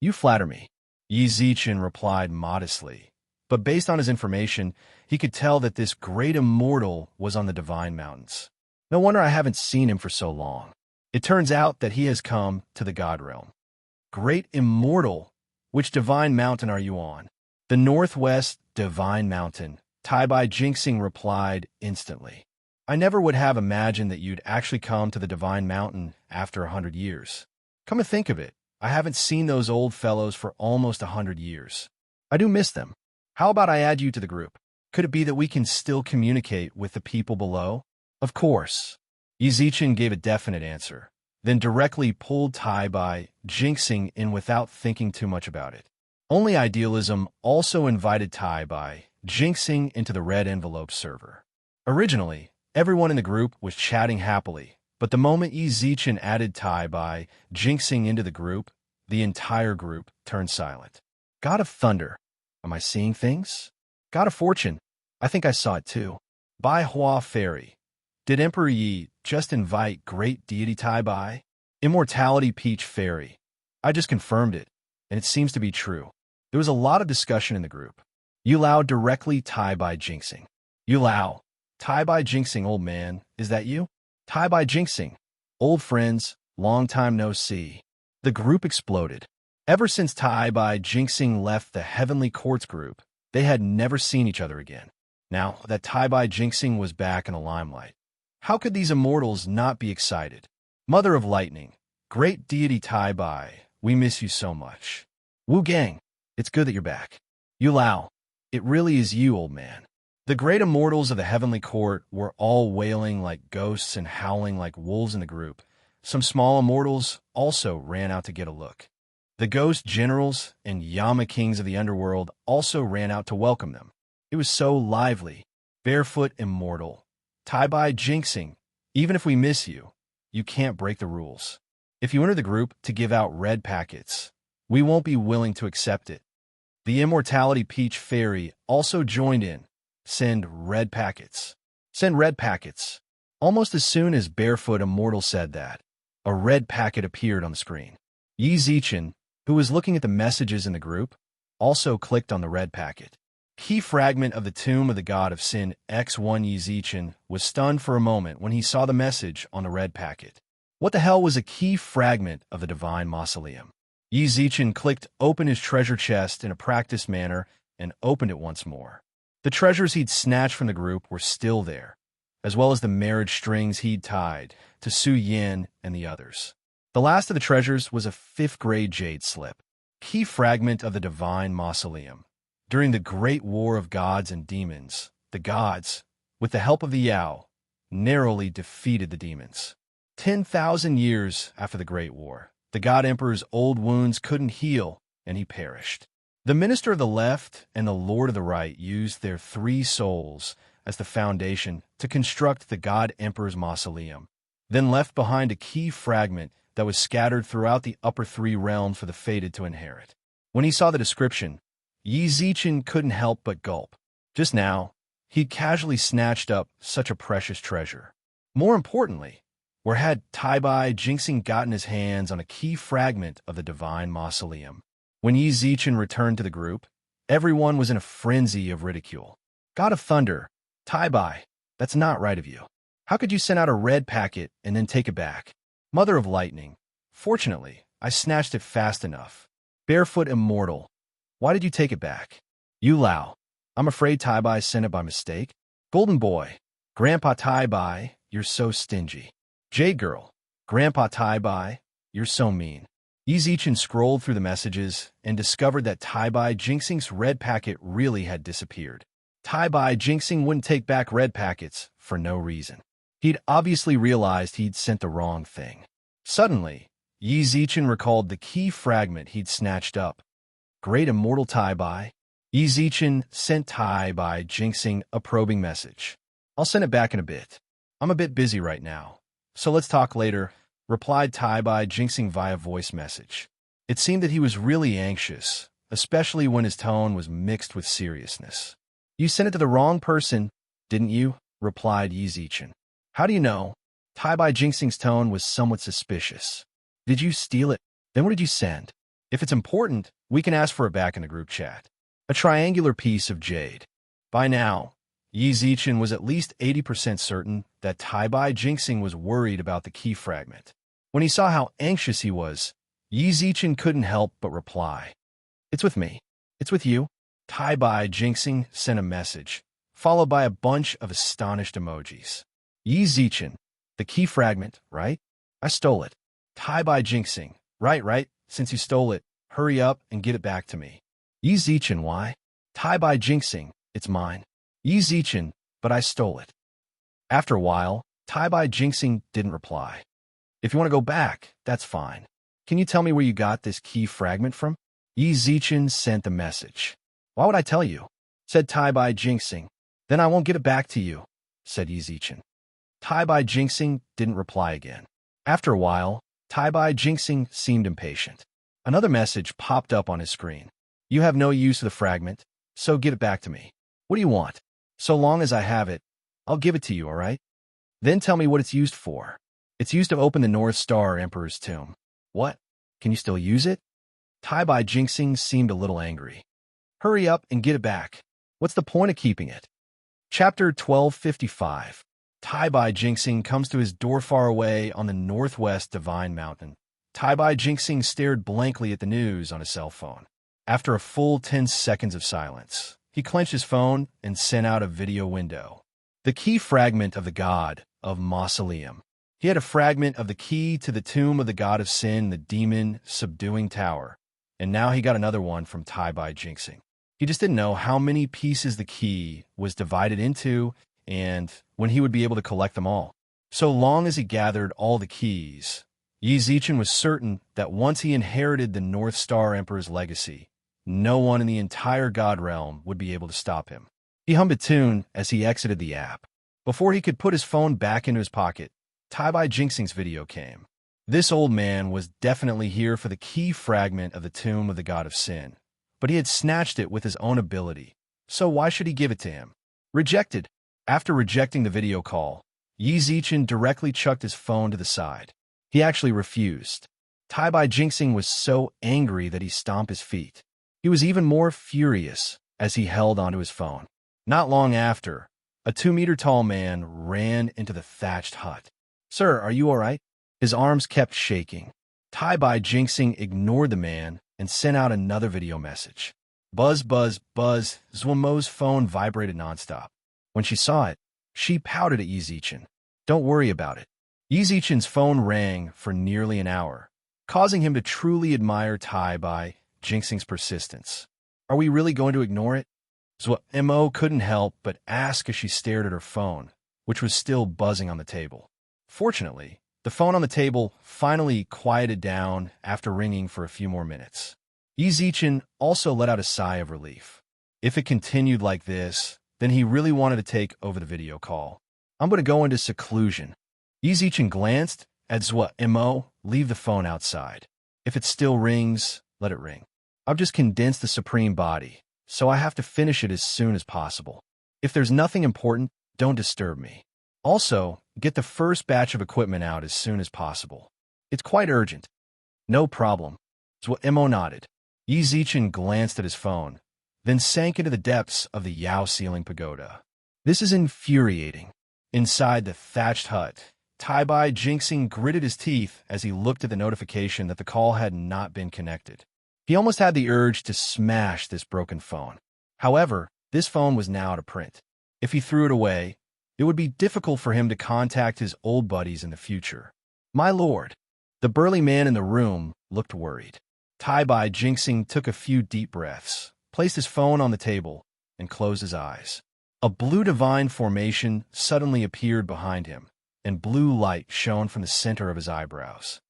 You flatter me. Yi Zichen replied modestly, but based on his information, he could tell that this great immortal was on the Divine Mountains. No wonder I haven't seen him for so long. It turns out that he has come to the God Realm. Great immortal, which Divine Mountain are you on? The Northwest Divine Mountain, Tai Bai Jinxing replied instantly. I never would have imagined that you'd actually come to the Divine Mountain after 100 years. Come to think of it, I haven't seen those old fellows for almost 100 years. I do miss them. How about I add you to the group? Could it be that we can still communicate with the people below? Of course. Yi Zichen gave a definite answer, then directly pulled Tai Bai Jinxing in without thinking too much about it. Only Idealism also invited Tai Bai Jinxing into the Red Envelope server. Originally, everyone in the group was chatting happily, but the moment Yi Zichen added Tai Bai Jinxing into the group, the entire group turned silent. God of Thunder, am I seeing things? God of Fortune, I think I saw it too. Bai Hua Fairy, did Emperor Yi just invite great deity Tai Bai? Immortality Peach Fairy, I just confirmed it, and it seems to be true. There was a lot of discussion in the group. Yu Lao directly Tai Bai Jinxing. Yu Lao, Tai Bai Jinxing, old man, is that you? Tai Bai Jinxing, old friends, long time no see. The group exploded. Ever since Tai Bai Jinxing left the Heavenly Courts group, they had never seen each other again. Now that Tai Bai Jinxing was back in the limelight, how could these immortals not be excited? Mother of Lightning, great deity Tai Bai, we miss you so much. Wu Gang, it's good that you're back. Yu Lao, It really is you, old man. The great immortals of the heavenly court were all wailing like ghosts and howling like wolves in the group. Some small immortals also ran out to get a look. The ghost generals and Yama kings of the underworld also ran out to welcome them. It was so lively. Barefoot immortal. Tai-bai jinxing. Even if we miss you, you can't break the rules. If you enter the group to give out red packets, we won't be willing to accept it. The Immortality Peach Fairy also joined in. Send red packets. Send red packets. Almost as soon as Barefoot Immortal said that, a red packet appeared on the screen. Yi Zichen, who was looking at the messages in the group, also clicked on the red packet. Key fragment of the Tomb of the God of Sin X1 Yi Zichen was stunned for a moment when he saw the message on the red packet. What the hell was a key fragment of the Divine Mausoleum? Yi Zichen clicked open his treasure chest in a practiced manner and opened it once more. The treasures he'd snatched from the group were still there, as well as the marriage strings he'd tied to Su Yin and the others. The last of the treasures was a 5th-grade jade slip, key fragment of the Divine Mausoleum. During the Great War of Gods and Demons, the gods, with the help of the Yao, narrowly defeated the demons. 10,000 years after the Great War, the God Emperor's old wounds couldn't heal, and he perished. The Minister of the Left and the Lord of the Right used their 3 souls as the foundation to construct the God Emperor's mausoleum, then left behind a key fragment that was scattered throughout the upper 3 realms for the fated to inherit. When he saw the description, Yi Zichen couldn't help but gulp. Just now, he'd casually snatched up such a precious treasure. More importantly, where had Tai-bai jinxing gotten his hands on a key fragment of the Divine Mausoleum? When Yi Zichen returned to the group, everyone was in a frenzy of ridicule. God of Thunder, Tai-bai, that's not right of you. How could you send out a red packet and then take it back? Mother of Lightning, fortunately, I snatched it fast enough. Barefoot Immortal, why did you take it back? Yu Lao, I'm afraid Tai-bai sent it by mistake. Golden Boy, Grandpa Tai-bai, you're so stingy. Jade Girl, Grandpa Tai-bai, you're so mean. Yi Zichen scrolled through the messages and discovered that Tai-bai jinxing's red packet really had disappeared. Tai-bai jinxing wouldn't take back red packets for no reason. He'd obviously realized he'd sent the wrong thing. Suddenly, Yi Zichen recalled the key fragment he'd snatched up. Great Immortal Tai-bai. Yi Zichen sent Tai-bai jinxing a probing message. I'll send it back in a bit. I'm a bit busy right now, so let's talk later, replied Tai-bai jinxing via voice message. It seemed that he was really anxious, especially when his tone was mixed with seriousness. You sent it to the wrong person, didn't you? Replied Yi Zichen. How do you know? Tai-bai jinxing's tone was somewhat suspicious. Did you steal it? Then what did you send? If it's important, we can ask for it back in the group chat. A triangular piece of jade. By now, Yi Zichen was at least 80% certain that Tai-bai jinxing was worried about the key fragment. When he saw how anxious he was, Yi Zichen couldn't help but reply. It's with me. It's with you. Tai-bai jinxing sent a message, followed by a bunch of astonished emojis. Yi Zichen, the key fragment, right? I stole it. Tai-bai jinxing, right, since you stole it, hurry up and get it back to me. Yi Zichen, why? Tai-bai jinxing, it's mine. Yi Zichen, but I stole it. After a while, Tai-bai jinxing didn't reply. If you want to go back, that's fine. Can you tell me where you got this key fragment from? Yi Zichen sent the message. Why would I tell you? Said Tai-bai jinxing. Then I won't get it back to you, said Yi Zichen. Tai-bai jinxing didn't reply again. After a while, Tai-bai jinxing seemed impatient. Another message popped up on his screen. You have no use of the fragment, so give it back to me. What do you want? So long as I have it, I'll give it to you, all right? Then tell me what it's used for. It's used to open the North Star Emperor's tomb. What? Can you still use it? Tai-bai jinxing seemed a little angry. Hurry up and get it back. What's the point of keeping it? Chapter 1255. Tai-bai jinxing comes to his door far away on the northwest Divine Mountain. Tai-bai jinxing stared blankly at the news on his cell phone. After a full 10 seconds of silence, he clenched his phone and sent out a video window. The key fragment of the God of Mausoleum. He had a fragment of the key to the tomb of the God of Sin, the demon subduing tower, and now he got another one from Tai-bai jinxing. He just didn't know how many pieces the key was divided into and when he would be able to collect them all. So long as he gathered all the keys, Yi Zichen was certain that once he inherited the North Star Emperor's legacy, no one in the entire God Realm would be able to stop him. He hummed a tune as he exited the app. Before he could put his phone back into his pocket, Tai Jinxing's video came. This old man was definitely here for the key fragment of the tomb of the God of Sin, but he had snatched it with his own ability, so why should he give it to him? Rejected. After rejecting the video call, Yi Zichen directly chucked his phone to the side. He actually refused. Tai Jinxing was so angry that he stomped his feet. He was even more furious as he held onto his phone. Not long after, a 2-meter-tall man ran into the thatched hut. "Sir, are you all right?" His arms kept shaking. Tai Jinxing ignored the man and sent out another video message. Buzz, buzz, buzz. Zhuomo's phone vibrated nonstop. When she saw it, she pouted at Yi Zichen. "Don't worry about it." Yi Zichen's phone rang for nearly an hour, causing him to truly admire Tai Jinxing's persistence. "Are we really going to ignore it?" Zhuo couldn't help but ask as she stared at her phone, which was still buzzing on the table. Fortunately, the phone on the table finally quieted down after ringing for a few more minutes. Yi Zichen also let out a sigh of relief. If it continued like this, then he really wanted to take over the video call. "I'm going to go into seclusion." Yi Zichen glanced at Zhuo leave the phone outside. "If it still rings, let it ring. I've just condensed the supreme body, so I have to finish it as soon as possible. If there's nothing important, don't disturb me. Also, get the first batch of equipment out as soon as possible. It's quite urgent." "No problem." Zhuo nodded. Yi Zichen glanced at his phone, then sank into the depths of the Yao ceiling pagoda. This is infuriating. Inside the thatched hut, Tai Jinxing gritted his teeth as he looked at the notification that the call had not been connected. He almost had the urge to smash this broken phone. However, this phone was now out of print. If he threw it away, it would be difficult for him to contact his old buddies in the future. "My lord." The burly man in the room looked worried. Tai Jinxing took a few deep breaths, placed his phone on the table, and closed his eyes. A blue divine formation suddenly appeared behind him, and blue light shone from the center of his eyebrows.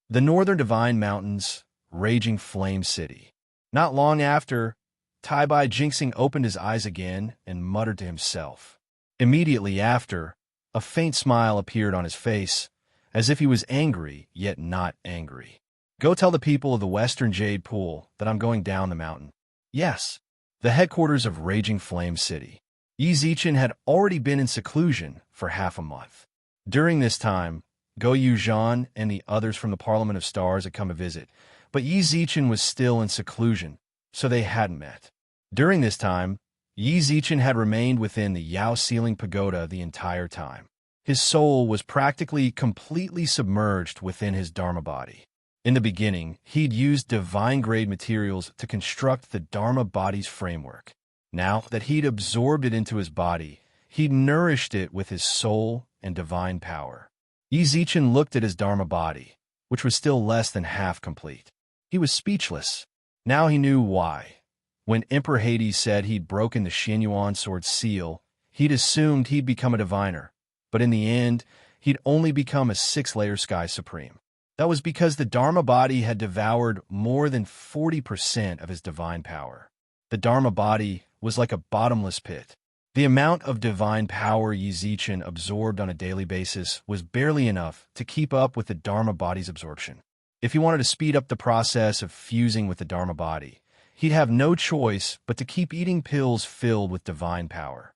The northern divine mountains, raging flame city. Not long after, Tai Jinxing opened his eyes again and muttered to himself. Immediately after, a faint smile appeared on his face, as if he was angry, yet not angry. "Go tell the people of the Western Jade Pool that I'm going down the mountain." Yes, the headquarters of Raging Flame City. Yi Zichen had already been in seclusion for half a month. During this time, Go Yuzhan and the others from the Parliament of Stars had come to visit, but Yi Zichen was still in seclusion, so they hadn't met. During this time, Yi Zichen had remained within the Yao ceiling pagoda the entire time. His soul was practically completely submerged within his Dharma body. In the beginning, he'd used divine-grade materials to construct the Dharma body's framework. Now that he'd absorbed it into his body, he'd nourished it with his soul and divine power. Yi Zichen looked at his Dharma body, which was still less than half complete. He was speechless. Now he knew why. When Emperor Hades said he'd broken the Xianyuan sword's seal, he'd assumed he'd become a diviner, but in the end, he'd only become a 6-layer Sky Supreme. That was because the Dharma body had devoured more than 40% of his divine power. The Dharma body was like a bottomless pit. The amount of divine power Yi Zichen absorbed on a daily basis was barely enough to keep up with the Dharma body's absorption. If he wanted to speed up the process of fusing with the Dharma body, he'd have no choice but to keep eating pills filled with divine power.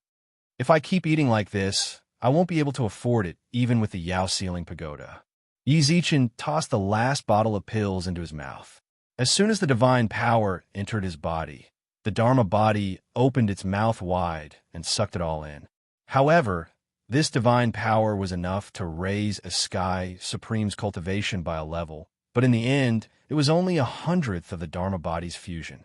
"If I keep eating like this, I won't be able to afford it, even with the Yao ceiling pagoda." Yi Zichen tossed the last bottle of pills into his mouth. As soon as the divine power entered his body, the Dharma body opened its mouth wide and sucked it all in. However, this divine power was enough to raise a Sky Supreme's cultivation by a level, but in the end, it was only 1/100th of the Dharma body's fusion.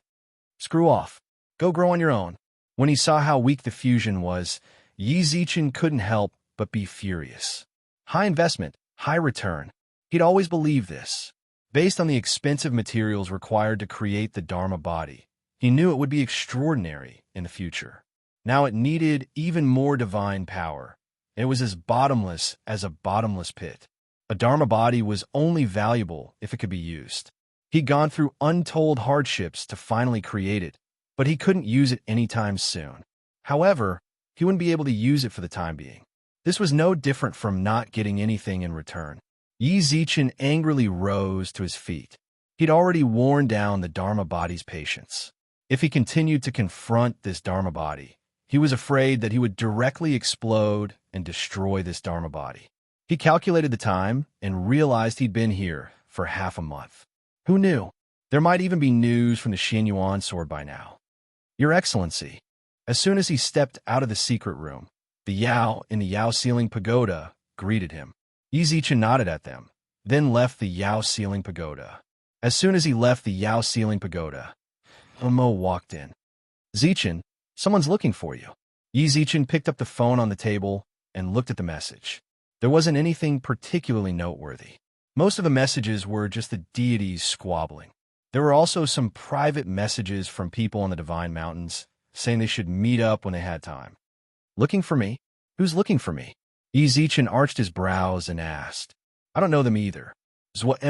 "Screw off. Go grow on your own." When he saw how weak the fusion was, Yi Zichen couldn't help but be furious. High investment, high return. He'd always believed this. Based on the expensive materials required to create the Dharma body, He knew it would be extraordinary in the future. Now it needed even more divine power. It was as bottomless as a bottomless pit. A Dharma body was only valuable if it could be used. He'd gone through untold hardships to finally create it, but he couldn't use it anytime soon. However, he wouldn't be able to use it for the time being. This was no different from not getting anything in return. Yi Zichen angrily rose to his feet. He'd already worn down the Dharma body's patience. If he continued to confront this Dharma body, he was afraid that he would directly explode and destroy this Dharma body. He calculated the time and realized he'd been here for half a month. Who knew? There might even be news from the Xianyuan sword by now. Your Excellency. As soon as he stepped out of the secret room, the Yao in the Yao ceiling pagoda greeted him. Yi Zichen nodded at them, then left the Yao ceiling pagoda. As soon as he left the Yao ceiling pagoda, Mo walked in. Zichen, someone's looking for you. Yi Zichen picked up the phone on the table and looked at the message. There wasn't anything particularly noteworthy. Most of the messages were just the deities squabbling. There were also some private messages from people on the Divine Mountains saying they should meet up when they had time. Looking for me? Who's looking for me? Yi Zichen arched his brows and asked. I don't know them either.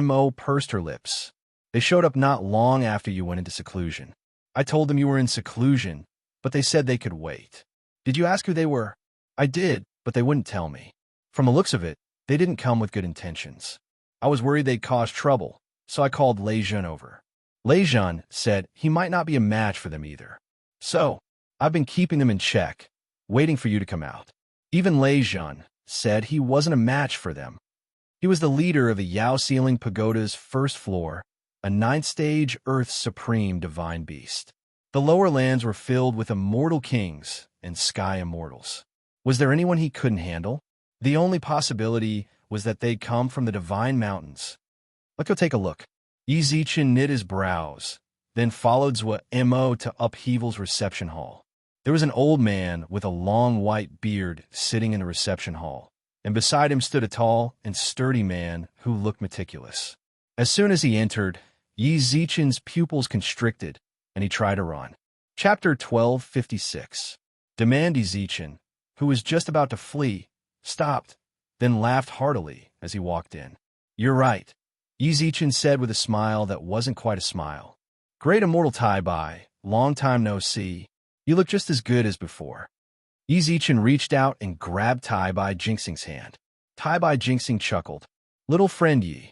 Mo pursed her lips. They showed up not long after you went into seclusion. I told them you were in seclusion, but they said they could wait. Did you ask who they were? I did, but they wouldn't tell me. From the looks of it, they didn't come with good intentions. I was worried they'd cause trouble, so I called Lei Zhen over. Lei Zhen said he might not be a match for them either. So, I've been keeping them in check, waiting for you to come out. Even Lei Zhen said he wasn't a match for them. He was the leader of the Yao Ceiling Pagoda's first floor, a ninth-stage Earth's supreme divine beast. The lower lands were filled with immortal kings and sky immortals. Was there anyone he couldn't handle? The only possibility was that they'd come from the Divine Mountains. Let's go take a look. Yi Zichen knit his brows, then followed Mo to Upheaval's reception hall. There was an old man with a long white beard sitting in the reception hall, and beside him stood a tall and sturdy man who looked meticulous. As soon as he entered, Yi Zichen's pupils constricted, and he tried to run. Chapter 1256. Demand Yi Zichen, who was just about to flee, stopped, then laughed heartily as he walked in. You're right, Yi Zichen said with a smile that wasn't quite a smile. Great immortal Tai Bai, long time no see. You look just as good as before. Yi Zichen reached out and grabbed Tai Bai Jinxing's hand. Tai Bai Jinxing chuckled. Little friend Yi,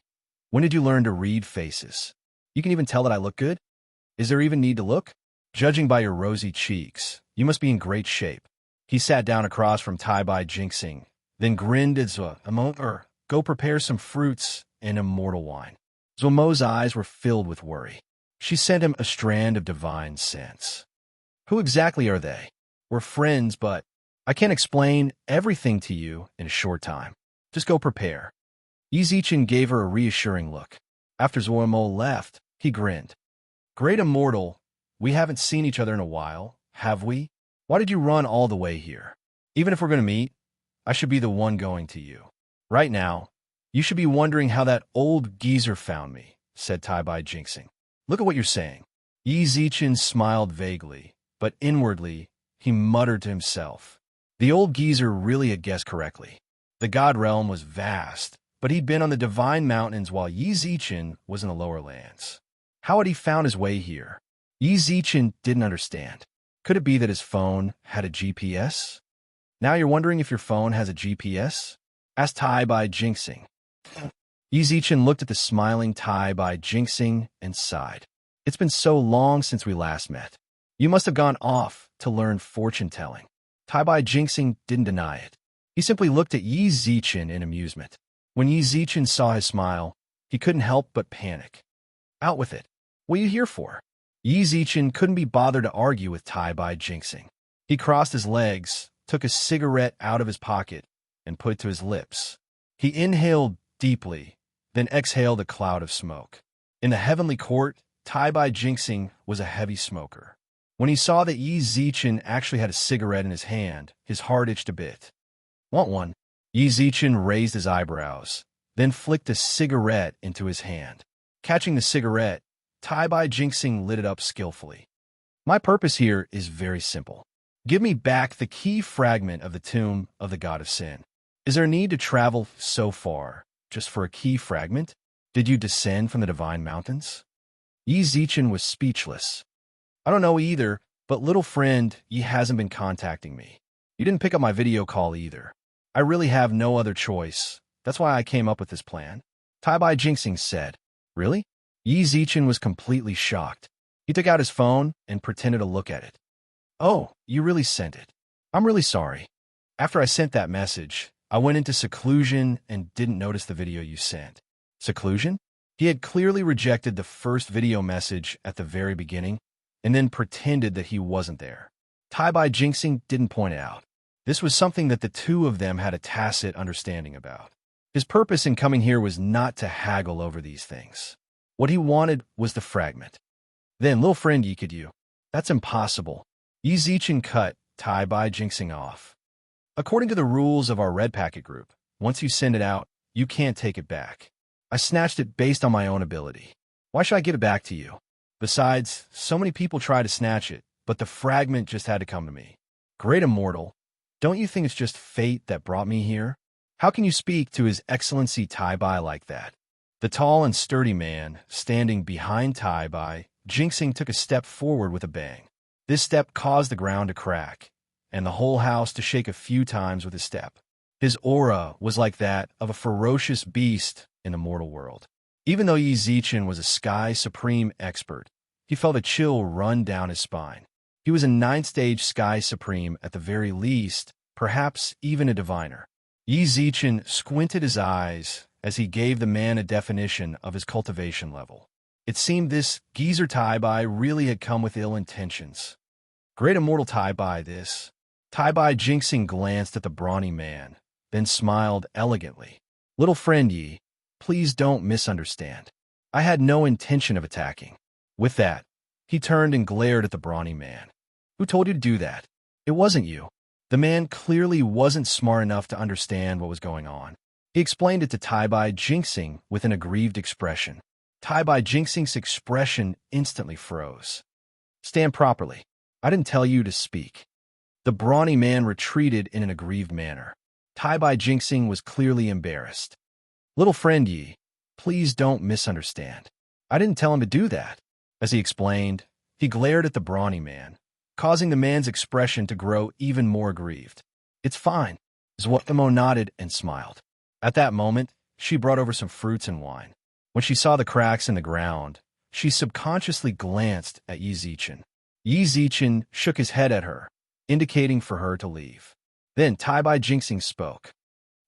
when did you learn to read faces? You can even tell that I look good? Is there even need to look? Judging by your rosy cheeks, you must be in great shape. He sat down across from Tai Bai Jinxing, then grinned at Mo. Go prepare some fruits and immortal wine. Mo's eyes were filled with worry. She sent him a strand of divine scents. Who exactly are they? We're friends, but I can't explain everything to you in a short time. Just go prepare. Yi Zichen gave her a reassuring look. After Mo left, he grinned. Great immortal, we haven't seen each other in a while, have we? Why did you run all the way here? Even if we're going to meet, I should be the one going to you. Right now, you should be wondering how that old geezer found me, said Tai Bai Jinxing. Look at what you're saying. Yi Zichen smiled vaguely, but inwardly, he muttered to himself. The old geezer really had guessed correctly. The God realm was vast, but he'd been on the Divine Mountains while Yi Zichen was in the lower lands. How had he found his way here? Yi Zichen didn't understand. Could it be that his phone had a GPS? Now you're wondering if your phone has a GPS? Asked Tai Bai Jinxing. Yi Zichen looked at the smiling Tai Bai Jinxing and sighed. It's been so long since we last met. You must have gone off to learn fortune-telling. Tai Bai Jinxing didn't deny it. He simply looked at Yi Zichen in amusement. When Yi Zichen saw his smile, he couldn't help but panic. Out with it. What are you here for? Yi Zichen couldn't be bothered to argue with Tai Bai Jinxing. He crossed his legs, took a cigarette out of his pocket, and put it to his lips. He inhaled deeply, then exhaled a cloud of smoke. In the heavenly court, Tai Bai Jinxing was a heavy smoker. When he saw that Yi Zichen actually had a cigarette in his hand, his heart itched a bit. Want one? Yi Zichen raised his eyebrows, then flicked a cigarette into his hand. Catching the cigarette, Tai Bai Jinxing lit it up skillfully. My purpose here is very simple. Give me back the key fragment of the tomb of the god of sin. Is there a need to travel so far just for a key fragment? Did you descend from the divine mountains? Yi Zichen was speechless. I don't know either, but little friend, Yi hasn't been contacting me. You didn't pick up my video call either. I really have no other choice. That's why I came up with this plan. Tai Bai Jinxing said. Really? Yi Zichen was completely shocked. He took out his phone and pretended to look at it. Oh, you really sent it. I'm really sorry. After I sent that message, I went into seclusion and didn't notice the video you sent. Seclusion? He had clearly rejected the first video message at the very beginning and then pretended that he wasn't there. Tai Bai Jinxing didn't point it out. This was something that the two of them had a tacit understanding about. His purpose in coming here was not to haggle over these things. What he wanted was the fragment. Then, little friend Yi could you. That's impossible. Yi Zichen cut Tai Bai Jinxing off. According to the rules of our red packet group, once you send it out, you can't take it back. I snatched it based on my own ability. Why should I give it back to you? Besides, so many people try to snatch it, but the fragment just had to come to me. Great Immortal, don't you think it's just fate that brought me here? How can you speak to His Excellency Tai Bai like that? The tall and sturdy man, standing behind Tai Bai, Jinxing took a step forward with a bang. This step caused the ground to crack, and the whole house to shake a few times with his step. His aura was like that of a ferocious beast in the mortal world. Even though Yi Zichen was a Sky Supreme expert, he felt a chill run down his spine. He was a 9th-stage Sky Supreme at the very least, perhaps even a diviner. Yi Zichen squinted his eyes as he gave the man a definition of his cultivation level. It seemed this geezer Tai Bai really had come with ill intentions. Great Immortal Tai Bai this. Tai Bai Jinxing glanced at the brawny man, then smiled elegantly. Little friend Yi, please don't misunderstand. I had no intention of attacking. With that, he turned and glared at the brawny man. Who told you to do that? It wasn't you. The man clearly wasn't smart enough to understand what was going on. He explained it to Tai Bai Jinxing with an aggrieved expression. Tai Bai Jinxing's expression instantly froze. Stand properly. I didn't tell you to speak. The brawny man retreated in an aggrieved manner. Tai Bai Jinxing was clearly embarrassed. Little friend Yi, please don't misunderstand. I didn't tell him to do that. As he explained, he glared at the brawny man, causing the man's expression to grow even more aggrieved. It's fine. Zuotamo nodded and smiled. At that moment, she brought over some fruits and wine. When she saw the cracks in the ground, she subconsciously glanced at Yi Zichen. Yi Zichen shook his head at her, indicating for her to leave. Then Tai Bai Jinxing spoke.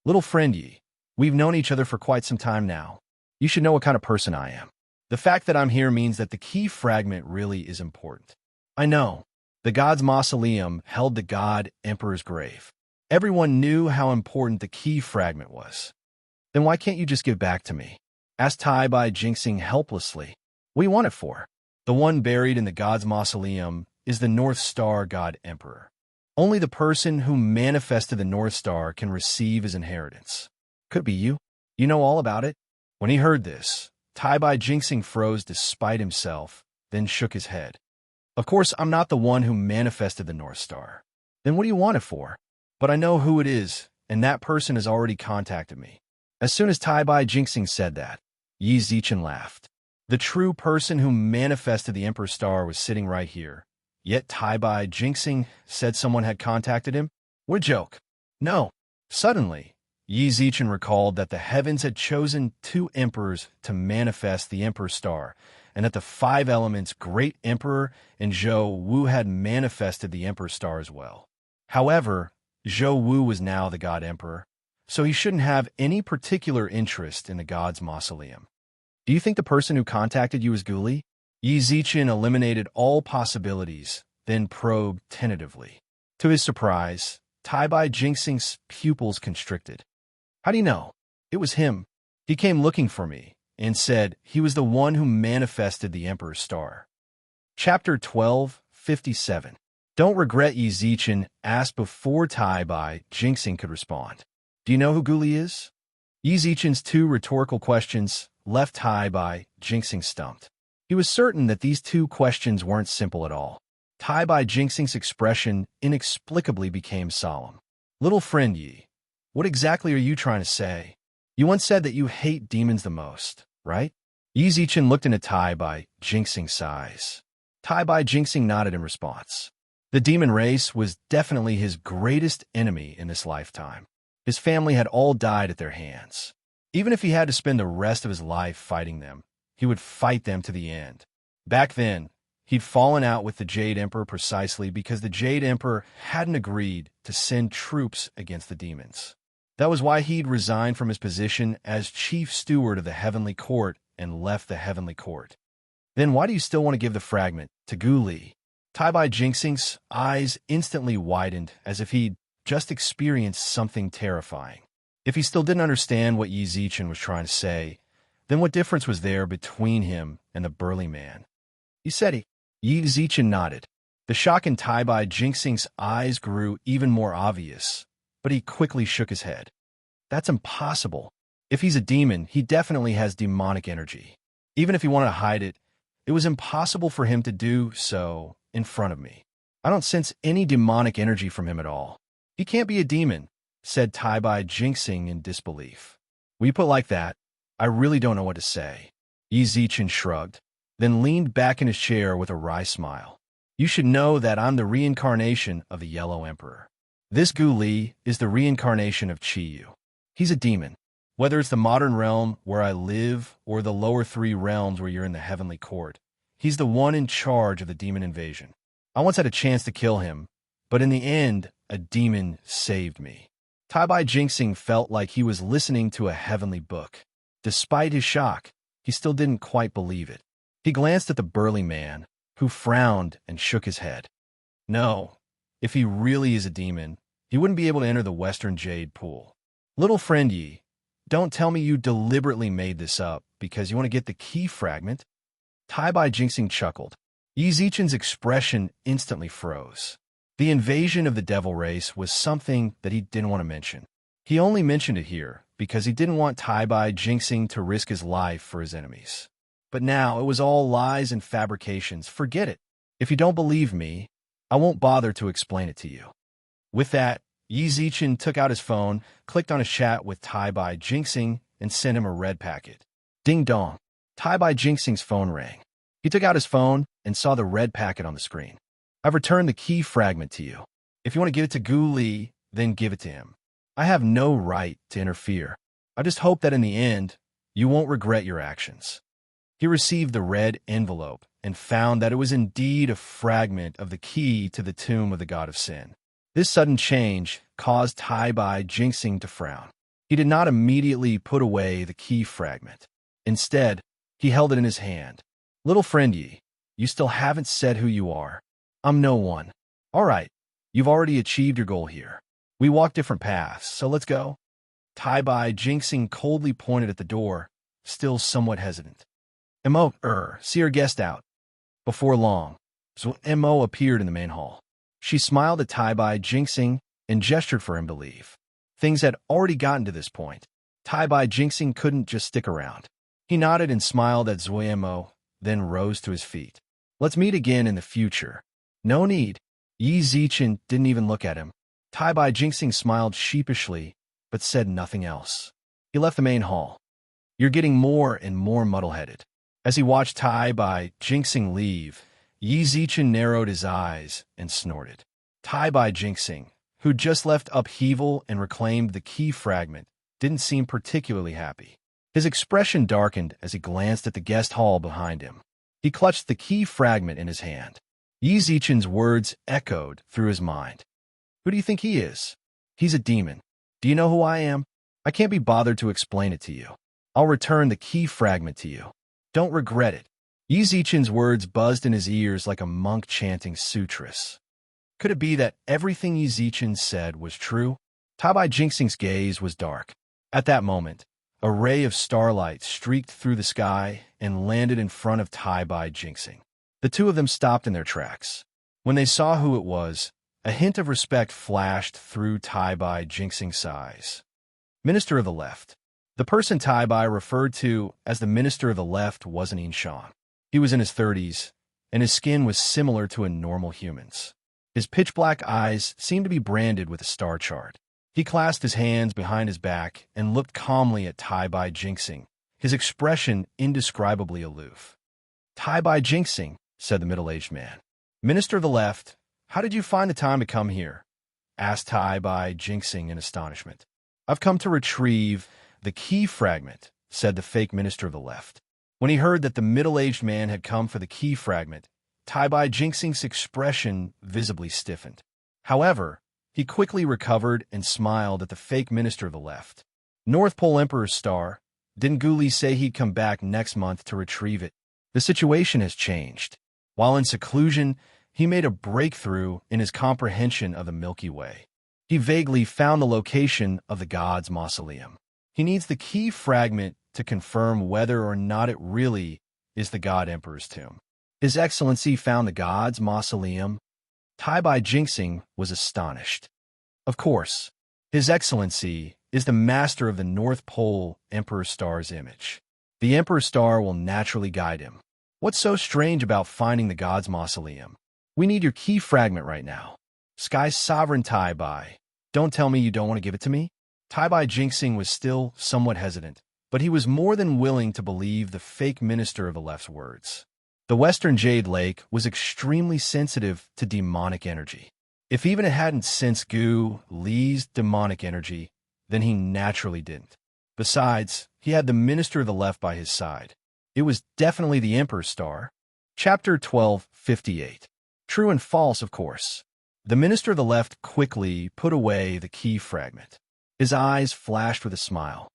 Little friend Yi, we've known each other for quite some time now. You should know what kind of person I am. The fact that I'm here means that the key fragment really is important. I know. The god's mausoleum held the god emperor's grave. Everyone knew how important the key fragment was. Then why can't you just give back to me? Asked Tai Bai Jinxing helplessly. What do you want it for? The one buried in the god's mausoleum is the North Star God Emperor. Only the person who manifested the North Star can receive his inheritance. Could be you. You know all about it. When he heard this, Tai Bai Jinxing froze despite himself, then shook his head. Of course, I'm not the one who manifested the North Star. Then what do you want it for? But I know who it is, and that person has already contacted me. As soon as Tai Bai Jinxing said that, Yi Zichen laughed. The true person who manifested the Emperor's Star was sitting right here. Yet Tai Bai Jinxing said someone had contacted him? What a joke. No. Suddenly, Yi Zichen recalled that the heavens had chosen 2 emperors to manifest the Emperor's Star, and that the 5 elements Great Emperor and Zhou Wu had manifested the Emperor's Star as well. However, Zhou Wu was now the God Emperor, so he shouldn't have any particular interest in the god's mausoleum. Do you think the person who contacted you is Guli? Yi Zichen eliminated all possibilities, then probed tentatively. To his surprise, Tai Bai Jinxing's pupils constricted. How do you know? It was him. He came looking for me and said he was the one who manifested the Emperor's Star. Chapter 12:57. Don't regret, Yi Zichen asked before Tai Bai Jinxing could respond. Do you know who Guli is? Yi Zichen's 2 rhetorical questions left Tai Bai Jinxing stumped. He was certain that these 2 questions weren't simple at all. Tai Bai Jinxing's expression inexplicably became solemn. Little friend Yi, what exactly are you trying to say? You once said that you hate demons the most, right? Yi Zichen looked into Tai Bai Jinxing's eyes. Tai Bai Jinxing nodded in response. The demon race was definitely his greatest enemy in this lifetime. His family had all died at their hands. Even if he had to spend the rest of his life fighting them, he would fight them to the end. Back then, he'd fallen out with the Jade Emperor precisely because the Jade Emperor hadn't agreed to send troops against the demons. That was why he'd resigned from his position as chief steward of the Heavenly Court and left the Heavenly Court. Then why do you still want to give the fragment to Gu Li? Tai Bai Jinxing's eyes instantly widened as if he'd just experienced something terrifying. If he still didn't understand what Yi Zichen was trying to say, then what difference was there between him and the burly man? He said he. Yi Zichen nodded. The shock in Tai Bai Jinxing's eyes grew even more obvious, but he quickly shook his head. That's impossible. If he's a demon, he definitely has demonic energy. Even if he wanted to hide it, it was impossible for him to do so in front of me. I don't sense any demonic energy from him at all. He can't be a demon, said Tai Bai Jinxing in disbelief. When you put it like that, I really don't know what to say. Yi Zichen shrugged, then leaned back in his chair with a wry smile. You should know that I'm the reincarnation of the Yellow Emperor. This Gu Li is the reincarnation of Qiyu. He's a demon. Whether it's the modern realm where I live or the lower three realms where you're in the Heavenly Court, he's the one in charge of the demon invasion. I once had a chance to kill him, but in the end, a demon saved me. Tai Bai Jinxing felt like he was listening to a heavenly book. Despite his shock, he still didn't quite believe it. He glanced at the burly man, who frowned and shook his head. No, if he really is a demon, he wouldn't be able to enter the Western Jade Pool. Little friend Yi, don't tell me you deliberately made this up because you want to get the key fragment. Tai Bai Jinxing chuckled. Yi Zichen's expression instantly froze. The invasion of the devil race was something that he didn't want to mention. He only mentioned it here because he didn't want Tai Bai Jinxing to risk his life for his enemies. But now it was all lies and fabrications. Forget it. If you don't believe me, I won't bother to explain it to you. With that, Yi Zichen took out his phone, clicked on a chat with Tai Bai Jinxing, and sent him a red packet. Ding dong. Tai Bai Jinxing's phone rang. He took out his phone and saw the red packet on the screen. I've returned the key fragment to you. If you want to give it to Gu Li, then give it to him. I have no right to interfere. I just hope that in the end, you won't regret your actions. He received the red envelope and found that it was indeed a fragment of the key to the tomb of the god of sin. This sudden change caused Tai Bai Jinxing to frown. He did not immediately put away the key fragment. Instead, he held it in his hand. Little friend Yi, you still haven't said who you are. I'm no one. All right, you've already achieved your goal here. We walk different paths, so let's go. Tai Bai Jinxing coldly pointed at the door, still somewhat hesitant. Mo, see our guest out. Before long, Mo appeared in the main hall. She smiled at Tai Bai Jinxing and gestured for him to leave. Things had already gotten to this point. Tai Bai Jinxing couldn't just stick around. He nodded and smiled at Mo, then rose to his feet. Let's meet again in the future. No need. Yi Zichen didn't even look at him. Tai Bai Jinxing smiled sheepishly, but said nothing else. He left the main hall. You're getting more and more muddle-headed. As he watched Tai Bai Jinxing leave, Yi Zichen narrowed his eyes and snorted. Tai Bai Jinxing, who'd just left upheaval and reclaimed the key fragment, didn't seem particularly happy. His expression darkened as he glanced at the guest hall behind him. He clutched the key fragment in his hand. Yi Zichen's words echoed through his mind. Who do you think he is? He's a demon. Do you know who I am? I can't be bothered to explain it to you. I'll return the key fragment to you. Don't regret it. Yi Zichen's words buzzed in his ears like a monk chanting sutras. Could it be that everything Yi Zichen said was true? Tai Bai Jinxing's gaze was dark. At that moment, a ray of starlight streaked through the sky and landed in front of Tai Bai Jinxing. The two of them stopped in their tracks. When they saw who it was, a hint of respect flashed through Tai Bai Jinxing's eyes. Minister of the Left. The person Tai Bai referred to as the Minister of the Left wasn't Yinshan. He was in his 30s, and his skin was similar to a normal human's. His pitch-black eyes seemed to be branded with a star chart. He clasped his hands behind his back and looked calmly at Tai Bai Jinxing, his expression indescribably aloof. "Tai Bai Jinxing," said the middle-aged man. "Minister of the Left, how did you find the time to come here?" asked Tai Bai Jinxing in astonishment. "I've come to retrieve the key fragment," said the fake Minister of the Left. When he heard that the middle-aged man had come for the key fragment, Tai Bai Jinxing's expression visibly stiffened. However, he quickly recovered and smiled at the fake Minister of the Left. "North Pole Emperor's star. Didn't Guli say he'd come back next month to retrieve it? The situation has changed. While in seclusion, he made a breakthrough in his comprehension of the Milky Way. He vaguely found the location of the god's mausoleum. He needs the key fragment to confirm whether or not it really is the god emperor's tomb." "His Excellency found the god's mausoleum?" Tai Bai Jinxing was astonished. "Of course. His Excellency is the master of the North Pole Emperor Star's image. The Emperor Star will naturally guide him. What's so strange about finding the god's mausoleum? We need your key fragment right now. Sky's sovereign Tai Bai. Don't tell me you don't want to give it to me?" Tai Bai Jinxing was still somewhat hesitant, but he was more than willing to believe the fake Minister of the Left's words. The Western Jade Lake was extremely sensitive to demonic energy. If even it hadn't sensed Gu Li's demonic energy, then he naturally didn't. Besides, he had the Minister of the Left by his side. It was definitely the Emperor's Star. Chapter 1258. True and false, of course. The Minister of the Left quickly put away the key fragment. His eyes flashed with a smile.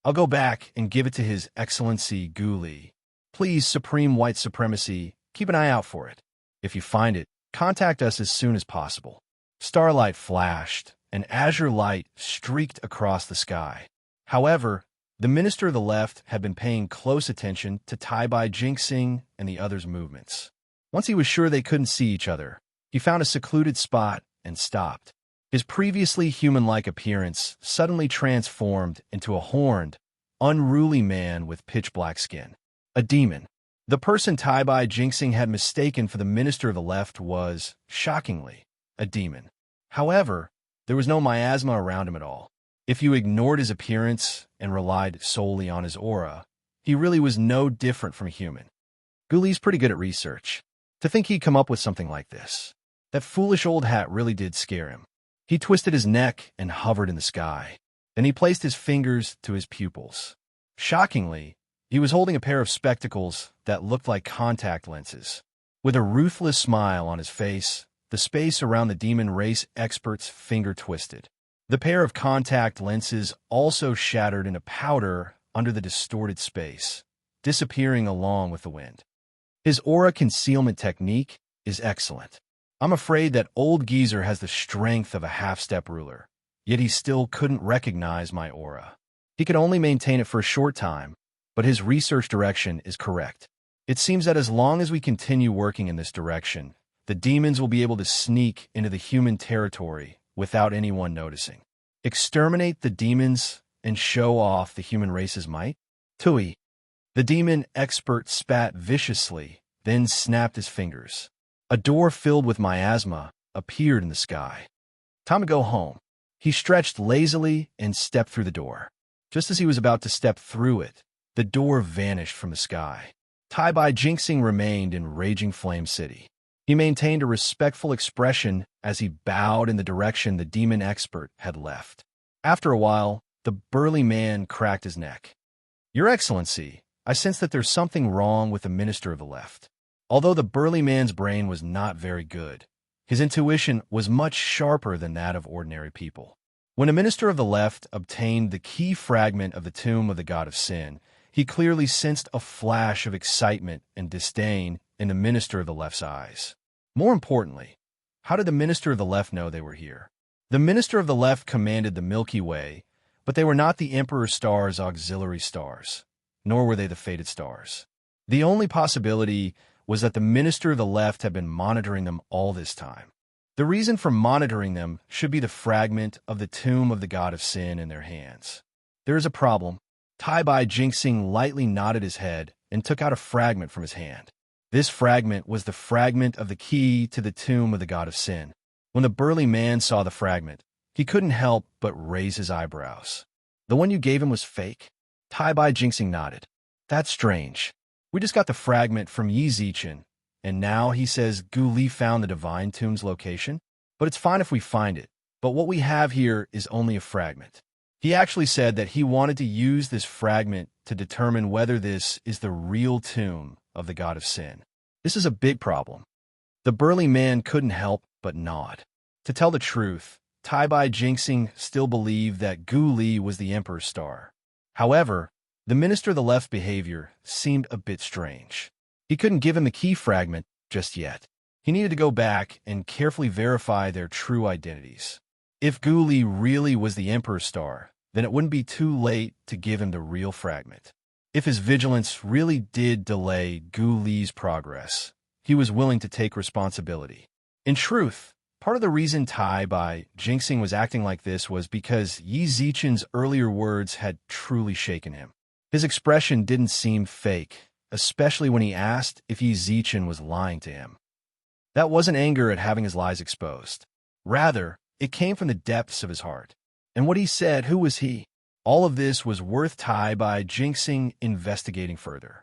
"I'll go back and give it to His Excellency Gu Li. Please, Supreme White Supremacy, keep an eye out for it. If you find it, contact us as soon as possible." Starlight flashed, and azure light streaked across the sky. However, the Minister of the Left had been paying close attention to Tai Bai Jinxing and the others' movements. Once he was sure they couldn't see each other, he found a secluded spot and stopped. His previously human-like appearance suddenly transformed into a horned, unruly man with pitch-black skin. A demon. The person Tai Bai Jinxing had mistaken for the Minister of the Left was, shockingly, a demon. However, there was no miasma around him at all. If you ignored his appearance and relied solely on his aura, he really was no different from a human. Guli's pretty good at research. To think he'd come up with something like this. That foolish old hat really did scare him. He twisted his neck and hovered in the sky. Then he placed his fingers to his pupils. Shockingly, he was holding a pair of spectacles that looked like contact lenses. With a ruthless smile on his face, the space around the demon race expert's finger twisted. The pair of contact lenses also shattered into powder under the distorted space, disappearing along with the wind. His aura concealment technique is excellent. I'm afraid that old geezer has the strength of a half-step ruler, yet he still couldn't recognize my aura. He could only maintain it for a short time, but his research direction is correct. It seems that as long as we continue working in this direction, the demons will be able to sneak into the human territory without anyone noticing. Exterminate the demons and show off the human race's might? Tui. The demon expert spat viciously, then snapped his fingers. A door filled with miasma appeared in the sky. Time to go home. He stretched lazily and stepped through the door. Just as he was about to step through it, the door vanished from the sky. Tai Bai Jinxing remained in Raging Flame City. He maintained a respectful expression as he bowed in the direction the demon expert had left. After a while, the burly man cracked his neck. "Your Excellency, I sense that there's something wrong with the Minister of the Left." Although the burly man's brain was not very good, his intuition was much sharper than that of ordinary people. When a Minister of the Left obtained the key fragment of the tomb of the god of sin, he clearly sensed a flash of excitement and disdain in the Minister of the Left's eyes. More importantly, how did the Minister of the Left know they were here? The Minister of the Left commanded the Milky Way, but they were not the Emperor Star's auxiliary stars, nor were they the fated stars. The only possibility was that the Minister of the Left had been monitoring them all this time. The reason for monitoring them should be the fragment of the tomb of the god of sin in their hands. There is a problem. Tai Bai Jinxing lightly nodded his head and took out a fragment from his hand. This fragment was the fragment of the key to the tomb of the god of sin. When the burly man saw the fragment, he couldn't help but raise his eyebrows. The one you gave him was fake? Tai-Bai Jinxing nodded. That's strange. We just got the fragment from Yi Zichen, and now he says Gu Li found the divine tomb's location? But it's fine if we find it. But what we have here is only a fragment. He actually said that he wanted to use this fragment to determine whether this is the real tomb of the god of sin. This is a big problem. The burly man couldn't help but nod. To tell the truth, Tai-Bai Jinxing still believed that Gu Li was the Emperor's star. However, the Minister of the Left's behavior seemed a bit strange. He couldn't give him the key fragment just yet. He needed to go back and carefully verify their true identities. If Gu Li really was the Emperor's star, then it wouldn't be too late to give him the real fragment. If his vigilance really did delay Gu Li's progress, he was willing to take responsibility. In truth, part of the reason Tai-Bai Jinxing was acting like this was because Yi Zichen's earlier words had truly shaken him. His expression didn't seem fake, especially when he asked if Yi Zichen was lying to him. That wasn't anger at having his lies exposed. Rather, it came from the depths of his heart. And what he said, who was he? All of this was worth Tai-Bai Jinxing investigating further.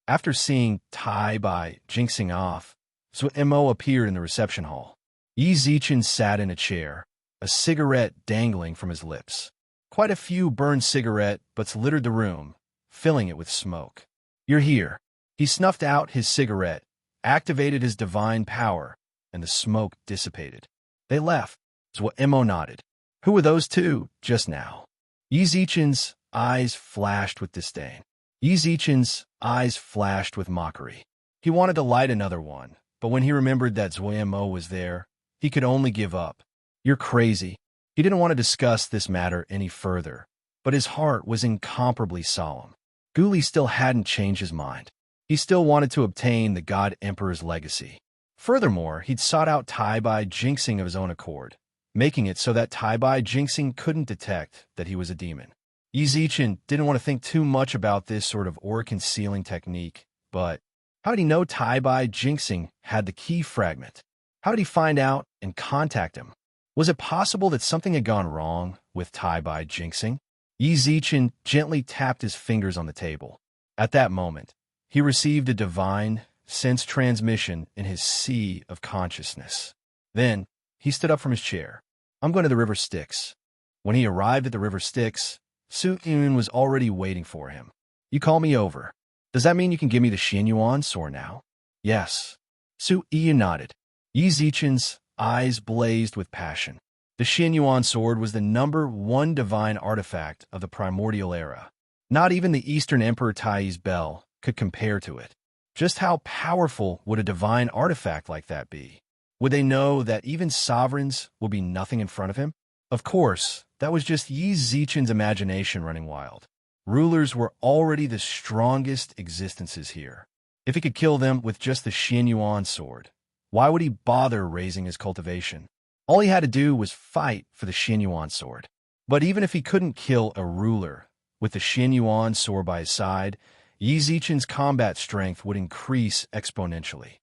After seeing Tai-Bai Jinxing off, Zhuo Mo appeared in the reception hall. Yi Zichen sat in a chair, a cigarette dangling from his lips. Quite a few burned cigarette butts littered the room, filling it with smoke. You're here. He snuffed out his cigarette, activated his divine power, and the smoke dissipated. They left. Zhuo Mo nodded. Who were those two just now? Yi Zichen's eyes flashed with disdain. Yi Zichen's eyes flashed with mockery. He wanted to light another one, but when he remembered that Zhuo Mo was there, he could only give up. You're crazy. He didn't want to discuss this matter any further, but his heart was incomparably solemn. Gu Li still hadn't changed his mind. He still wanted to obtain the God Emperor's legacy. Furthermore, he'd sought out Tai-Bai Jinxing of his own accord, making it so that Tai-Bai Jinxing couldn't detect that he was a demon. Yi Zichen didn't want to think too much about this sort of aura-concealing technique, but how did he know Tai-Bai Jinxing had the key fragment? How did he find out and contact him? Was it possible that something had gone wrong with Tai-Bai Jinxing? Yi Zichen gently tapped his fingers on the table. At that moment, he received a divine sense transmission in his sea of consciousness. Then, he stood up from his chair. I'm going to the River Styx. When he arrived at the River Styx, Su Yun was already waiting for him. You call me over. Does that mean you can give me the Xianyuan sword now? Yes. Su Yun nodded. Yi Zichen's eyes blazed with passion. The Xianyuan sword was the #1 divine artifact of the primordial era. Not even the Eastern Emperor Tai's bell could compare to it. Just how powerful would a divine artifact like that be? Would they know that even sovereigns will be nothing in front of him? Of course, that was just Yi Zichen's imagination running wild. Rulers were already the strongest existences here. If he could kill them with just the Xianyuan sword, why would he bother raising his cultivation? All he had to do was fight for the Xianyuan sword. But even if he couldn't kill a ruler with the Xianyuan sword by his side, Yi Zichen's combat strength would increase exponentially.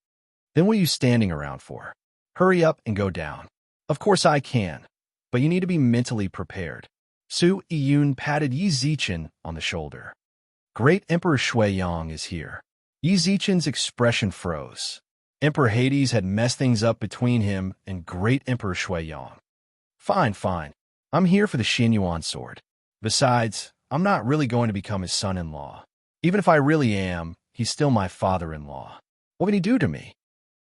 Then what are you standing around for? Hurry up and go down. Of course I can, but you need to be mentally prepared. Su Yun patted Yi Zichen on the shoulder. Great Emperor Shuiyang is here. Yi Zichen's expression froze. Emperor Hades had messed things up between him and Great Emperor Shuiyang. Fine, fine. I'm here for the Xianyuan sword. Besides, I'm not really going to become his son-in-law. Even if I really am, he's still my father-in-law. What can he do to me?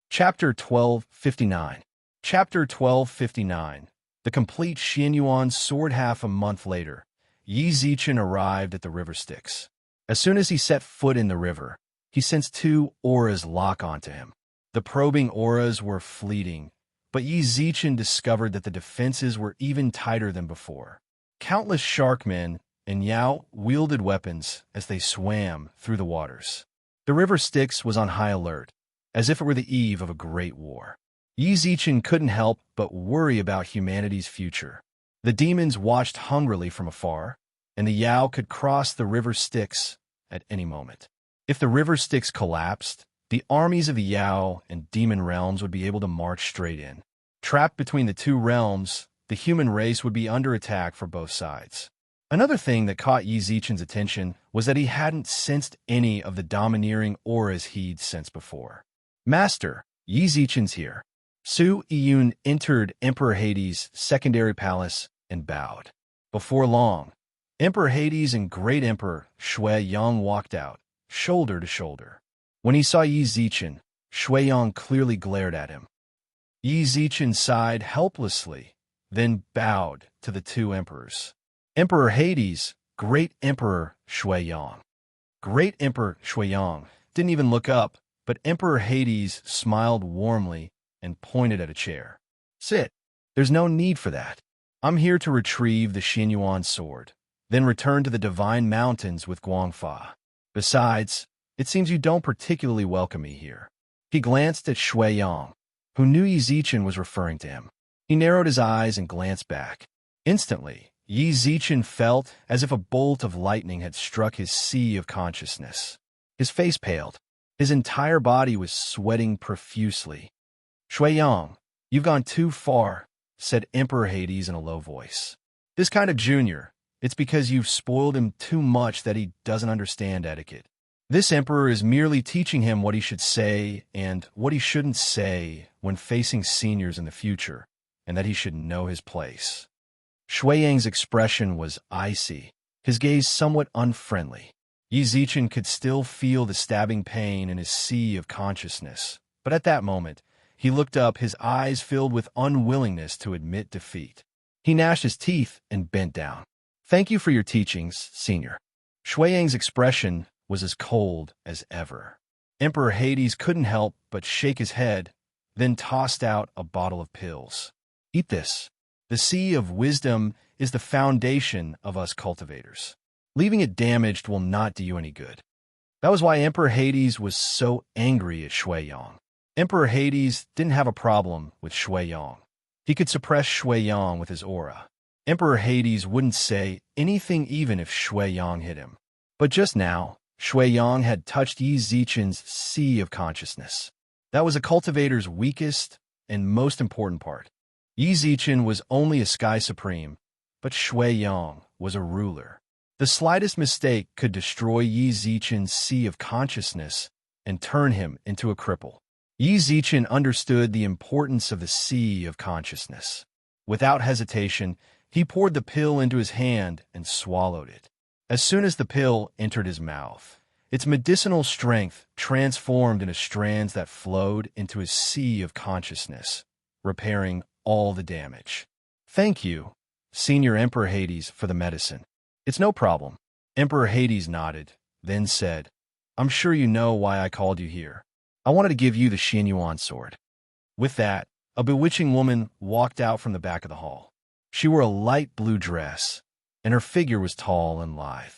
Chapter 1259. Chapter 1259. The complete Xianyuan sword. Half a month later, Yi Zichen arrived at the River Styx. As soon as he set foot in the river, he sensed two auras lock onto him. The probing auras were fleeting, but Yi Zichen discovered that the defenses were even tighter than before. Countless sharkmen and Yao wielded weapons as they swam through the waters. The River Styx was on high alert, as if it were the eve of a great war. Yi Zichen couldn't help but worry about humanity's future. The demons watched hungrily from afar, and the Yao could cross the River Styx at any moment. If the River Styx collapsed, the armies of the Yao and demon realms would be able to march straight in. Trapped between the two realms, the human race would be under attack for both sides. Another thing that caught Yi Zichen's attention was that he hadn't sensed any of the domineering auras he'd sensed before. Master, Yi Zichen's here. Su Yun entered Emperor Hades' secondary palace and bowed. Before long, Emperor Hades and Great Emperor Shui Yang walked out, shoulder to shoulder. When he saw Yi Zichen, Shui Yang clearly glared at him. Yi Zichen sighed helplessly, then bowed to the two emperors. Emperor Hades, Great Emperor Shui Yang. Great Emperor Shui Yang didn't even look up, but Emperor Hades smiled warmly and pointed at a chair. Sit. There's no need for that. I'm here to retrieve the Xianyuan sword, then return to the Divine Mountains with Guangfa. Besides, it seems you don't particularly welcome me here. He glanced at Shui Yang, who knew Yi Zichen was referring to him. He narrowed his eyes and glanced back. Instantly, Yi Zichen felt as if a bolt of lightning had struck his sea of consciousness. His face paled. His entire body was sweating profusely. Shui Yang, you've gone too far, said Emperor Hades in a low voice. This kind of junior, it's because you've spoiled him too much that he doesn't understand etiquette. This emperor is merely teaching him what he should say and what he shouldn't say when facing seniors in the future, and that he should know his place. Shui Yang's expression was icy, his gaze somewhat unfriendly. Yi Zichen could still feel the stabbing pain in his sea of consciousness, but at that moment, he looked up, his eyes filled with unwillingness to admit defeat. He gnashed his teeth and bent down. Thank you for your teachings, senior. Shui Yang's expression was as cold as ever. Emperor Hades couldn't help but shake his head, then tossed out a bottle of pills. Eat this. The sea of wisdom is the foundation of us cultivators. Leaving it damaged will not do you any good. That was why Emperor Hades was so angry at Shui Yang. Emperor Hades didn't have a problem with Shui Yang. He could suppress Shui Yang with his aura. Emperor Hades wouldn't say anything even if Shui Yang hit him. But just now, Shui Yang had touched Yi Zichen's sea of consciousness. That was a cultivator's weakest and most important part. Yi Zichen was only a sky supreme, but Shui Yang was a ruler. The slightest mistake could destroy Yi Zichen's sea of consciousness and turn him into a cripple. Yi Zichen understood the importance of the sea of consciousness. Without hesitation, he poured the pill into his hand and swallowed it. As soon as the pill entered his mouth, its medicinal strength transformed into strands that flowed into his sea of consciousness, repairing all the damage. Thank you, Senior Emperor Hades, for the medicine. It's no problem. Emperor Hades nodded, then said, I'm sure you know why I called you here. I wanted to give you the Xianyuan sword. With that, a bewitching woman walked out from the back of the hall. She wore a light blue dress, and her figure was tall and lithe.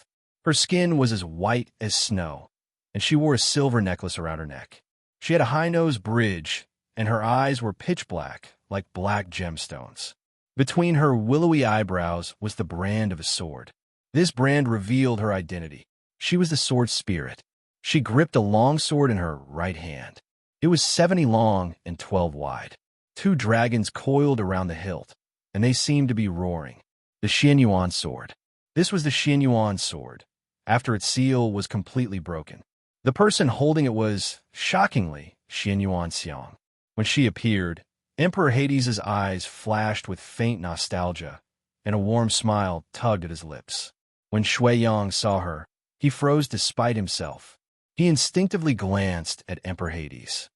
Her skin was as white as snow, and she wore a silver necklace around her neck. She had a high-nosed bridge, and her eyes were pitch black, like black gemstones. Between her willowy eyebrows was the brand of a sword. This brand revealed her identity. She was the sword spirit. She gripped a long sword in her right hand. It was 70 long and 12 wide. 2 dragons coiled around the hilt, and they seemed to be roaring. The Xianyuan sword. This was the Xianyuan sword, after its seal was completely broken. The person holding it was, shockingly, Xianyuan Xiang. When she appeared, Emperor Hades' eyes flashed with faint nostalgia, and a warm smile tugged at his lips. When Shui Yang saw her, he froze despite himself. He instinctively glanced at Emperor Hades.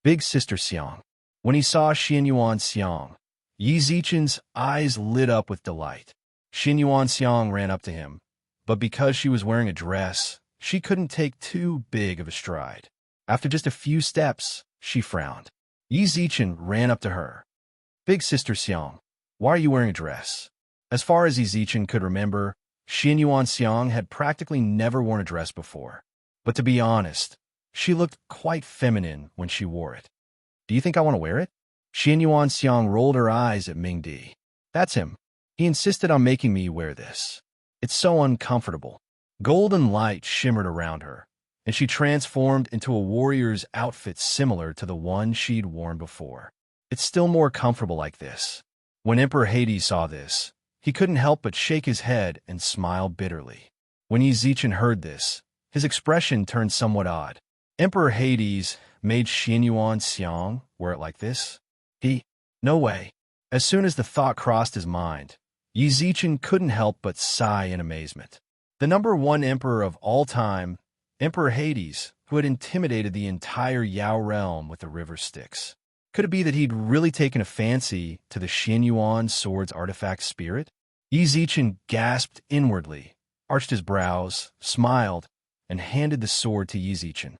Big Sister Xiang. When he saw Xianyuan Xiang, Yi Zichen's eyes lit up with delight. Xianyuan Xiang ran up to him, but because she was wearing a dress, she couldn't take too big of a stride. After just a few steps, she frowned. Yi Zichen ran up to her. Big Sister Xiang, why are you wearing a dress? As far as Yi Zichen could remember, Xianyuan Xiang had practically never worn a dress before. But to be honest, she looked quite feminine when she wore it. Do you think I want to wear it? Xianyuan Xiang rolled her eyes at Ming Di. That's him. He insisted on making me wear this. It's so uncomfortable. Golden light shimmered around her, and she transformed into a warrior's outfit similar to the one she'd worn before. It's still more comfortable like this. When Emperor Hades saw this, he couldn't help but shake his head and smile bitterly. When Yi Zichen heard this, his expression turned somewhat odd. Emperor Hades made Xianyuan Xiang wear it like this? No way. As soon as the thought crossed his mind, Yi Zichen couldn't help but sigh in amazement. The #1 emperor of all time, Emperor Hades, who had intimidated the entire Yao realm with the river Styx. Could it be that he'd really taken a fancy to the Xianyuan sword's artifact spirit? Yi Zichen gasped inwardly, arched his brows, smiled, and handed the sword to Yi Zichen.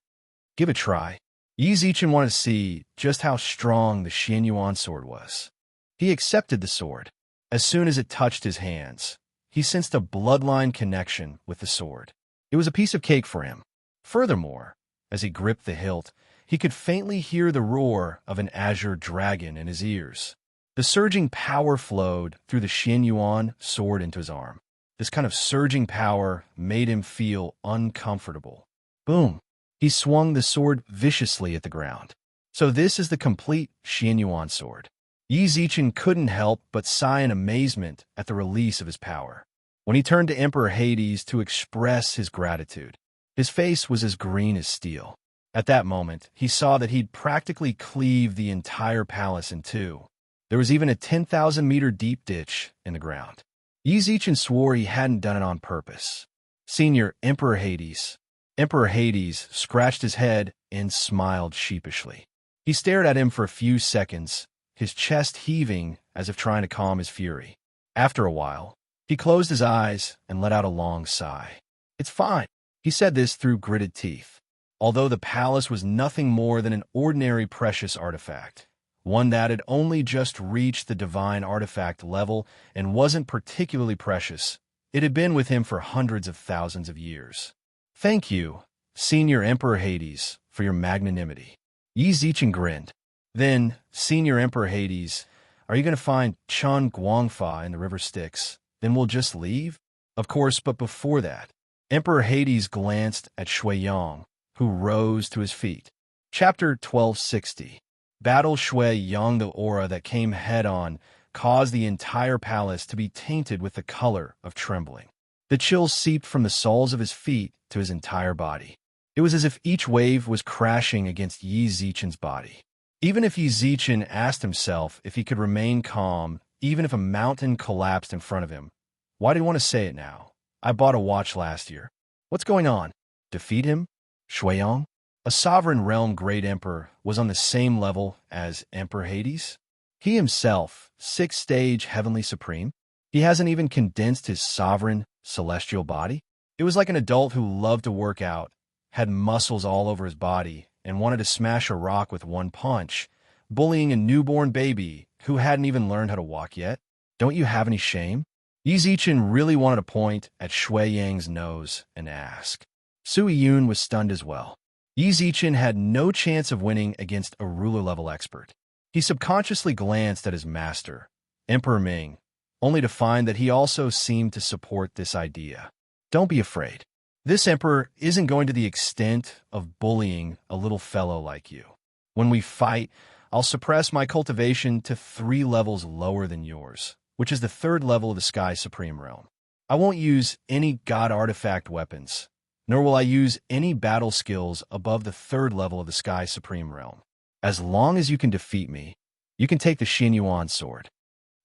Give it a try. Yi Zichen wanted to see just how strong the Xianyuan sword was. He accepted the sword. As soon as it touched his hands, he sensed a bloodline connection with the sword. It was a piece of cake for him. Furthermore, as he gripped the hilt, he could faintly hear the roar of an azure dragon in his ears. The surging power flowed through the Xianyuan sword into his arm. This kind of surging power made him feel uncomfortable. Boom! He swung the sword viciously at the ground. So this is the complete Xianyuan sword. Yi Zichen couldn't help but sigh in amazement at the release of his power. When he turned to Emperor Hades to express his gratitude, his face was as green as steel. At that moment, he saw that he'd practically cleaved the entire palace in two. There was even a 10,000-meter deep ditch in the ground. Yi Zichen swore he hadn't done it on purpose. Senior Emperor Hades. Emperor Hades scratched his head and smiled sheepishly. He stared at him for a few seconds, his chest heaving as if trying to calm his fury. After a while, he closed his eyes and let out a long sigh. It's fine. He said this through gritted teeth. Although the palace was nothing more than an ordinary precious artifact, one that had only just reached the divine artifact level and wasn't particularly precious, it had been with him for hundreds of thousands of years. Thank you, Senior Emperor Hades, for your magnanimity. Yi Zichen grinned. Then, Senior Emperor Hades, are you going to find Chun Guangfa in the river Styx? Then we'll just leave? Of course, but before that, Emperor Hades glanced at Shui Yang, who rose to his feet. Chapter 1260. Battle Shui Yang. The aura that came head-on caused the entire palace to be tainted with the color of trembling. The chills seeped from the soles of his feet to his entire body. It was as if each wave was crashing against Yi Zichen's body. Even if Yi Zichen asked himself if he could remain calm, even if a mountain collapsed in front of him, why did he want to say it now? I bought a watch last year. What's going on? Defeat him? Shuiyang? A sovereign realm great emperor was on the same level as Emperor Hades? He himself, 6th-stage heavenly supreme? He hasn't even condensed his sovereign celestial body? It was like an adult who loved to work out, had muscles all over his body, and wanted to smash a rock with one punch, bullying a newborn baby who hadn't even learned how to walk yet. Don't you have any shame? Yi Zichen really wanted to point at Shui Yang's nose and ask. Sui Yun was stunned as well. Yi Zichen had no chance of winning against a ruler-level expert. He subconsciously glanced at his master, Emperor Ming, only to find that he also seemed to support this idea. Don't be afraid. This emperor isn't going to the extent of bullying a little fellow like you. When we fight, I'll suppress my cultivation to 3 levels lower than yours, which is the 3rd level of the Sky Supreme Realm. I won't use any God artifact weapons, nor will I use any battle skills above the 3rd level of the Sky Supreme Realm. As long as you can defeat me, you can take the Xianyuan sword.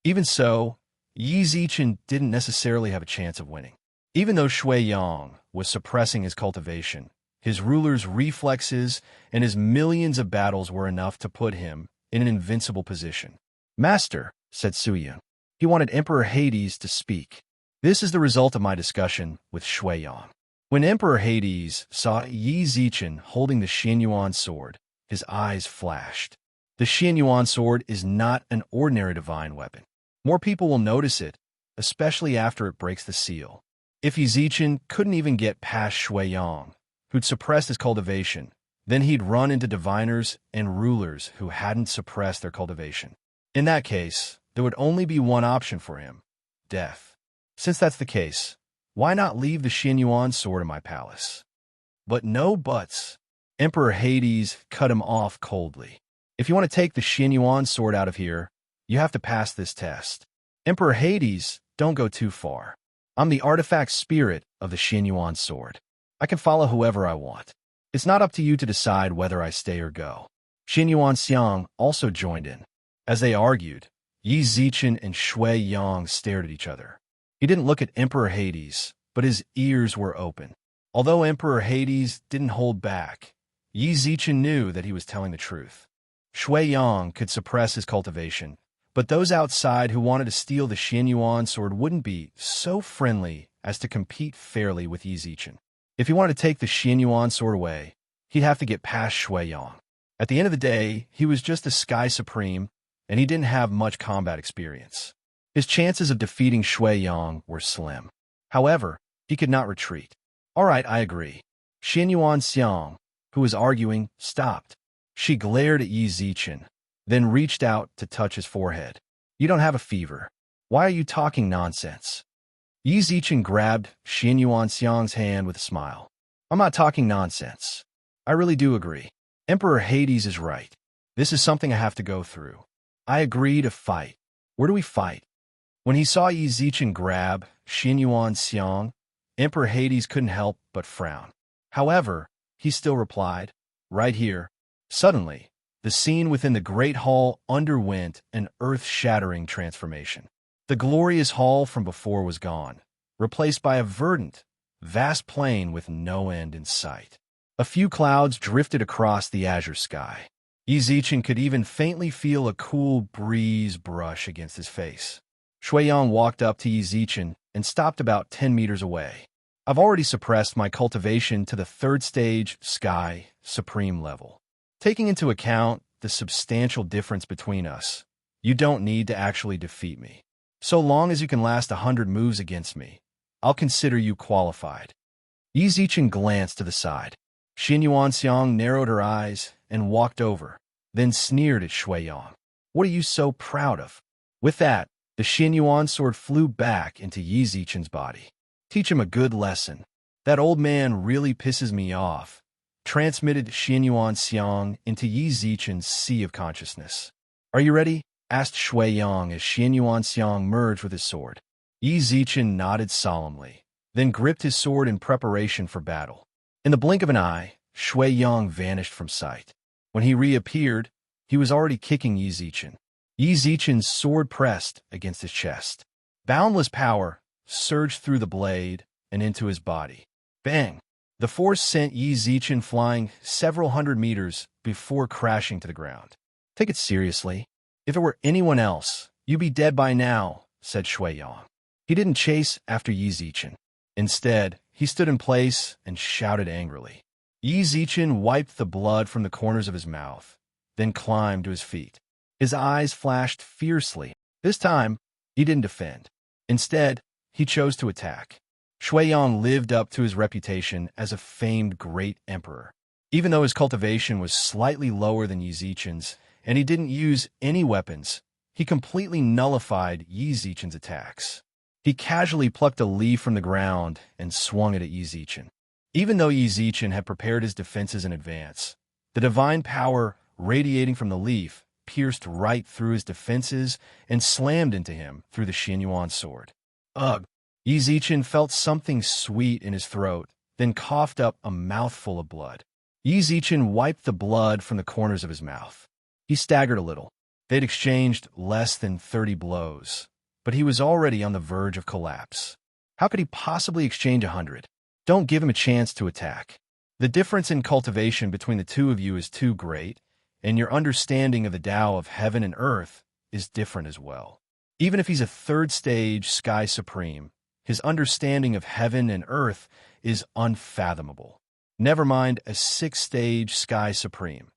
Even so, Yi Zichen didn't necessarily have a chance of winning. Even though Shui Yang was suppressing his cultivation, his ruler's reflexes and his millions of battles were enough to put him in an invincible position. Master, said Suyun. He wanted Emperor Hades to speak. This is the result of my discussion with Shui Yang. When Emperor Hades saw Yi Zichen holding the Xianyuan sword, his eyes flashed. The Xianyuan sword is not an ordinary divine weapon. More people will notice it, especially after it breaks the seal. If Yi Zichen couldn't even get past Shui Yang, who'd suppressed his cultivation, then he'd run into diviners and rulers who hadn't suppressed their cultivation. In that case, there would only be one option for him: death. Since that's the case, why not leave the Xianyuan sword in my palace? But no buts. Emperor Hades cut him off coldly. If you want to take the Xianyuan sword out of here, you have to pass this test. Emperor Hades, don't go too far. I'm the artifact spirit of the Xianyuan sword. I can follow whoever I want. It's not up to you to decide whether I stay or go. Xianyuan Xiang also joined in. As they argued, Yi Zichen and Shui Yang stared at each other. He didn't look at Emperor Hades, but his ears were open. Although Emperor Hades didn't hold back, Yi Zichen knew that he was telling the truth. Shui Yang could suppress his cultivation, but those outside who wanted to steal the Xianyuan sword wouldn't be so friendly as to compete fairly with Yi Zichen. If he wanted to take the Xianyuan sword away, he'd have to get past Shui Yang. At the end of the day, he was just a Sky Supreme, and he didn't have much combat experience. His chances of defeating Shui Yang were slim. However, he could not retreat. All right, I agree. Xianyuan Xiang, who was arguing, stopped. She glared at Yi Zichen, then reached out to touch his forehead. You don't have a fever. Why are you talking nonsense? Yi Zichen grabbed Xianyuan Xiang's hand with a smile. I'm not talking nonsense. I really do agree. Emperor Hades is right. This is something I have to go through. I agree to fight. Where do we fight? When he saw Yi Zichen grab Xianyuan Xiang, Emperor Hades couldn't help but frown. However, he still replied, right here. Suddenly, the scene within the great hall underwent an earth-shattering transformation. The glorious hall from before was gone, replaced by a verdant, vast plain with no end in sight. A few clouds drifted across the azure sky. Yi Zichen could even faintly feel a cool breeze brush against his face. Shui Yang walked up to Yi Zichen and stopped about 10 meters away. I've already suppressed my cultivation to the 3rd stage Sky Supreme level. Taking into account the substantial difference between us, you don't need to actually defeat me. So long as you can last 100 moves against me, I'll consider you qualified. Yi Zichen glanced to the side. Xianyuan Xiang narrowed her eyes and walked over, then sneered at Shui Yang. What are you so proud of? With that, the Xianyuan sword flew back into Yi Zichen's body. Teach him a good lesson. That old man really pisses me off. Transmitted Xianyuan Xiang into Yi Zichen's sea of consciousness. Are you ready? Asked Shui Yang as Xianyuan Xiang merged with his sword. Yi Zichen nodded solemnly, then gripped his sword in preparation for battle. In the blink of an eye, Shui Yang vanished from sight. When he reappeared, he was already kicking Yi Zichen. Yi Zichen's sword pressed against his chest. Boundless power surged through the blade and into his body. Bang! The force sent Yi Zichen flying several hundred meters before crashing to the ground. Take it seriously. If it were anyone else, you'd be dead by now, said Shui Yang. He didn't chase after Yi Zichen. Instead, he stood in place and shouted angrily. Yi Zichen wiped the blood from the corners of his mouth, then climbed to his feet. His eyes flashed fiercely. This time, he didn't defend. Instead, he chose to attack. Shui Yang lived up to his reputation as a famed great emperor. Even though his cultivation was slightly lower than Yi Zichen's, and he didn't use any weapons, he completely nullified Yi Zichen's attacks. He casually plucked a leaf from the ground and swung it at Yi Zichen. Even though Yi Zichen had prepared his defenses in advance, the divine power radiating from the leaf pierced right through his defenses and slammed into him through the Xianyuan sword. Ugh! Yi Zichen felt something sweet in his throat, then coughed up a mouthful of blood. Yi Zichen wiped the blood from the corners of his mouth. He staggered a little. They'd exchanged less than 30 blows, but he was already on the verge of collapse. How could he possibly exchange 100? Don't give him a chance to attack. The difference in cultivation between the two of you is too great, and your understanding of the Tao of heaven and earth is different as well. Even if he's a 3rd stage Sky Supreme, his understanding of heaven and earth is unfathomable. Never mind a 6th stage Sky Supreme.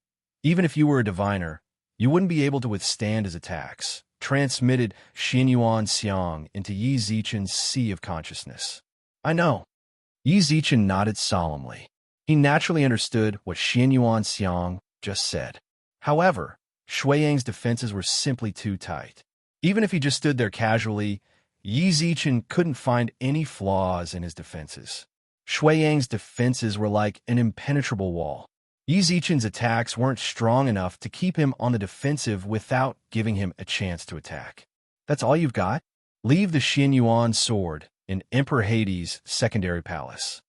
Even if you were a diviner, you wouldn't be able to withstand his attacks. Transmitted Xianyuan Xiang into Yi Zichen's sea of consciousness. I know. Yi Zichen nodded solemnly. He naturally understood what Xianyuan Xiang just said. However, Shui Yang's defenses were simply too tight. Even if he just stood there casually, Yi Zichen couldn't find any flaws in his defenses. Shui Yang's defenses were like an impenetrable wall. Yi Zichen's attacks weren't strong enough to keep him on the defensive without giving him a chance to attack. That's all you've got? Leave the Xin Yuan sword in Emperor Hades' secondary palace.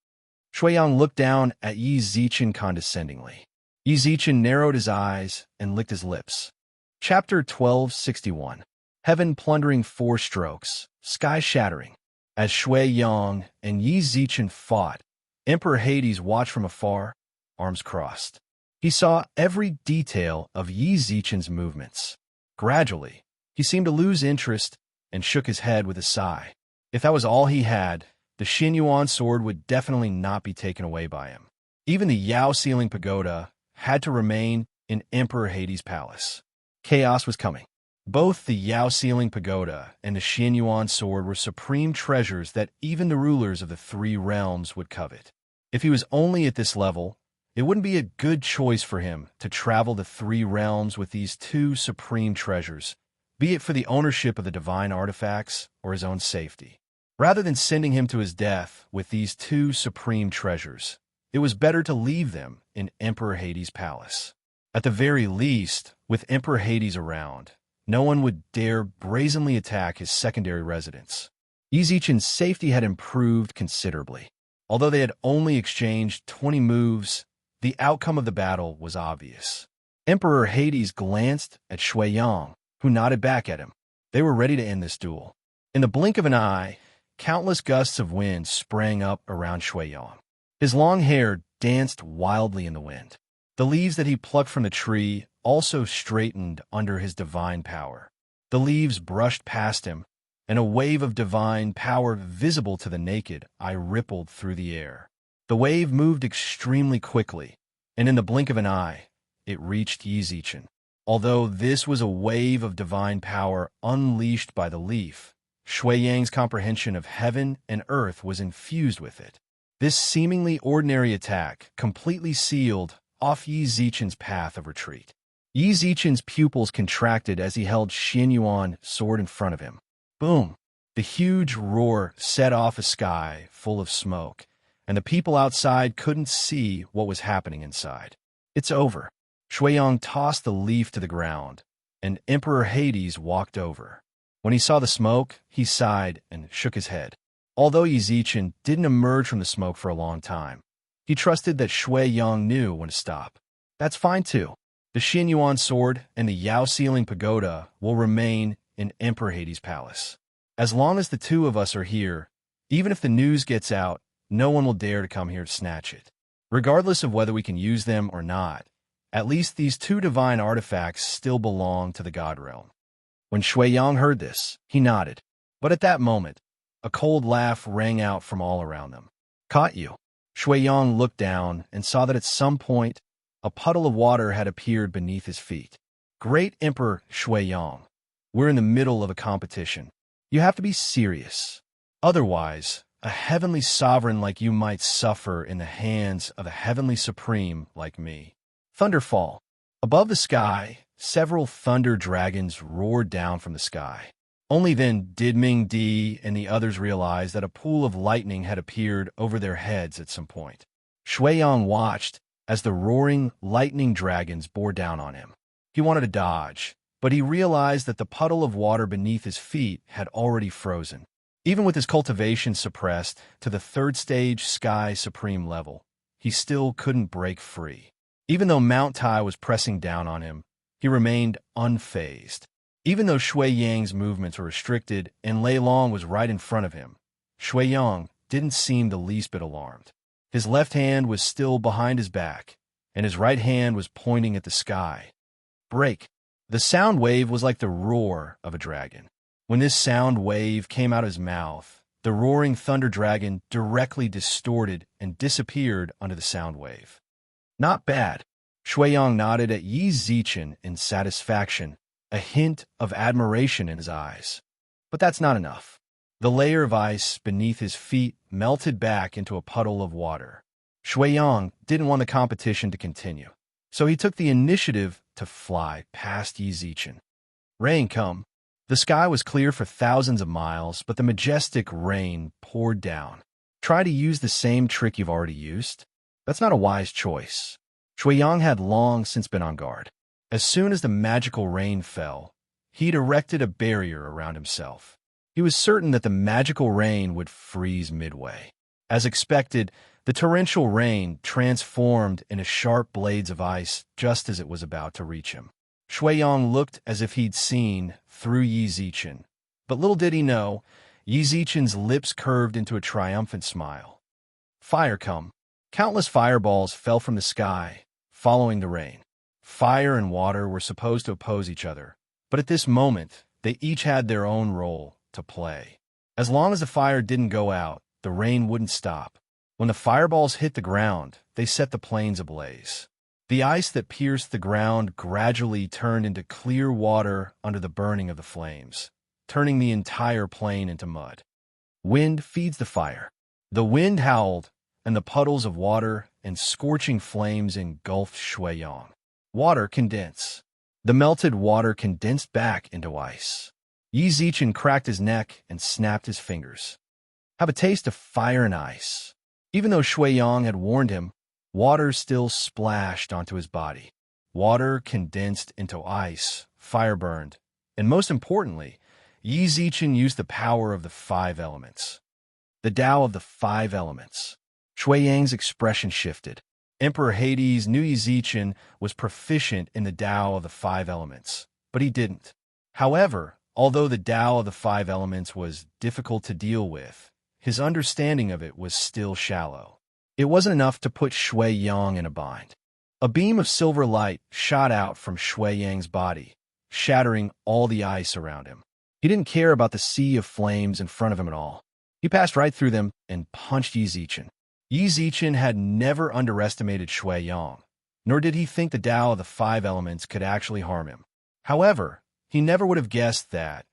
Shui Yang looked down at Yi Zichen condescendingly. Yi Zichen narrowed his eyes and licked his lips. Chapter 1261. Heaven plundering 4 strokes, sky shattering. As Shui Yang and Yi Zichen fought, Emperor Hades watched from afar, arms crossed. He saw every detail of Yi Zichen's movements. Gradually, he seemed to lose interest and shook his head with a sigh. If that was all he had, the Xin Yuan sword would definitely not be taken away by him. Even the Yao Ceiling Pagoda had to remain in Emperor Hades' palace. Chaos was coming. Both the Yao Ceiling Pagoda and the Xin Yuan sword were supreme treasures that even the rulers of the 3 realms would covet. If he was only at this level, it wouldn't be a good choice for him to travel the 3 realms with these 2 supreme treasures, be it for the ownership of the divine artifacts or his own safety. Rather than sending him to his death with these 2 supreme treasures, it was better to leave them in Emperor Hades' palace. At the very least, with Emperor Hades around, no one would dare brazenly attack his secondary residence. Yi Zichen's safety had improved considerably. Although they had only exchanged 20 moves, the outcome of the battle was obvious. Emperor Hades glanced at Shui Yang, who nodded back at him. They were ready to end this duel. In the blink of an eye, countless gusts of wind sprang up around Shui Yang. His long hair danced wildly in the wind. The leaves that he plucked from the tree also straightened under his divine power. The leaves brushed past him, and a wave of divine power visible to the naked eye rippled through the air. The wave moved extremely quickly, and in the blink of an eye, it reached Yi Zichen. Although this was a wave of divine power unleashed by the leaf, Shui Yang's comprehension of heaven and earth was infused with it. This seemingly ordinary attack completely sealed off Yi Zichen's path of retreat. Yi Zichen's pupils contracted as he held Xin Yuan's sword in front of him. Boom! The huge roar set off a sky full of smoke, and the people outside couldn't see what was happening inside. It's over. Shui Yang tossed the leaf to the ground, and Emperor Hades walked over. When he saw the smoke, he sighed and shook his head. Although Yi Zichen didn't emerge from the smoke for a long time, he trusted that Shui Yang knew when to stop. That's fine too. The Xin Yuan sword and the Yao Ceiling Pagoda will remain in Emperor Hades' palace. As long as the 2 of us are here, even if the news gets out, no one will dare to come here to snatch it. Regardless of whether we can use them or not, at least these 2 divine artifacts still belong to the God realm. When Shui Yang heard this, he nodded. But at that moment, a cold laugh rang out from all around them. Caught you. Shui Yang looked down and saw that at some point, a puddle of water had appeared beneath his feet. Great Emperor Shui Yang, we're in the middle of a competition. You have to be serious. Otherwise, a heavenly sovereign like you might suffer in the hands of a heavenly supreme like me. Thunderfall. Above the sky, several thunder dragons roared down from the sky. Only then did Ming Di and the others realize that a pool of lightning had appeared over their heads at some point. Shui Yang watched as the roaring lightning dragons bore down on him. He wanted to dodge, but he realized that the puddle of water beneath his feet had already frozen. Even with his cultivation suppressed to the 3rd stage Sky Supreme level, he still couldn't break free. Even though Mount Tai was pressing down on him, he remained unfazed. Even though Shui Yang's movements were restricted and Lei Long was right in front of him, Shui Yang didn't seem the least bit alarmed. His left hand was still behind his back, and his right hand was pointing at the sky. Break. The sound wave was like the roar of a dragon. When this sound wave came out of his mouth, the roaring thunder dragon directly distorted and disappeared under the sound wave. Not bad. Shui Yang nodded at Yi Zichen in satisfaction, a hint of admiration in his eyes. But that's not enough. The layer of ice beneath his feet melted back into a puddle of water. Shui Yang didn't want the competition to continue, so he took the initiative to fly past Yi Zichen. Rain come. The sky was clear for thousands of miles, but the majestic rain poured down. Try to use the same trick you've already used? That's not a wise choice. Shuiyang had long since been on guard. As soon as the magical rain fell, he'd erected a barrier around himself. He was certain that the magical rain would freeze midway. As expected, the torrential rain transformed into sharp blades of ice just as it was about to reach him. Shuiyang looked as if he'd seen through Yi Zichen. But little did he know, Yi Zichen's lips curved into a triumphant smile. Fire come. Countless fireballs fell from the sky, following the rain. Fire and water were supposed to oppose each other, but at this moment, they each had their own role to play. As long as the fire didn't go out, the rain wouldn't stop. When the fireballs hit the ground, they set the plains ablaze. The ice that pierced the ground gradually turned into clear water under the burning of the flames, turning the entire plain into mud. Wind feeds the fire. The wind howled, and the puddles of water and scorching flames engulfed Shuiyang. Water condense. The melted water condensed back into ice. Yi Zichen cracked his neck and snapped his fingers. Have a taste of fire and ice. Even though Shuiyang had warned him, water still splashed onto his body. Water condensed into ice, fire burned, and most importantly, Yi Zichen used the power of the 5 elements. The Tao of the 5 elements. Shuiyang's expression shifted. Emperor Hades knew Yi Zichen was proficient in the Tao of the 5 elements, but he didn't. However, although the Tao of the 5 elements was difficult to deal with, his understanding of it was still shallow. It wasn't enough to put Shuiyang in a bind. A beam of silver light shot out from Shuiyang's body, shattering all the ice around him. He didn't care about the sea of flames in front of him at all. He passed right through them and punched Yi Zichen. Yi Zichen had never underestimated Shuiyang, nor did he think the Tao of the 5 elements could actually harm him. However, he never would have guessed that,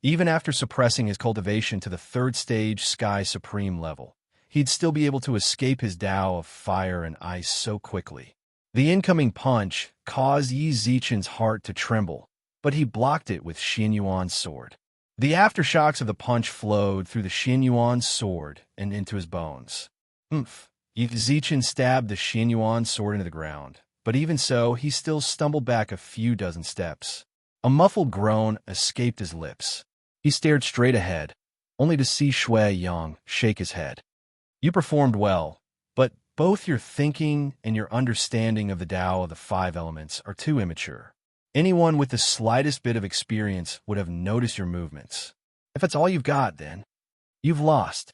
even after suppressing his cultivation to the 3rd stage Sky Supreme level, he'd still be able to escape his Tao of fire and ice so quickly. The incoming punch caused Yi Zichen's heart to tremble, but he blocked it with Xianyuan's sword. The aftershocks of the punch flowed through the Xianyuan's sword and into his bones. Yi Zichen stabbed the Xianyuan sword into the ground, but even so, he still stumbled back a few dozen steps. A muffled groan escaped his lips. He stared straight ahead, only to see Shuiyang shake his head. You performed well, but both your thinking and your understanding of the Tao of the 5 elements are too immature. Anyone with the slightest bit of experience would have noticed your movements. If that's all you've got, then you've lost.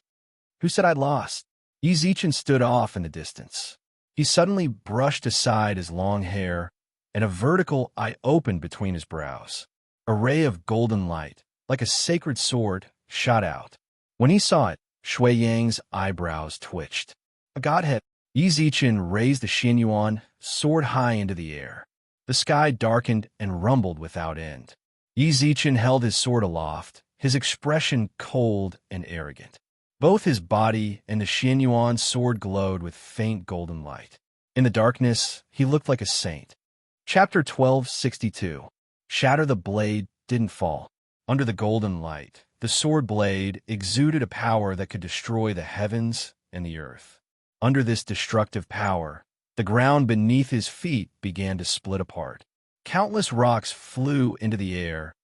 Who said I'd lost? Yi Zichen stood off in the distance. He suddenly brushed aside his long hair, and a vertical eye opened between his brows. A ray of golden light, like a sacred sword, shot out. When he saw it, Shuiyang's eyebrows twitched. A godhead. Yi Zichen raised the Xianyuan sword high into the air. The sky darkened and rumbled without end. Yi Zichen held his sword aloft, his expression cold and arrogant. Both his body and the Xianyuan sword glowed with faint golden light. In the darkness, he looked like a saint. Chapter 1262. Shatter the blade didn't fall. Under the golden light, the sword blade exuded a power that could destroy the heavens and the earth. Under this destructive power, the ground beneath his feet began to split apart. Countless rocks flew into the air,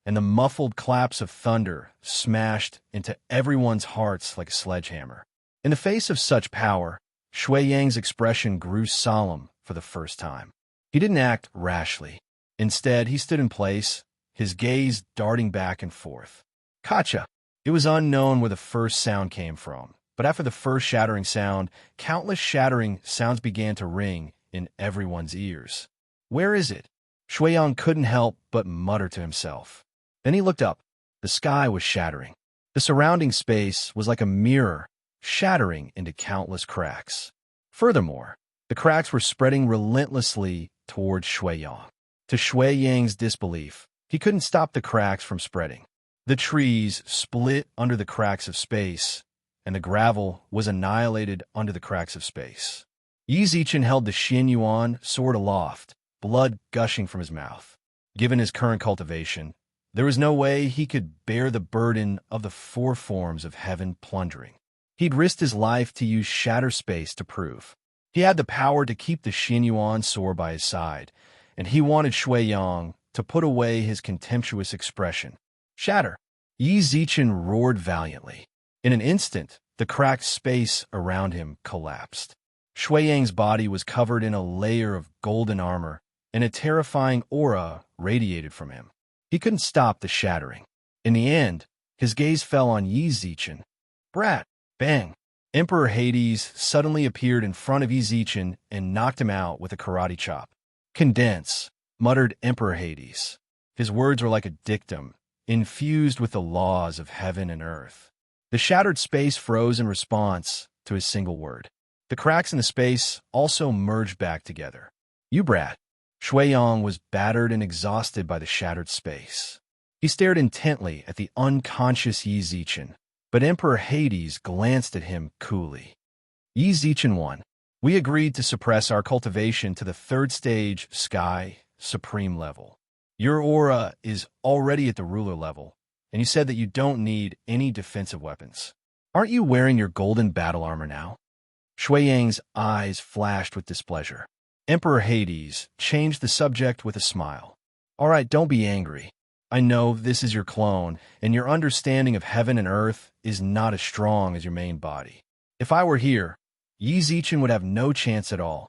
and the muffled claps of thunder smashed into everyone's hearts like a sledgehammer. In the face of such power, Shuiyang's expression grew solemn for the first time. He didn't act rashly. Instead, he stood in place, his gaze darting back and forth. Kacha! It was unknown where the first sound came from, but after the first shattering sound, countless shattering sounds began to ring in everyone's ears. Where is it? Shuiyang couldn't help but mutter to himself. Then he looked up. The sky was shattering. The surrounding space was like a mirror, shattering into countless cracks. Furthermore, the cracks were spreading relentlessly towards Shuiyang. To Shuiyang's disbelief, he couldn't stop the cracks from spreading. The trees split under the cracks of space, and the gravel was annihilated under the cracks of space. Yi Zichen held the Xianyuan sword aloft, blood gushing from his mouth. Given his current cultivation, there was no way he could bear the burden of the 4 forms of heaven plundering. He'd risked his life to use shatter space to prove. He had the power to keep the Xianyuan sword by his side, and he wanted Shui Yang to put away his contemptuous expression. Shatter! Yi Zichen roared valiantly. In an instant, the cracked space around him collapsed. Shui Yang's body was covered in a layer of golden armor, and a terrifying aura radiated from him. He couldn't stop the shattering. In the end, his gaze fell on Yi Zichen. Brat! Bang! Emperor Hades suddenly appeared in front of Yi Zichen and knocked him out with a karate chop. Condense, muttered Emperor Hades. His words were like a dictum, infused with the laws of heaven and earth. The shattered space froze in response to his single word. The cracks in the space also merged back together. You brat! Shui Yang was battered and exhausted by the shattered space. He stared intently at the unconscious Yi Zichen, but Emperor Hades glanced at him coolly. Yi Zichen won. We agreed to suppress our cultivation to the third stage, Sky, Supreme level. Your aura is already at the ruler level, and you said that you don't need any defensive weapons. Aren't you wearing your golden battle armor now? Shui Yang's eyes flashed with displeasure. Emperor Hades changed the subject with a smile. All right, don't be angry. I know this is your clone, and your understanding of heaven and earth is not as strong as your main body. If I were here, Yi Zichen would have no chance at all.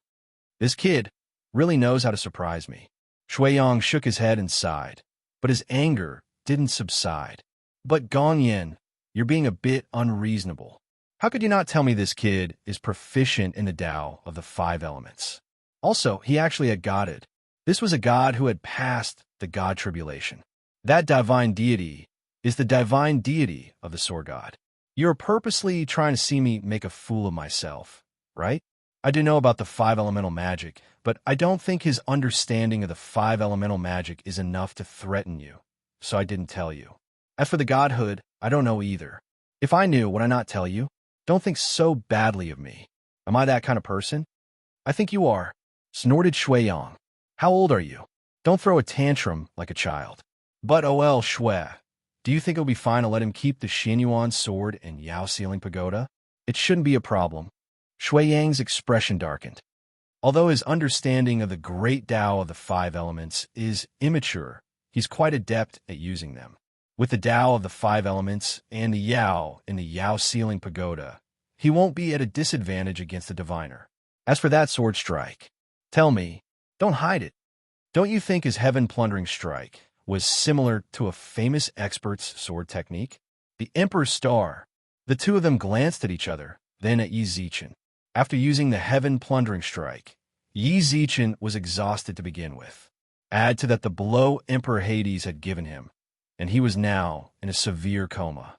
This kid really knows how to surprise me. Shui Yang shook his head and sighed, but his anger didn't subside. But Gong Yin, you're being a bit unreasonable. How could you not tell me this kid is proficient in the Tao of the 5 elements? Also, he actually had godded. This was a god who had passed the god tribulation. That divine deity is the divine deity of the sword god. You're purposely trying to see me make a fool of myself, right? I do know about the 5 elemental magic, but I don't think his understanding of the 5 elemental magic is enough to threaten you, so I didn't tell you. As for the godhood, I don't know either. If I knew, would I not tell you? Don't think so badly of me. Am I that kind of person? I think you are, snorted Shui Yang. How old are you? Don't throw a tantrum like a child. But OL Shui, do you think it'll be fine to let him keep the Xianyuan sword and Yao Ceiling Pagoda? It shouldn't be a problem. Shui Yang's expression darkened. Although his understanding of the great Tao of the 5 elements is immature, he's quite adept at using them. With the Tao of the 5 elements and the Yao in the Yao Ceiling Pagoda, he won't be at a disadvantage against the diviner. As for that sword strike, tell me, don't hide it. Don't you think his heaven-plundering strike was similar to a famous expert's sword technique? The Emperor's Star. The two of them glanced at each other, then at Yi Zichen. After using the heaven-plundering strike, Yi Zichen was exhausted to begin with. Add to that the blow Emperor Hades had given him, and he was now in a severe coma.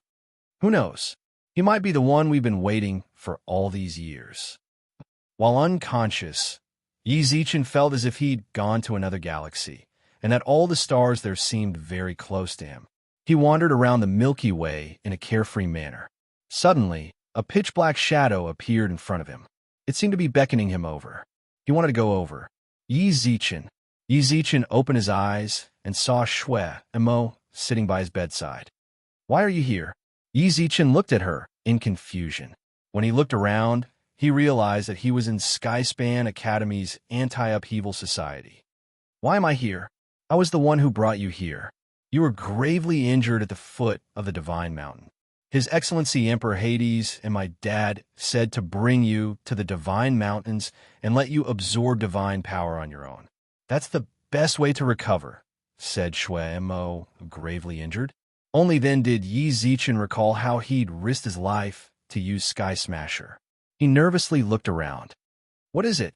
Who knows? He might be the one we've been waiting for all these years. While unconscious, Yi Zichen felt as if he'd gone to another galaxy, and that all the stars there seemed very close to him. He wandered around the Milky Way in a carefree manner. Suddenly, a pitch-black shadow appeared in front of him. It seemed to be beckoning him over. He wanted to go over. Yi Zichen. Yi Zichen opened his eyes and saw Shui Mo sitting by his bedside. Why are you here? Yi Zichen looked at her in confusion. When he looked around, he realized that he was in Skyspan Academy's anti-upheaval society. Why am I here? I was the one who brought you here. You were gravely injured at the foot of the Divine Mountain. His Excellency Emperor Hades and my dad said to bring you to the Divine Mountains and let you absorb divine power on your own. That's the best way to recover, said Shui Mo, gravely injured. Only then did Yi Zichen recall how he'd risked his life to use Sky Smasher. He nervously looked around. What is it?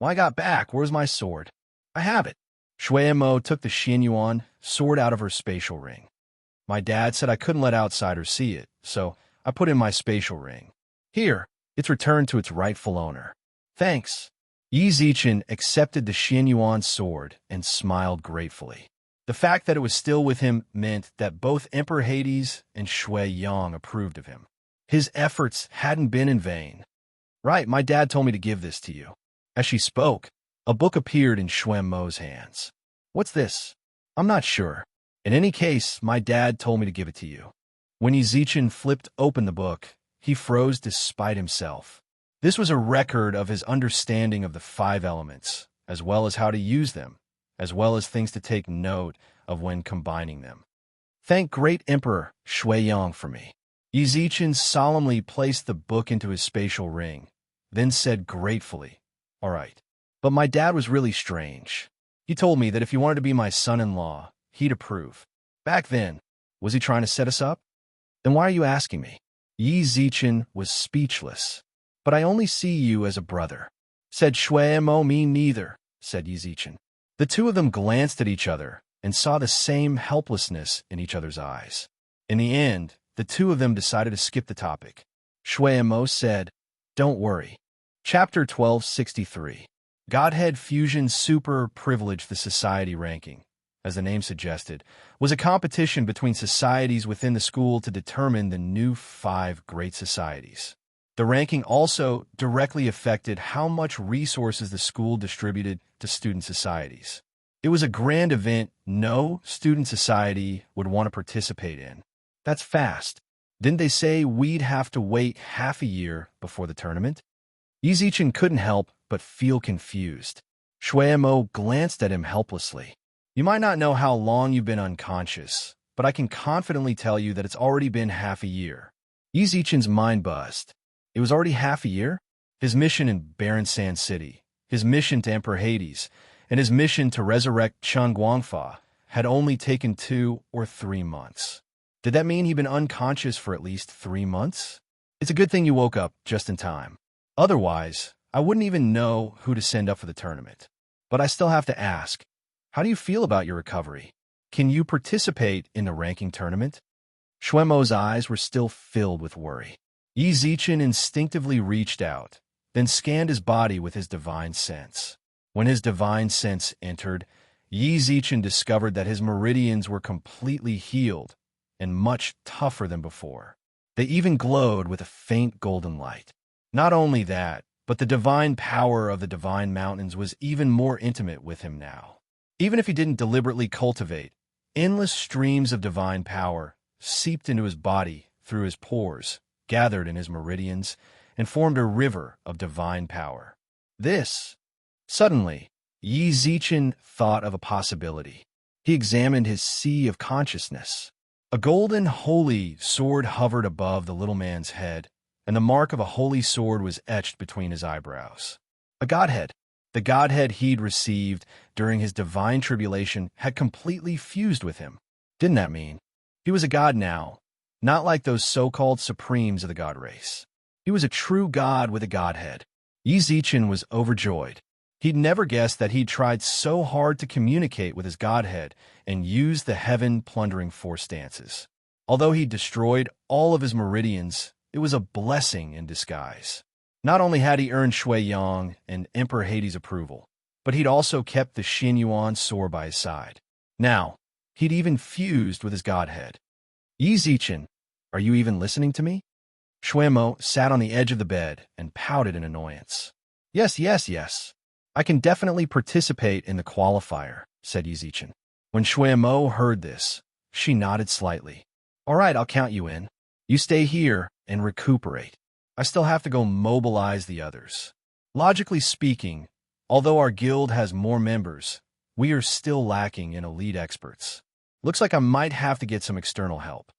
Why I got back? Where's my sword? I have it. Shui Mo took the Xianyuan sword out of her spatial ring. My dad said I couldn't let outsiders see it, so I put in my spatial ring. Here, it's returned to its rightful owner. Thanks. Yi Zichen accepted the Xianyuan sword and smiled gratefully. The fact that it was still with him meant that both Emperor Hades and Shui Yang approved of him. His efforts hadn't been in vain. Right, my dad told me to give this to you. As she spoke, a book appeared in Shui Mo's hands. What's this? I'm not sure. In any case, my dad told me to give it to you. When Yi Zichen flipped open the book, He froze despite himself. This was a record of his understanding of the 5 elements, as well as how to use them, as well as things to take note of when combining them. Thank great Emperor Shuiyang for me. Yi Zichen solemnly placed the book into his spatial ring, then said gratefully, "All right. But my dad was really strange. He told me that if you wanted to be my son-in-law, he'd approve. Back then, was he trying to set us up? Then why are you asking me?" Yi Zichen was speechless. "But I only see you as a brother," said Shuemo. "Me neither," said Yi Zichen. The two of them glanced at each other and saw the same helplessness in each other's eyes. In the end, the two of them decided to skip the topic. Shuemo said, "Don't worry." Chapter 1263. Godhead Fusion Super Privilege. The society ranking, as the name suggested, was a competition between societies within the school to determine the new 5 great societies. The ranking also directly affected how much resources the school distributed to student societies. It was a grand event no student society would want to participate in. That's fast. Didn't they say we'd have to wait half a year before the tournament? Yi Zichen couldn't help but feel confused. Shuemo glanced at him helplessly. "You might not know how long you've been unconscious, but I can confidently tell you that it's already been half a year." Yi Zichen's mind buzzed. It was already half a year? His mission in Barren Sand City, his mission to Emperor Hades, and his mission to resurrect Cheng Guangfa had only taken 2 or 3 months. Did that mean he'd been unconscious for at least 3 months? It's a good thing you woke up just in time. Otherwise, I wouldn't even know who to send up for the tournament. But I still have to ask, how do you feel about your recovery? Can you participate in the ranking tournament? Shuemo's eyes were still filled with worry. Yi Zichen instinctively reached out, then scanned his body with his divine sense. When his divine sense entered, Yi Zichen discovered that his meridians were completely healed and much tougher than before. They even glowed with a faint golden light. Not only that, but the divine power of the divine mountains was even more intimate with him now. Even if he didn't deliberately cultivate, endless streams of divine power seeped into his body through his pores, gathered in his meridians, and formed a river of divine power. Suddenly, Yi Zichen thought of a possibility. He examined his sea of consciousness. A golden holy sword hovered above the little man's head, and the mark of a holy sword was etched between his eyebrows. A godhead. The godhead he'd received during his divine tribulation had completely fused with him. Didn't that mean he was a god now, not like those so-called supremes of the god race? He was a true god with a godhead. Yi Zichen was overjoyed. He'd never guessed that he'd tried so hard to communicate with his godhead and use the heaven-plundering 4 stances. Although he'd destroyed all of his meridians, it was a blessing in disguise. Not only had he earned Shuiyang and Emperor Hades' approval, but he'd also kept the Xinyuan sword by his side. Now, he'd even fused with his godhead. "Yi Zichen, are you even listening to me?" Shuemo sat on the edge of the bed and pouted in annoyance. Yes. I can definitely participate in the qualifier," said Yi Zichen. When Shuemo heard this, she nodded slightly. "All right, I'll count you in. You stay here and recuperate. I still have to go mobilize the others." Logically speaking, although our guild has more members, we are still lacking in elite experts. Looks like I might have to get some external help.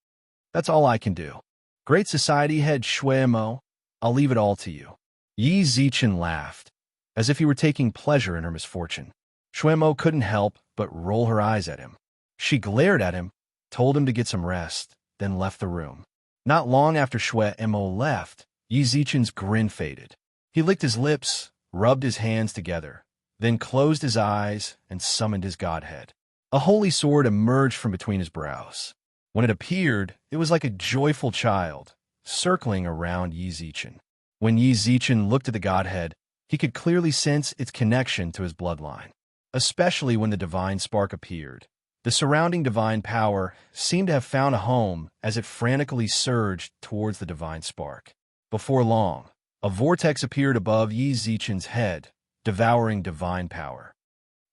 That's all I can do. Great Society Head Shuemo, I'll leave it all to you. Yi Zichen laughed, as if he were taking pleasure in her misfortune. Shuemo couldn't help but roll her eyes at him. She glared at him, told him to get some rest, then left the room. Not long after Shuemo left, Yi Zichen's grin faded. He licked his lips, rubbed his hands together, then closed his eyes and summoned his godhead. A holy sword emerged from between his brows. When it appeared, it was like a joyful child, circling around Yi Zichen. When Yi Zichen looked at the godhead, he could clearly sense its connection to his bloodline, especially when the divine spark appeared. The surrounding divine power seemed to have found a home as it frantically surged towards the divine spark. Before long, a vortex appeared above Yi Zichen's head, devouring divine power.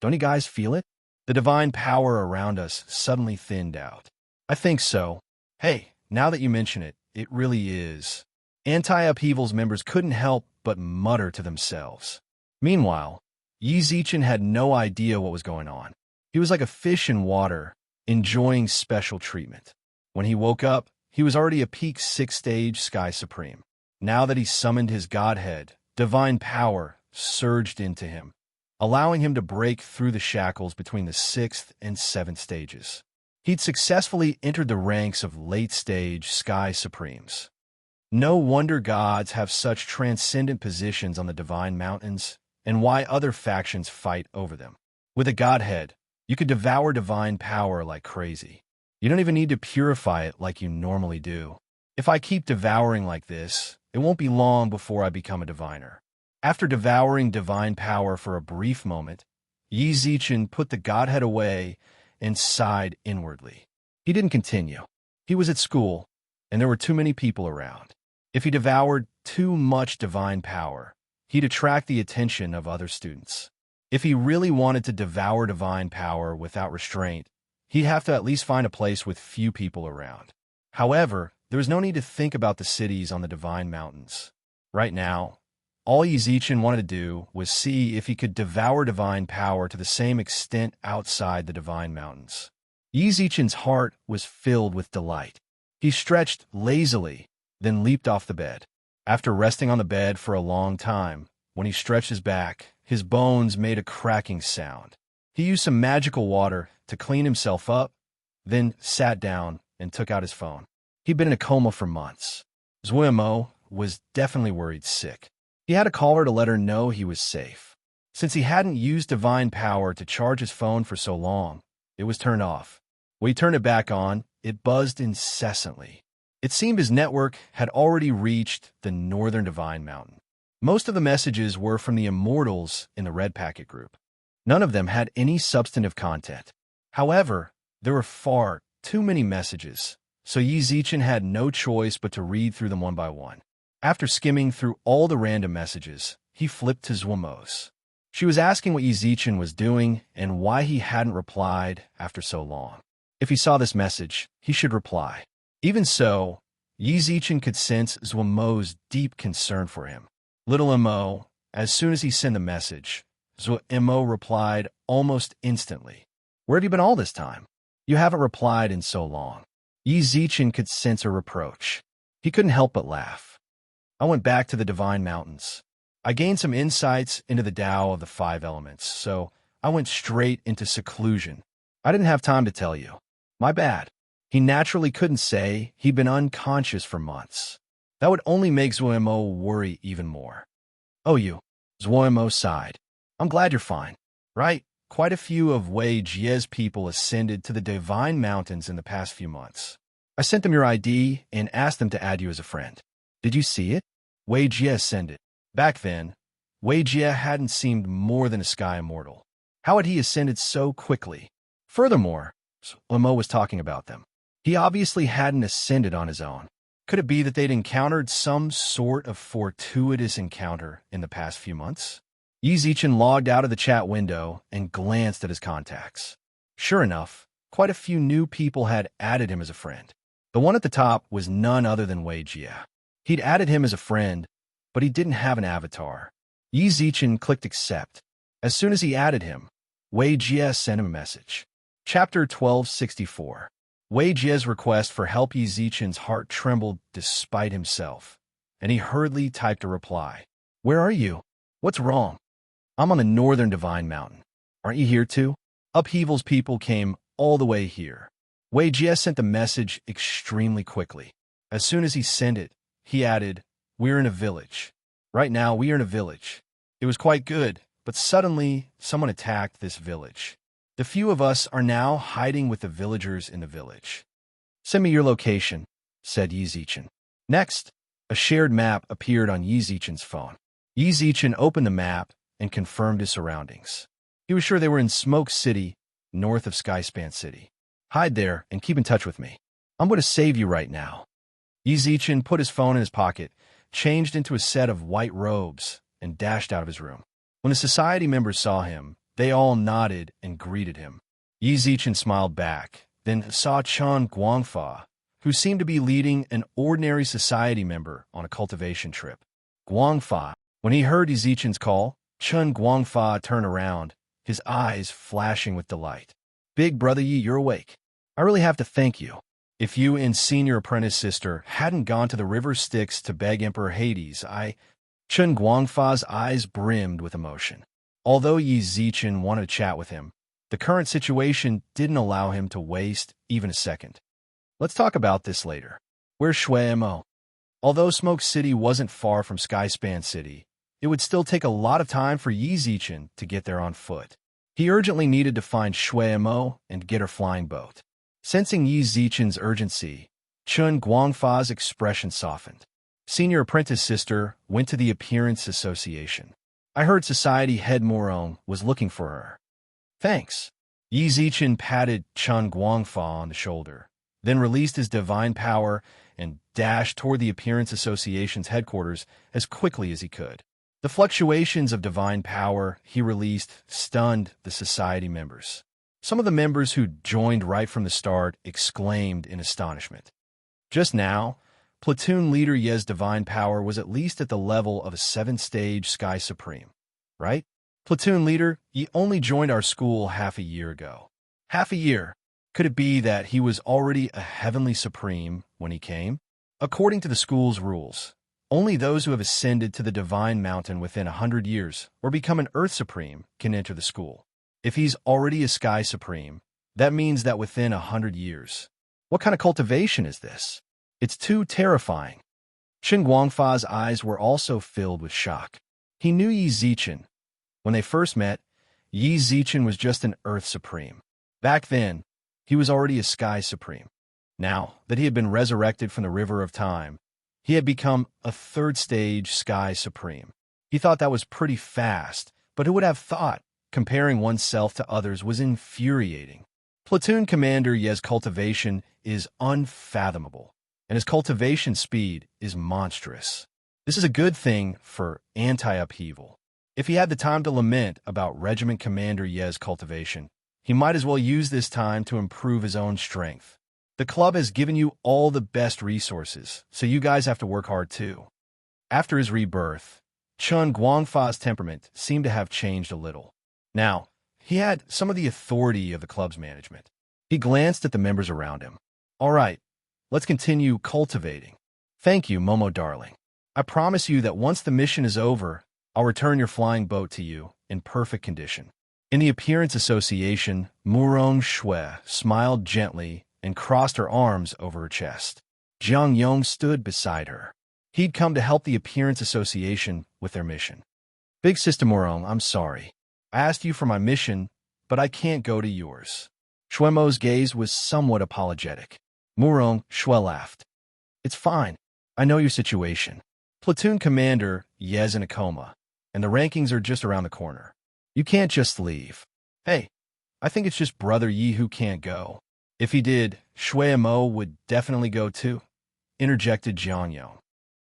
Don't you guys feel it? The divine power around us suddenly thinned out. I think so. Hey, now that you mention it, it really is. Anti-upheavals members couldn't help but mutter to themselves. Meanwhile, Yi Zichen had no idea what was going on. He was like a fish in water, enjoying special treatment. When he woke up, he was already a peak 6th-stage Sky Supreme. Now that he summoned his godhead, divine power surged into him, allowing him to break through the shackles between the 6th and 7th stages. He'd successfully entered the ranks of late-stage Sky Supremes. No wonder gods have such transcendent positions on the divine mountains, and why other factions fight over them. With a godhead, you could devour divine power like crazy. You don't even need to purify it like you normally do. If I keep devouring like this, it won't be long before I become a diviner. After devouring divine power for a brief moment, Yi Zichen put the godhead away and sighed inwardly. He didn't continue. He was at school, and there were too many people around. If he devoured too much divine power, he'd attract the attention of other students. If he really wanted to devour divine power without restraint, he'd have to at least find a place with few people around. However, there was no need to think about the cities on the divine mountains. Right now, all Yi Zichen wanted to do was see if he could devour divine power to the same extent outside the divine mountains. Yi Zichen's heart was filled with delight. He stretched lazily, then leaped off the bed. After resting on the bed for a long time, when he stretched his back, his bones made a cracking sound. He used some magical water to clean himself up, then sat down and took out his phone. He'd been in a coma for months. Zuimo was definitely worried sick. He had to call her to let her know he was safe. Since he hadn't used divine power to charge his phone for so long, it was turned off. When he turned it back on, it buzzed incessantly. It seemed his network had already reached the northern divine mountain. Most of the messages were from the immortals in the Red Packet group. None of them had any substantive content. However, there were far too many messages, so Yi Zichen had no choice but to read through them one by one. After skimming through all the random messages, he flipped to Zuimo's. She was asking what Yi Zichen was doing and why he hadn't replied after so long. If he saw this message, he should reply. Even so, Yi Zichen could sense Zuimo's deep concern for him. Little Mo, as soon as he sent the message, Zuimo replied almost instantly. "Where have you been all this time? You haven't replied in so long." Yi Zichen could sense a reproach. He couldn't help but laugh. "I went back to the divine mountains. I gained some insights into the Tao of the 5 elements, so I went straight into seclusion. I didn't have time to tell you. My bad." He naturally couldn't say he'd been unconscious for months. That would only make Zuimo worry even more. "Oh, you." Zuimo sighed. "I'm glad you're fine, right? Quite a few of Wei Jie's people ascended to the divine mountains in the past few months. I sent them your ID and asked them to add you as a friend. Did you see it?" Wei Jie ascended. Back then, Wei Jie hadn't seemed more than a sky immortal. How had he ascended so quickly? Furthermore, Zuimo was talking about them. He obviously hadn't ascended on his own. Could it be that they'd encountered some sort of fortuitous encounter in the past few months? Yi Zichen logged out of the chat window and glanced at his contacts. Sure enough, quite a few new people had added him as a friend. The one at the top was none other than Wei Jie. He'd added him as a friend, but he didn't have an avatar. Yi Zichen clicked accept. As soon as he added him, Wei Jie sent him a message. Chapter 1264. Wei Jie's request for help. Yi Zichen's heart trembled despite himself, and he hurriedly typed a reply. "Where are you? What's wrong?" "I'm on the northern divine mountain. Aren't you here too?" Upheaval's people came all the way here. Wei Jie sent the message extremely quickly. As soon as he sent it, he added, "We're in a village. Right now, we are in a village." It was quite good, but suddenly, someone attacked this village. The few of us are now hiding with the villagers in the village. "Send me your location," said Yi Zichen. Next, a shared map appeared on Yi Zichen's phone. Yi Zichen opened the map and confirmed his surroundings. He was sure they were in Smoke City, north of Skyspan City. "Hide there and keep in touch with me. I'm going to save you right now." Yi Zichen put his phone in his pocket, changed into a set of white robes, and dashed out of his room. When the society members saw him, they all nodded and greeted him. Yi Zichen smiled back, then saw Chan Guangfa, who seemed to be leading an ordinary society member on a cultivation trip. Guangfa. When he heard Yi Zichen's call, Chun Guangfa turned around, his eyes flashing with delight. Big brother Yi, you're awake. I really have to thank you. If you and senior apprentice sister hadn't gone to the river Styx to beg Emperor Hades, Chun Guangfa's eyes brimmed with emotion. Although Yi Zichen wanted to chat with him, the current situation didn't allow him to waste even a second. Let's talk about this later. Where's Shui Mo? Although Smoke City wasn't far from Skyspan City, it would still take a lot of time for Yi Zichen to get there on foot. He urgently needed to find Shui Mo and get her flying boat. Sensing Yi Zichen's urgency, Chun Guangfa's expression softened. Senior apprentice sister went to the Appearance Association. I heard society head Morong was looking for her. Thanks. Yi Zichen patted Chun Guangfa on the shoulder, then released his divine power and dashed toward the Appearance Association's headquarters as quickly as he could. The fluctuations of divine power he released stunned the society members. Some of the members who joined right from the start exclaimed in astonishment. Just now, platoon leader Ye's divine power was at least at the level of a 7th-stage Sky Supreme, right? Platoon leader, he only joined our school half a year ago. Half a year? Could it be that he was already a Heavenly Supreme when he came? According to the school's rules, only those who have ascended to the Divine Mountain within 100 years or become an Earth Supreme can enter the school. If he's already a Sky Supreme, that means that within 100 years. What kind of cultivation is this? It's too terrifying. Chun Guangfa's eyes were also filled with shock. He knew Yi Zichen. When they first met, Yi Zichen was just an Earth Supreme. Back then, he was already a Sky Supreme. Now that he had been resurrected from the River of Time, he had become a 3rd-stage Sky Supreme. He thought that was pretty fast, but who would have thought comparing oneself to others was infuriating? Platoon Commander Ye's cultivation is unfathomable, and his cultivation speed is monstrous. This is a good thing for anti-upheaval. If he had the time to lament about Regiment Commander Ye's cultivation, he might as well use this time to improve his own strength. The club has given you all the best resources, so you guys have to work hard too. After his rebirth, Chun Guangfa's temperament seemed to have changed a little. Now, he had some of the authority of the club's management. He glanced at the members around him. All right, let's continue cultivating. Thank you, Momo darling. I promise you that once the mission is over, I'll return your flying boat to you in perfect condition. In the Appearance Association, Murong Shui smiled gently and crossed her arms over her chest. Jiang Yong stood beside her. He'd come to help the Appearance Association with their mission. Big Sister Morong, I'm sorry. I asked you for my mission, but I can't go to yours. Shuemo's gaze was somewhat apologetic. Murong Shui laughed. It's fine. I know your situation. Platoon Commander Ye's in a coma, and the rankings are just around the corner. You can't just leave. Hey, I think it's just Brother Yi who can't go. If he did, Shui Mo would definitely go too, interjected Jiang Yong.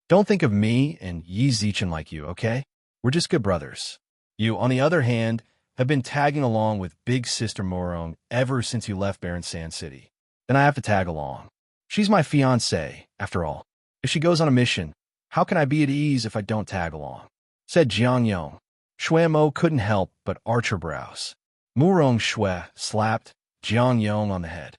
Don't think of me and Yi Zichen like you, okay? We're just good brothers. You, on the other hand, have been tagging along with Big Sister Morong ever since you left Barren Sand City. Then I have to tag along. She's my fiancée, after all. If she goes on a mission, how can I be at ease if I don't tag along? Said Jiang Yong. Shui Mo couldn't help but arch her brows. Murong Shui slapped Jiang Yong on the head.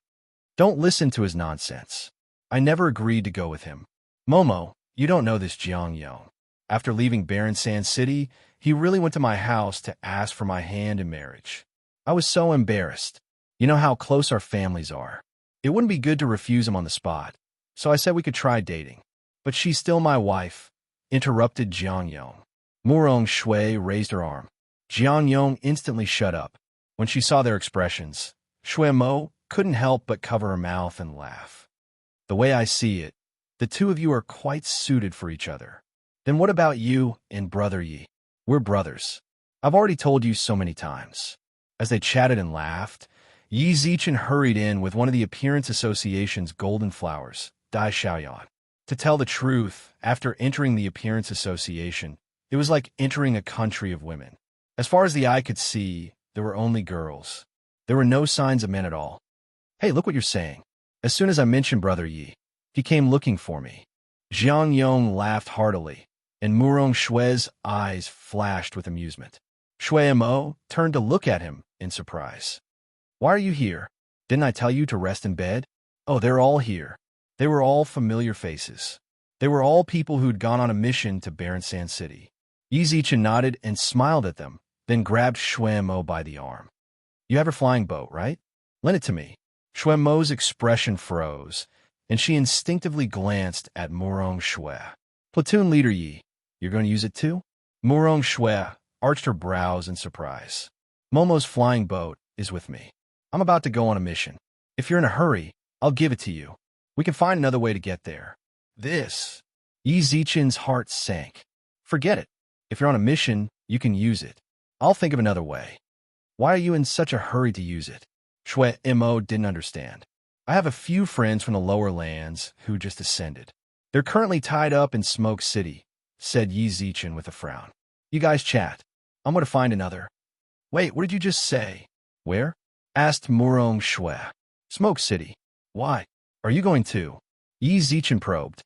Don't listen to his nonsense. I never agreed to go with him. Momo, you don't know this Jiang Yong. After leaving Barren Sand City, he really went to my house to ask for my hand in marriage. I was so embarrassed. You know how close our families are. It wouldn't be good to refuse him on the spot, so I said we could try dating. But she's still my wife, interrupted Jiang Yong. Murong Shui raised her arm. Jiang Yong instantly shut up. When she saw their expressions, Shui Mo couldn't help but cover her mouth and laugh. The way I see it, the two of you are quite suited for each other. Then what about you and Brother Yi? We're brothers. I've already told you so many times. As they chatted and laughed, Yi Zichen hurried in with one of the Appearance Association's golden flowers, Dai Xiaoyan. To tell the truth, after entering the Appearance Association, it was like entering a country of women. As far as the eye could see, there were only girls. There were no signs of men at all. Hey, look what you're saying. As soon as I mentioned Brother Yi, He came looking for me. Jiang Yong laughed heartily, and Murong Shue's eyes flashed with amusement. Shui Mo turned to look at him in surprise. Why are you here? Didn't I tell you to rest in bed? Oh, they're all here. They were all familiar faces. They were all people who'd gone on a mission to Barren Sand City. Yi Zichen nodded and smiled at them, then grabbed Shui Mo by the arm. You have her flying boat, right? Lend it to me. Shui Mo's expression froze, and she instinctively glanced at Murong Shui. Platoon leader Yi, you're going to use it too? Murong Shui arched her brows in surprise. Momo's flying boat is with me. I'm about to go on a mission. If you're in a hurry, I'll give it to you. We can find another way to get there. This. Yi Zichen's heart sank. Forget it. If you're on a mission, you can use it. I'll think of another way. Why are you in such a hurry to use it? Shui Mo didn't understand. I have a few friends from the lower lands who just ascended. They're currently tied up in Smoke City, said Yi Zichen with a frown. You guys chat. I'm going to find another. Wait, what did you just say? Where? Asked Murong Shui. Smoke City. Why? Are you going too? Yi Zichen probed.